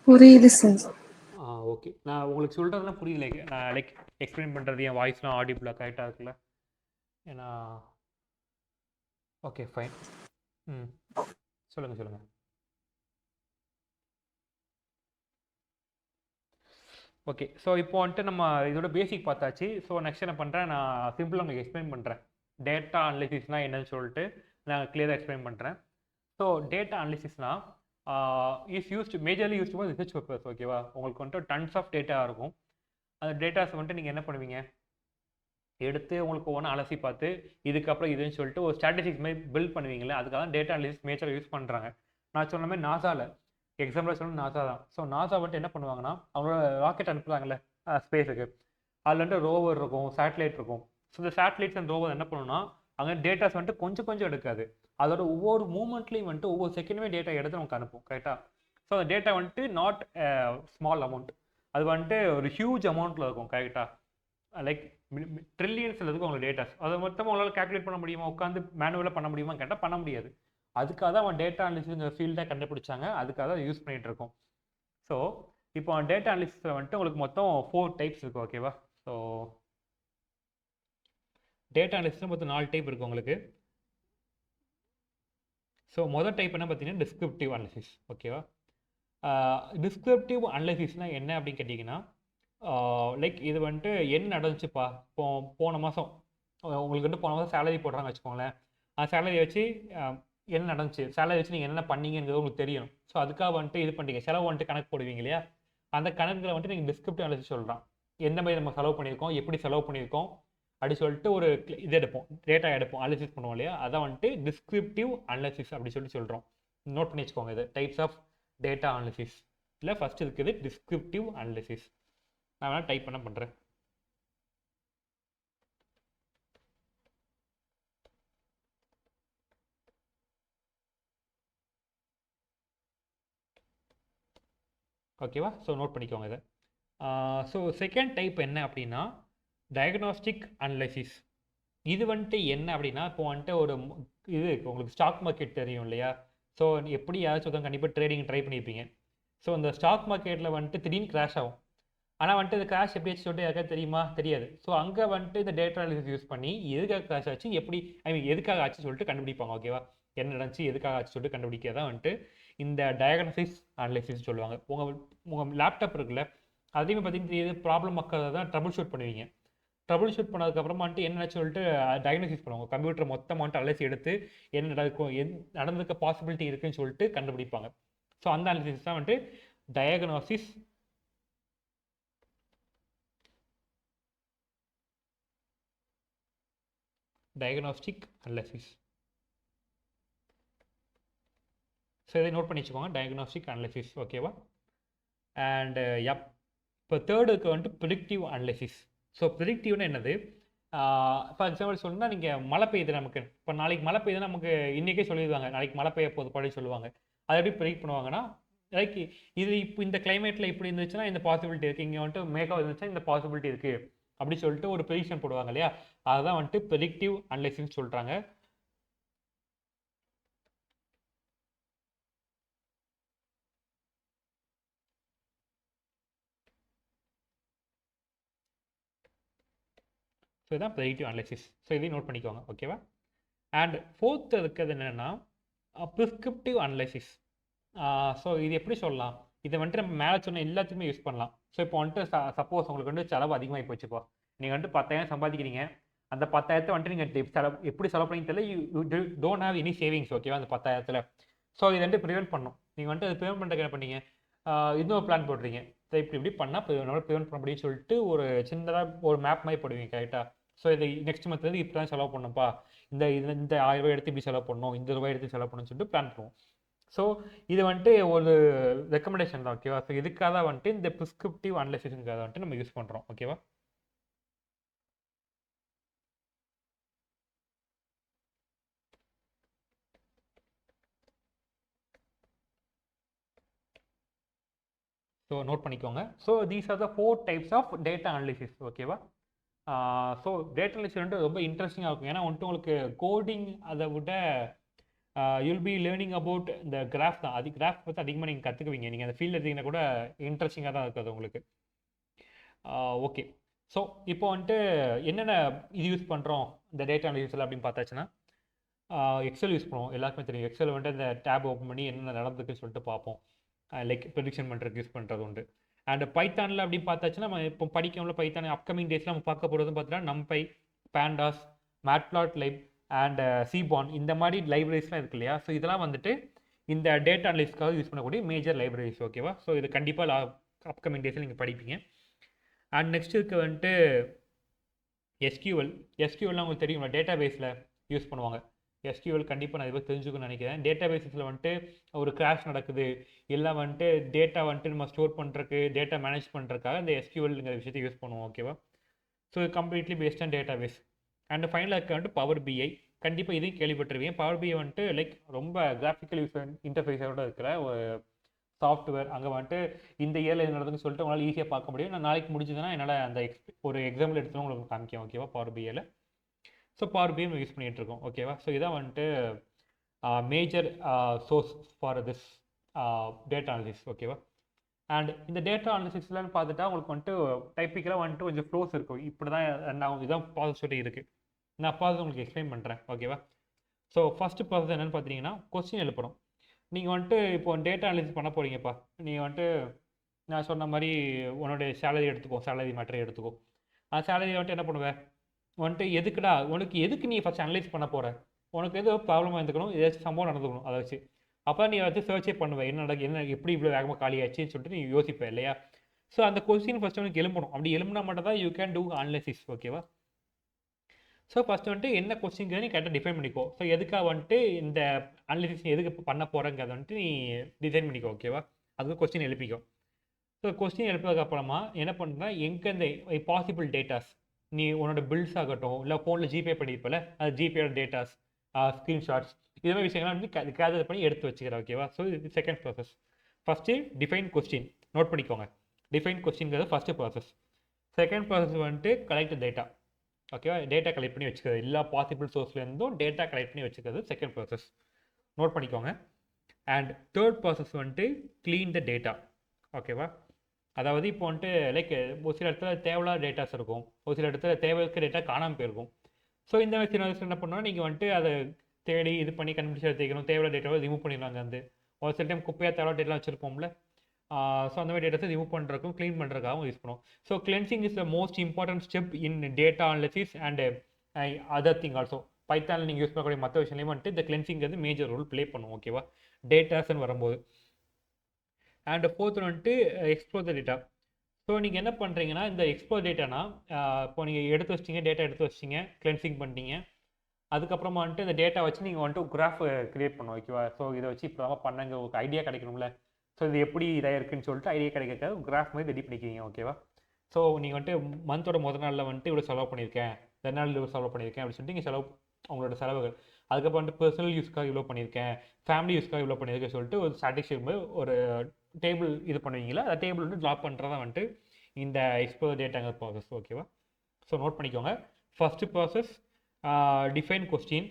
புரியுது சார். ஓகே, நான் உங்களுக்கு சொல்கிறதுலாம் புரியல. நான் லைக் எக்ஸ்பிளைன் பண்ணுறது என் வாய்ஸ்லாம் ஆடிபிளாக கரெக்டாக இருக்குல்ல? ஏன்னா ஓகே ஃபைன். ம், சொல்லுங்கள் சொல்லுங்கள். ஓகே, ஸோ இப்போ வந்துட்டு நம்ம இதோட பேசிக் பார்த்தாச்சு. ஸோ நெக்ஸ்ட் என்ன பண்ணுறேன், நான் சிம்பிளாக உங்களுக்கு எக்ஸ்பிளைன் பண்ணுறேன். டேட்டா அனலிசிஸ்னால் என்னன்னு சொல்லிட்டு நான் கிளியராக எக்ஸ்பிளைன் பண்ணுறேன். ஸோ டேட்டா அனலிசிஸ்னால் is used majorly used for research purpose. ஓகேவா? உங்களுக்கு வந்துட்டு டன்ஸ் ஆஃப் டேட்டா இருக்கும். அந்த டேட்டாஸ் வந்துட்டு நீங்கள் என்ன பண்ணுவீங்க, எடுத்து உங்களுக்கு ஒவ்வொன்று அலசி பார்த்து இதுக்கப்புறம் இதுன்னு சொல்லிட்டு ஒரு ஸ்ட்ராட்டஜிக்ஸ் மாதிரி பில்ட் பண்ணுவீங்களே, அதுக்காக தான் டேட்டா அனலிசிஸ் மேஜராக யூஸ் பண்ணுறாங்க. நான் சொன்ன மாதிரி நாசாவில் எக்ஸாம்பிளாக சொல்லணும், நாசா தான். ஸோ நாசா வந்துட்டு என்ன பண்ணுவாங்கன்னா, அவங்களோட ராக்கெட் அனுப்புகிறாங்கல்ல ஸ்பேஸுக்கு, அதில் வந்துட்டு ரோவர் இருக்கும், சேட்டலைட் இருக்கும். ஸோ இந்த சேட்டலைட்ஸ் அண்ட் ரோவர் என்ன பண்ணணும்னா, அங்கே டேட்டாஸ் வந்துட்டு கொஞ்சம் கொஞ்சம் எடுக்காது, அதோட ஒவ்வொரு மூமெண்ட்லேயும் வந்துட்டு ஒவ்வொரு செகண்டுமே டேட்டா எடுத்து நமக்கு அனுப்பும். கரெக்டாக? ஸோ அந்த டேட்டா வந்துட்டு நாட் ஸ்மால் அமௌண்ட், அது வந்துட்டு ஒரு ஹியூஜ் அமௌண்ட்டில் இருக்கும். கரெக்டாக? லைக் ட்ரில்லியன்ஸில் இருக்கும் உங்களுக்கு டேட்டாஸ். அதை மொத்தமாக உங்களால் கேல்குலேட் பண்ண முடியுமா, உட்காந்து மேனுவலாக பண்ண முடியுமா கேட்டால் பண்ண முடியாது. அதுக்காக தான் அவன் டேட்டா அனலிசிஸ்ங்கிற ஃபீல்டை கண்டுபிடிச்சாங்க, அதுக்காக தான் யூஸ் பண்ணிகிட்டு இருக்கோம். ஸோ இப்போ டேட்டா அனலிசிஸில் வந்துட்டு உங்களுக்கு மொத்தம் 4 டைப்ஸ் இருக்குது. ஓகேவா? ஸோ டேட்டா அனலிசிஸில் மொத்தம் 4 டைப் இருக்குது உங்களுக்கு. ஸோ மொதல் டைப் என்ன பார்த்தீங்கன்னா டிஸ்கிரிப்டிவ் அனலிசிஸ். ஓகேவா? டிஸ்கிரிப்டிவ் அனலிசிஸ்னால் என்ன அப்படின்னு கேட்டிங்கன்னா, லைக் இது வந்துட்டு என்ன நடந்துச்சுப்பா, போன மாதம் உங்களுக்கு வந்துட்டு போன மாதம் சேலரி போடுறாங்க வச்சுக்கோங்களேன். அந்த சேலரியை வச்சு என்ன நடந்துச்சு, சேலரி வச்சு நீங்கள் என்ன பண்ணீங்கிறது உங்களுக்கு தெரியணும். ஸோ அதுக்காக வந்துட்டு இது பண்ணிங்க, செலவு வந்துட்டு கணக்கு போடுவீங்க இல்லையா, அந்த கணக்குகளை வந்துட்டு நீங்கள் டிஸ்கிரிப்டிவ் அனலிசிஸ் சொல்கிறான். எந்த மாதிரி நம்ம செலவு பண்ணியிருக்கோம், எப்படி செலவு பண்ணியிருக்கோம் அப்படி சொல்லிட்டு ஒரு இது எடுப்போம், டேட்டா எடுப்போம், அனலிசிஸ் பண்ணுவோம் இல்லையா, அதான் வந்துட்டு டிஸ்கிரிப்டிவ் அனலிசிஸ் அப்படி சொல்கிறோம். நோட் பண்ணி வச்சுக்கோங்க, இது டைப்ஸ் ஆஃப் டேட்டா அனலிசிஸ். இல்லை ஃபஸ்ட் இருக்குது டிஸ்கிரிப்டிவ் அனலிசிஸ். நான் வேணால் டைப் பண்ண பண்ணுறேன். ஓகேவா? ஸோ நோட் பண்ணிக்கோங்க இதை. ஸோ செகண்ட் டைப் என்ன அப்படின்னா டயக்னாஸ்டிக் அனலைசிஸ். இது வந்துட்டு என்ன அப்படின்னா, இப்போ வந்துட்டு ஒரு இது உங்களுக்கு ஸ்டாக் மார்க்கெட் தெரியும் இல்லையா, ஸோ எப்படி யாராச்சும் ஒருத்தவங்க கண்டிப்பாக ட்ரேடிங் ட்ரை பண்ணியிருப்பீங்க. ஸோ இந்த ஸ்டாக் மார்க்கெட்டில் வந்துட்டு திடீர்னு கிராஷ் ஆகும். ஆனால் வந்துட்டு இந்த கிராஷ் எப்படி ஆச்சு சொல்லிட்டு யாருக்காவது தெரியுமா? தெரியாது. ஸோ அங்கே வந்துட்டு இந்த டேட்டா அனலிசிஸ் யூஸ் பண்ணி எதுக்காக கிராஷ் ஆச்சு, எப்படி எதுக்காக ஆச்சு சொல்லிட்டு கண்டுபிடிப்பாங்க. ஓகேவா? என்ன நடந்துச்சு, எதுக்காக ஆச்சு சொல்லிட்டு கண்டுபிடிக்கிறதா வந்துட்டு இந்த டயக்னாசிஸ் அனலிசிஸ் சொல்லுவாங்க. உங்கள் லேப்டாப் இருக்குல்ல, அதையுமே பார்த்தீங்கன்னா இது ப்ராப்ளம் மக்கள் தான் ட்ரபிள் ஷூட் பண்ணுவீங்க. ட்ரபிள் ஷூட் பண்ணதுக்கப்புறமா வந்துட்டு என்ன சொல்லிட்டு டயக்னோசிஸ் பண்ணுவாங்க. கம்ப்யூட்டர் மொத்தமாக வந்துட்டு அலசி எடுத்து என்ன நடக்கும், நடந்திருக்க பாசிபிலிட்டி இருக்குன்னு சொல்லிட்டு கண்டுபிடிப்பாங்க. ஸோ அந்த அனலிசிஸ் தான் வந்துட்டு டயக்னாசிஸ் டயக்னாஸ்டிக் அனலிசிஸ். ஸோ இதை நோட் பண்ணி வச்சுக்கோங்க, டயக்னாஸ்டிக் அனலிசிஸ். ஓகேவா? அண்ட் இப்போ தேர்டுக்கு வந்துட்டு ப்ரிடிக்டிவ் அனலிசிஸ். ஸோ ப்ரிடிக்டிவ்னு என்னது, ஃபார் எக்ஸாம்பிள் சொன்னால் நீங்கள் மழை பெய்யுது, நமக்கு இப்போ நாளைக்கு மழை பெய்யுதுன்னா நமக்கு இன்றைக்கே சொல்லிடுவாங்க நாளைக்கு மழை பெய்ய போது படி சொல்லுவாங்க. அதை எப்படி ப்ரிடிக்ட் பண்ணுவாங்கன்னா, லைக் இது இப்போ இந்த கிளைமேட்டில் இப்படி இருந்துச்சுன்னா இந்த பாசிபிலிட்டி இருக்குது, இங்கே வந்துட்டு மேகம் இருந்துச்சுன்னா இந்த பாசிபிலிட்டி இருக்குது அப்படி சொல்லிட்டு ஒரு ப்ரெடிக்ஷன் போடுவாங்க இல்லையா, அதுதான் வந்துட்டு ப்ரெடிக்டிவ் அனலிசிஸ் சொல்கிறாங்க. ஸோ இதுதான் ப்ரெடிக்டிவ் அனலிசிஸ். ஸோ இதையும் நோட் பண்ணிக்கோங்க. ஓகேவா? அண்ட் ஃபோர்த் இருக்கிறது என்னென்னா ப்ரிஸ்கிரிப்டிவ் அனலிசிஸ். ஸோ இது எப்படி சொல்லலாம், இதை வந்துட்டு நம்ம மேலே சொன்ன எல்லாத்துக்குமே யூஸ் பண்ணலாம். ஸோ இப்போ வந்துட்டு சப்போஸ் உங்களுக்கு வந்து செலவு அதிகமாக போச்சுப்போ, நீங்கள் வந்துட்டு 10,000 சம்பாதிக்கிறீங்க, அந்த 10,000 வந்துட்டு நீங்கள் எப்படி செலவு பண்ணி தெரியல, you don't have any savings. ஓகேவா? அந்த 10,000. ஸோ இது வந்துட்டு ப்ரிவென்ட் பண்ணும். நீங்கள் வந்துட்டு அது ப்ரிவென்ட் பண்ணுறதுக்கு என்ன பண்ணீங்க, இன்னொரு பிளான் போடுறீங்க. ஸோ இப்படி பண்ணால் நம்மளால் ப்ரிவென்ட் பண்ண முடியும்னு சொல்லிட்டு ஒரு சின்னதாக ஒரு மேப் மாதிரி போடுவீங்க. கரெக்டாக? ஸோ இதை நெக்ஸ்ட் மந்த் வந்து இப்படி தான் செலவு பண்ணணும்ப்பா, இந்த 1000 ரூபாய் எடுத்து இப்படி செலவு பண்ணணும், இந்த ரூபாய் எடுத்து செலவு பண்ணணும்னு சொல்லிட்டு பிளான் பண்ணுவோம். ஸோ இது வந்துட்டு ஒரு ரெக்கமெண்டேஷன் தான். ஓகேவா? ஸோ இதுக்காக தான் வந்துட்டு இந்த ப்ரிஸ்கிரிப்டிவ் அனலைசிஸ்க்காக வந்துட்டு நம்ம யூஸ் பண்ணுறோம். ஓகேவா? ஸோ நோட் பண்ணிக்கோங்க. So these are the 4 types of data analysis. ஓகேவா? ஸோ டேட்டா அனலிசிஸ் வந்து ரொம்ப இன்ட்ரெஸ்டிங்காக இருக்கும். ஏன்னா வந்துட்டு உங்களுக்கு கோடிங் அதை விட யூல் பி லேர்னிங் அபவுட் இந்த கிராஃப் தான். கிராஃப் பற்றி அதிகமாக நீங்கள் கற்றுக்குவீங்க. நீங்கள் அந்த ஃபீல்டு எடுத்தீங்கன்னா கூட இன்ட்ரெஸ்டிங்காக தான் இருக்குது உங்களுக்கு. ஓகே. ஸோ இப்போ வந்துட்டு என்னென்ன இது யூஸ் பண்ணுறோம் இந்த டேட்டா அனலிசிஸில் அப்படின்னு பார்த்தாச்சுன்னா, எக்ஸல் யூஸ் பண்ணுவோம். எல்லாருக்குமே தெரியும். எக்ஸல் வந்துட்டு இந்த டேப் ஓப்பன் பண்ணி என்னென்ன நடந்துக்குன்னு சொல்லிட்டு பார்ப்போம். லைக் ப்ரெடிக்ஷன் பண்ணுறதுக்கு யூஸ் பண்ணுறது உண்டு. அண்ட் பைத்தானில் அப்படின்னு பார்த்தாச்சுன்னா, நம்ம இப்போ படிக்கணும்ல பைத்தான் அப்கமிங் டேஸில் நம்ம பார்க்க போகிறதுன்னு பார்த்தீங்கன்னா நம்பை, பேண்டாஸ், மேட்ப்ளாட்லிப் அண்ட் சிபான் இந்த மாதிரி லைப்ரரிஸ்லாம் இருக்கு இல்லையா? ஸோ இதெல்லாம் வந்துட்டு இந்த டேட்டா அனலிஸ்க்காக யூஸ் பண்ணக்கூடிய மேஜர் லைப்ரரிஸ். ஓகேவா? ஸோ இது கண்டிப்பாக அப்கமிங் டேஸில் நீங்கள் படிப்பீங்க. அண்ட் நெக்ஸ்ட் இருக்க வந்துட்டு எஸ்கியூஎல்லாம் உங்களுக்கு தெரியும், டேட்டா பேஸில் யூஸ் பண்ணுவாங்க. எஸ்கியூஎல் கண்டிப்பாக நான் இதை தெரிஞ்சுக்கணும்னு நினைக்கிறேன். டேட்டா பேஸில் வந்துட்டு ஒரு கிராஷ் நடக்குது, எல்லாம் வந்துட்டு டேட்டா வந்துட்டு நம்ம ஸ்டோர் பண்ணுறதுக்கு, டேட்டா மேனேஜ் பண்ணுறதுக்காக இந்த எஸ்கியூஎல்ங்கிற விஷயத்தை யூஸ் பண்ணுவோம். ஓகேவா? ஸோ இது completely based on database. And ஃபைனலாக இருக்க வந்துட்டு பவர் பிஐ. கண்டிப்பாக இதையும் கேள்விப்பட்டிருவீங்க. பவர் பிஐ வந்துட்டு லைக் ரொம்ப கிராஃபிக்கல் இன்டர்ஃபேஸோட இருக்கிற ஒரு சாஃப்ட்வேர். அங்கே வந்துட்டு இந்த இயரில் இது நடக்குதுன்னு சொல்லிட்டு உங்களால் ஈஸியாக பார்க்க முடியும். நான் நாளைக்கு முடிஞ்சதுன்னா என்னால் அந்த ஒரு எக்ஸாம்பிள் எடுத்து உங்களுக்கு காமிக்கும். ஓகேவா? பவர் பிஐயில். ஸோ பவர் பிஐ யூஸ் பண்ணிகிட்டு இருக்கோம். ஓகேவா? ஸோ இதான் வந்துட்டு major source for this data analysis. ஓகேவா? அண்ட் இந்த டேட்டா அனாலிசிஸ்லாம் பார்த்துட்டா உங்களுக்கு வந்துட்டு டைப்பிக்கலாக வந்துட்டு கொஞ்சம் ஃப்ளோஸ் இருக்கும். இப்படி தான் நான் இதுதான் ப்ராசஸ் சொல்லி இருக்குது. நான் ப்ராசஸ் உங்களுக்கு எக்ஸ்பிளைன் பண்ணுறேன். ஓகேவா? ஸோ ஃபஸ்ட்டு ப்ராசஸ் என்னென்னு பார்த்தீங்கன்னா, கொஸ்டின் எழுப்புறோம். நீங்கள் வந்துட்டு இப்போ டேட்டா அனாலிசிஸ் பண்ண போகிறீங்கப்பா. நீங்கள் வந்துட்டு நான் சொன்ன மாதிரி உன்னுடைய சேலரி எடுத்துக்கோ, சேலரி மேட்டரை எடுத்துக்கோ. அந்த சேலரி வந்துட்டு என்ன பண்ணுவேன், வந்துட்டு எதுக்குடா எதுக்கு நீ ஃபஸ்ட் அனலைஸ் பண்ண போகிற, உனக்கு எதோ ப்ராப்ளமாக இருந்துக்கணும், ஏதாச்சும் சம்பவம் நடந்துக்கணும், அதை வச்சு அப்போ நீ வந்து சர்ச்சே பண்ணுவேன், என்ன எப்படி இவ்வளோ வேகமாக காலியாச்சுன்னு சொல்லிட்டு நீ யோசிப்பேன் இல்லையா? ஸோ அந்த கொஸ்டின் ஃபஸ்ட்டு உனக்கு எழும்பணும். அப்படி எழும்பினா மட்டும் தான் யூ கேன் டூ அனலைசிஸ். ஓகேவா? ஸோ ஃபஸ்ட்டு வந்துட்டு என்ன கொஸ்டின்ங்கிறத நீ கரெக்டாக டிஃபைன் பண்ணிக்கோ. ஸோ எதுக்காக வந்துட்டு இந்த அனலிசிஸ் எதுக்கு பண்ண போகிறங்கிறத வந்துட்டு நீ டிசைன் பண்ணிக்கோ. ஓகேவா? அதுக்கு கொஸ்டின் எழுப்பிக்கோ. ஸோ கொஸ்டின் எழுப்பதுக்கு அப்புறமா என்ன பண்ணுறா, எங்கே இந்த பாசிபிள் டேட்டாஸ் நீ உன்னோட பில்ஸ் ஆகட்டும், இல்லை ஃபோனில் ஜிபே பண்ணியிருப்பல, அது ஜிபேயோட டேட்டாஸ், ஸ்க்ரீன்ஷாட்ஸ், இது மாதிரி விஷயங்கள்லாம் வந்து கேதர் பண்ணி எடுத்து வச்சுக்கிறேன். ஓகேவா? ஸோ இது second process. First define question note பண்ணிக்கோங்க. டிஃபைன் கொஸ்டின்ங்கிறது ஃபஸ்ட்டு ப்ராசஸ். செகண்ட் ப்ராசஸ் வந்துட்டு கலெக்ட் டேட்டா. ஓகேவா? டேட்டா கலெக்ட் பண்ணி வச்சுக்கிறது, எல்லா பாசிபிள் சோர்ஸ்லேருந்தும் டேட்டா கலெக்ட் பண்ணி வச்சுக்கிறது செகண்ட் ப்ராசஸ். நோட் பண்ணிக்கோங்க. அண்ட் தேர்ட் ப்ராசஸ் வந்துட்டு க்ளீன் த டேட்டா. ஓகேவா? அதாவது இப்போ வந்துட்டு லைக் ஒரு சில இடத்துல தேவையில்லாத டேட்டாஸ் இருக்கும், ஒரு சில இடத்துல தேவையான டேட்டா காணாமல் போயிருக்கும். ஸோ இந்த மாதிரி என்ன பண்ணால் நீங்கள் வந்துட்டு அதை தேடி இது பண்ணி கண்டுபிடிச்சி எடுத்துக்கணும். தேவையான டேட்டாவை ரிமூவ் பண்ணிடலாங்க. வந்து ஒரு சில டைம் குப்பையாக தேவையான டேட்டா வச்சுருப்போம்ல, ஸோ அந்த மாதிரி டேட்டாஸை ரிமூவ் பண்ணுறதுக்கும் க்ளீன் பண்ணுறதுக்காகவும் யூஸ் பண்ணுவோம். So cleansing is the most important step in data analysis and other thing also. பைத்தானில் நீங்கள் யூஸ் பண்ணக்கூடிய மற்ற விஷயங்களையும் வந்துட்டு இந்த கிளென்சிங்கிறது மேஜர் ரோல் ப்ளே பண்ணுவோம். ஓகேவா? டேட்டாஸ்ன்னு வரும்போது. அண்ட் ஃபோர்த் வந்துட்டு எக்ஸ்ப்ளோர் த டேட்டா. ஸோ நீங்கள் என்ன பண்ணுறீங்கன்னா, இந்த எக்ஸ்ப்ளோர் டேட்டானா இப்போ நீங்கள் எடுத்து வச்சிட்டிங்க, டேட்டா எடுத்து வச்சிட்டிங்க, கிளென்சிங் பண்ணிட்டீங்க. அதுக்கப்புறமா வந்துட்டு இந்த டேட்டா வச்சு நீங்கள் வந்துட்டு கிராஃப் கிரியேட் பண்ணுவோம். ஓகேவா? ஸோ இதை வச்சு இப்போ தான் பண்ணங்க ஒரு ஐடியா கிடைக்கணும்ல. ஸோ இது எப்படி இதாக இருக்குன்னு சொல்லிட்டு ஐடியா கிடைக்கிறதுக்காக கிராஃப் மாதிரி ரெடி பண்ணிக்கிறீங்க. ஓகேவா? ஸோ நீங்கள் வந்துட்டு மந்தோட முதல் நாளில் வந்துட்டு இவ்வளோ செலவு பண்ணியிருக்கேன், 2 நாள் இவ்வளோ செலவு பண்ணியிருக்கேன் அப்படின்னு சொல்லிட்டு நீங்கள் உங்களோட செலவுகள். அதுக்கப்புறம் வந்துட்டு பர்சனல் யூஸ்க்காக இவ்வளோ பண்ணியிருக்கேன், ஃபேமிலி யூஸ்க்காக இவ்வளோ பண்ணியிருக்கேன் சொல்லிட்டு ஒரு ஸ்டாட்டிஸ்டிக் ஒரு டேபிள் இது பண்ணுவீங்களா, அந்த டேபிள் வந்து ட்ராப் பண்ணுறதா வந்துட்டு இந்த எக்ஸ்ப்ளோர் டேட்டாங்கிற ப்ராசஸ். ஓகேவா? ஸோ நோட் பண்ணிக்கோங்க. First process define question,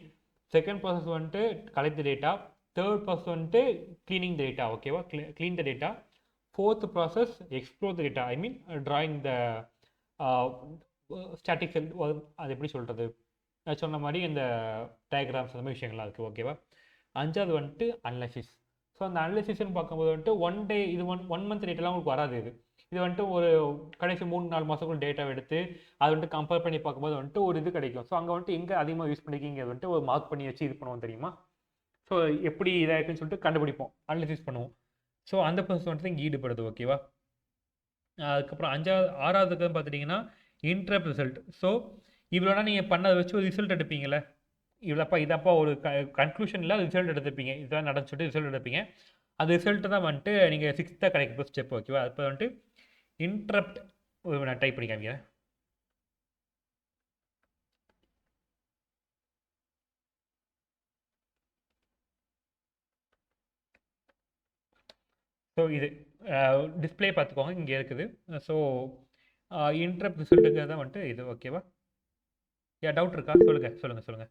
second process வந்துட்டு collect the data, third process வந்துட்டு க்ளீனிங் த டேட்டா. ஓகேவா? Clean the data. Fourth process explore the data, I mean drawing the statics, அது எப்படி சொல்கிறது, நான் சொன்ன மாதிரி இந்த டயக்ராம்ஸ் அந்த மாதிரி விஷயங்கள்லாம் இருக்குது. ஓகேவா? அஞ்சாவது வந்துட்டு அனலைசிஸ். ஸோ அந்த அனலைசிஸ்ன்னு பார்க்கும்போது வந்துட்டு ஒன் டே இது ஒன் மந்த் டேட்டாலாம் உங்களுக்கு வராது. இது வந்துட்டு ஒரு கடைசி 3-4 மாதத்துக்குள்ள டேட்டா எடுத்து அதை வந்துட்டு கம்பேர் பண்ணி பார்க்கும்போது வந்துட்டு ஒரு இது கிடைக்கும். ஸோ அங்கே வந்துட்டு எங்கே அதிகமாக யூஸ் பண்ணிக்கிங்க வந்துட்டு ஒரு மார்க் பண்ணி வச்சு இது பண்ணுவோம் தெரியுமா? ஸோ எப்படி இதாக இருக்குன்னு சொல்லிட்டு கண்டுபிடிப்போம், அனலைசிஸ் பண்ணுவோம். ஸோ அந்த ப்ராசஸ் வந்துட்டு இங்கே ஈடுபடுது. ஓகேவா? அதுக்கப்புறம் ஆறாவதுக்கு பார்த்துட்டிங்கன்னா இன்டரப்ட் ரிசல்ட். ஸோ இவ்வளோனா நீங்கள் பண்ணதை வச்சு ஒரு ரிசல்ட் எடுப்பீங்கள்ல, இவ்வளோப்பா இதப்பா ஒரு கன்க்ளூஷன் இல்லை ரிசல்ட் எடுத்துப்பீங்க, இதெல்லாம் நடந்து சொல்லிட்டு ரிசல்ட் எடுப்பீங்க. அந்த ரிசல்ட்டு தான் வந்துட்டு நீங்கள் 6th கிடைக்க ஸ்டெப், ஓகேவா? இப்போ வந்துட்டு இன்ட்ரப்ட் நான் டைப் பண்ணி காமிக்கிறேன். ஸோ இது டிஸ்பிளே பார்த்துக்கோங்க, இங்கே இருக்குது. ஸோ இன்ட்ரப்ட் ரிசல்ட்டுங்கிறது தான் வந்துட்டு இது, ஓகேவா? டவுட் இருக்கா? சொல்லுங்கள் சொல்லுங்கள் சொல்லுங்கள்.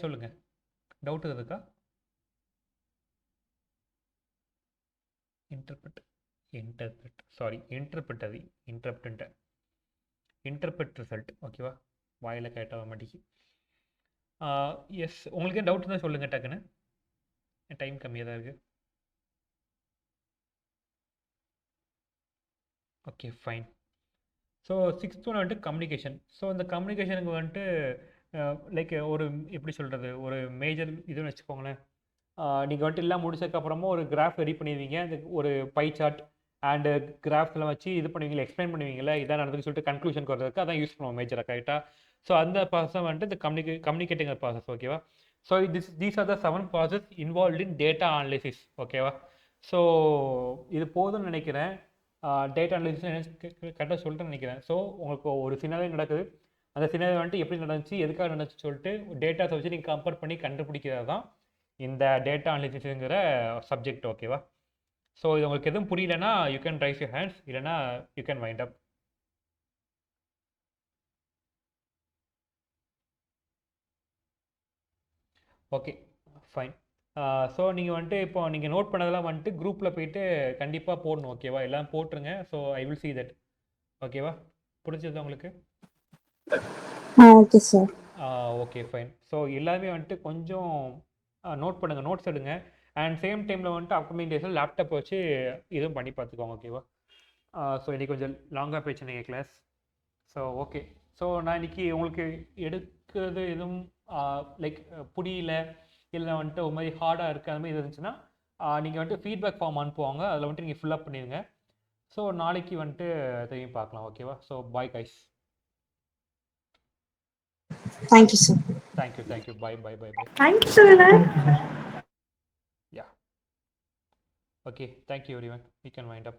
சொல்லுங்கள், டவுட் இருக்கா? இன்டர்பிரட் சாரி, இன்டர்பிரட் ரிசல்ட், ஓகேவா? வாயில் கேட்டாக மாட்டேங்கி. எஸ், உங்களுக்கு டவுட் தான் சொல்லுங்கள் டக்குன்னு, டைம் கம்மியாக தான் இருக்குது. Okay fine. So 6th one வந்துட்டு கம்யூனிகேஷன். ஸோ இந்த கம்யூனிகேஷனுக்கு வந்துட்டு லைக் ஒரு எப்படி சொல்கிறது, ஒரு மேஜர் இதுன்னு வச்சுக்கோங்களேன். நீங்கள் வந்துட்டு எல்லாம் முடிச்சதுக்கப்புறமா ஒரு கிராஃப் ரெடி பண்ணிடுவீங்க, அந்த ஒரு பை சார்ட் அண்டு கிராஃப்ஸ்லாம் வச்சு இது பண்ணுவீங்களா, எக்ஸ்பிளைன் பண்ணுவீங்களா இதான் நடந்துன்னு சொல்லிட்டு கன்க்ளூஷனுக்கு வரதுக்கு அதான் யூஸ் பண்ணுவோம் மேஜராக, கரெக்டாக? ஸோ அந்த ப்ராசஸ் வந்துட்டு இந்த கம்யூனிகேட்டிங் ப்ராசஸ், ஓகேவா? So these are the 7 process involved in data analysis, ஓகேவா? ஸோ இது போதும்னு நினைக்கிறேன். டேட்டா அனாலிசிஸ் கரெக்டாக சொல்லிட்டேன்னு நினைக்கிறேன். ஸோ உங்களுக்கு ஒரு சினாரியோ நடக்குது, அந்த சினாரியோ வந்துட்டு எப்படி நடந்துச்சு, எதுக்காக நடந்துச்சு சொல்லிட்டு டேட்டாஸை வச்சு நீங்கள் கம்பேர் பண்ணி கண்டுபிடிக்கிறது தான் இந்த டேட்டா அனாலிசிஸுங்கிற சப்ஜெக்ட், ஓகேவா? ஸோ இது உங்களுக்கு எதுவும் புரியலன்னா you can raise your hands, இல்லைனா you can wind up. Okay fine. So நீங்கள் வந்துட்டு இப்போ நீங்கள் நோட் பண்ணதெல்லாம் வந்துட்டு குரூப்பில் போயிட்டு கண்டிப்பாக போடணும், ஓகேவா? எல்லாம் போட்டுருங்க. So I will see that, ஓகேவா? பிடிச்சது உங்களுக்கு? Okay sir. Okay fine. So எல்லாமே வந்துட்டு கொஞ்சம் நோட் பண்ணுங்கள், நோட்ஸ் எடுங்க. அண்ட் சேம் டைமில் வந்துட்டு அப்கமிங் டேஸில் லேப்டாப் வச்சு இதுவும் பண்ணி பார்த்துக்கோங்க, ஓகேவா? ஸோ இன்றைக்கி கொஞ்சம் லாங்காக போயிடுச்சு நீங்கள் கிளாஸ். So okay. ஸோ நான் இன்றைக்கி உங்களுக்கு எடுக்கிறது எதுவும் லைக் புரியல, இல்லை வந்துட்டு ஒரு மாதிரி ஹார்டாக இருக்குது, அது மாதிரி இருந்துச்சுன்னா நீங்கள் வந்துட்டு ஃபீட்பேக் ஃபார்ம் அனுப்புவாங்க, அதில் வந்துட்டு நீங்கள் ஃபில்அப் பண்ணிடுங்க. ஸோ நாளைக்கு வந்துட்டு அதையும் பார்க்கலாம், ஓகேவா? So bye guys. Thank you sir. Thank you. Bye. Thank you sir. Yeah. Okay, thank you everyone. We can wind up.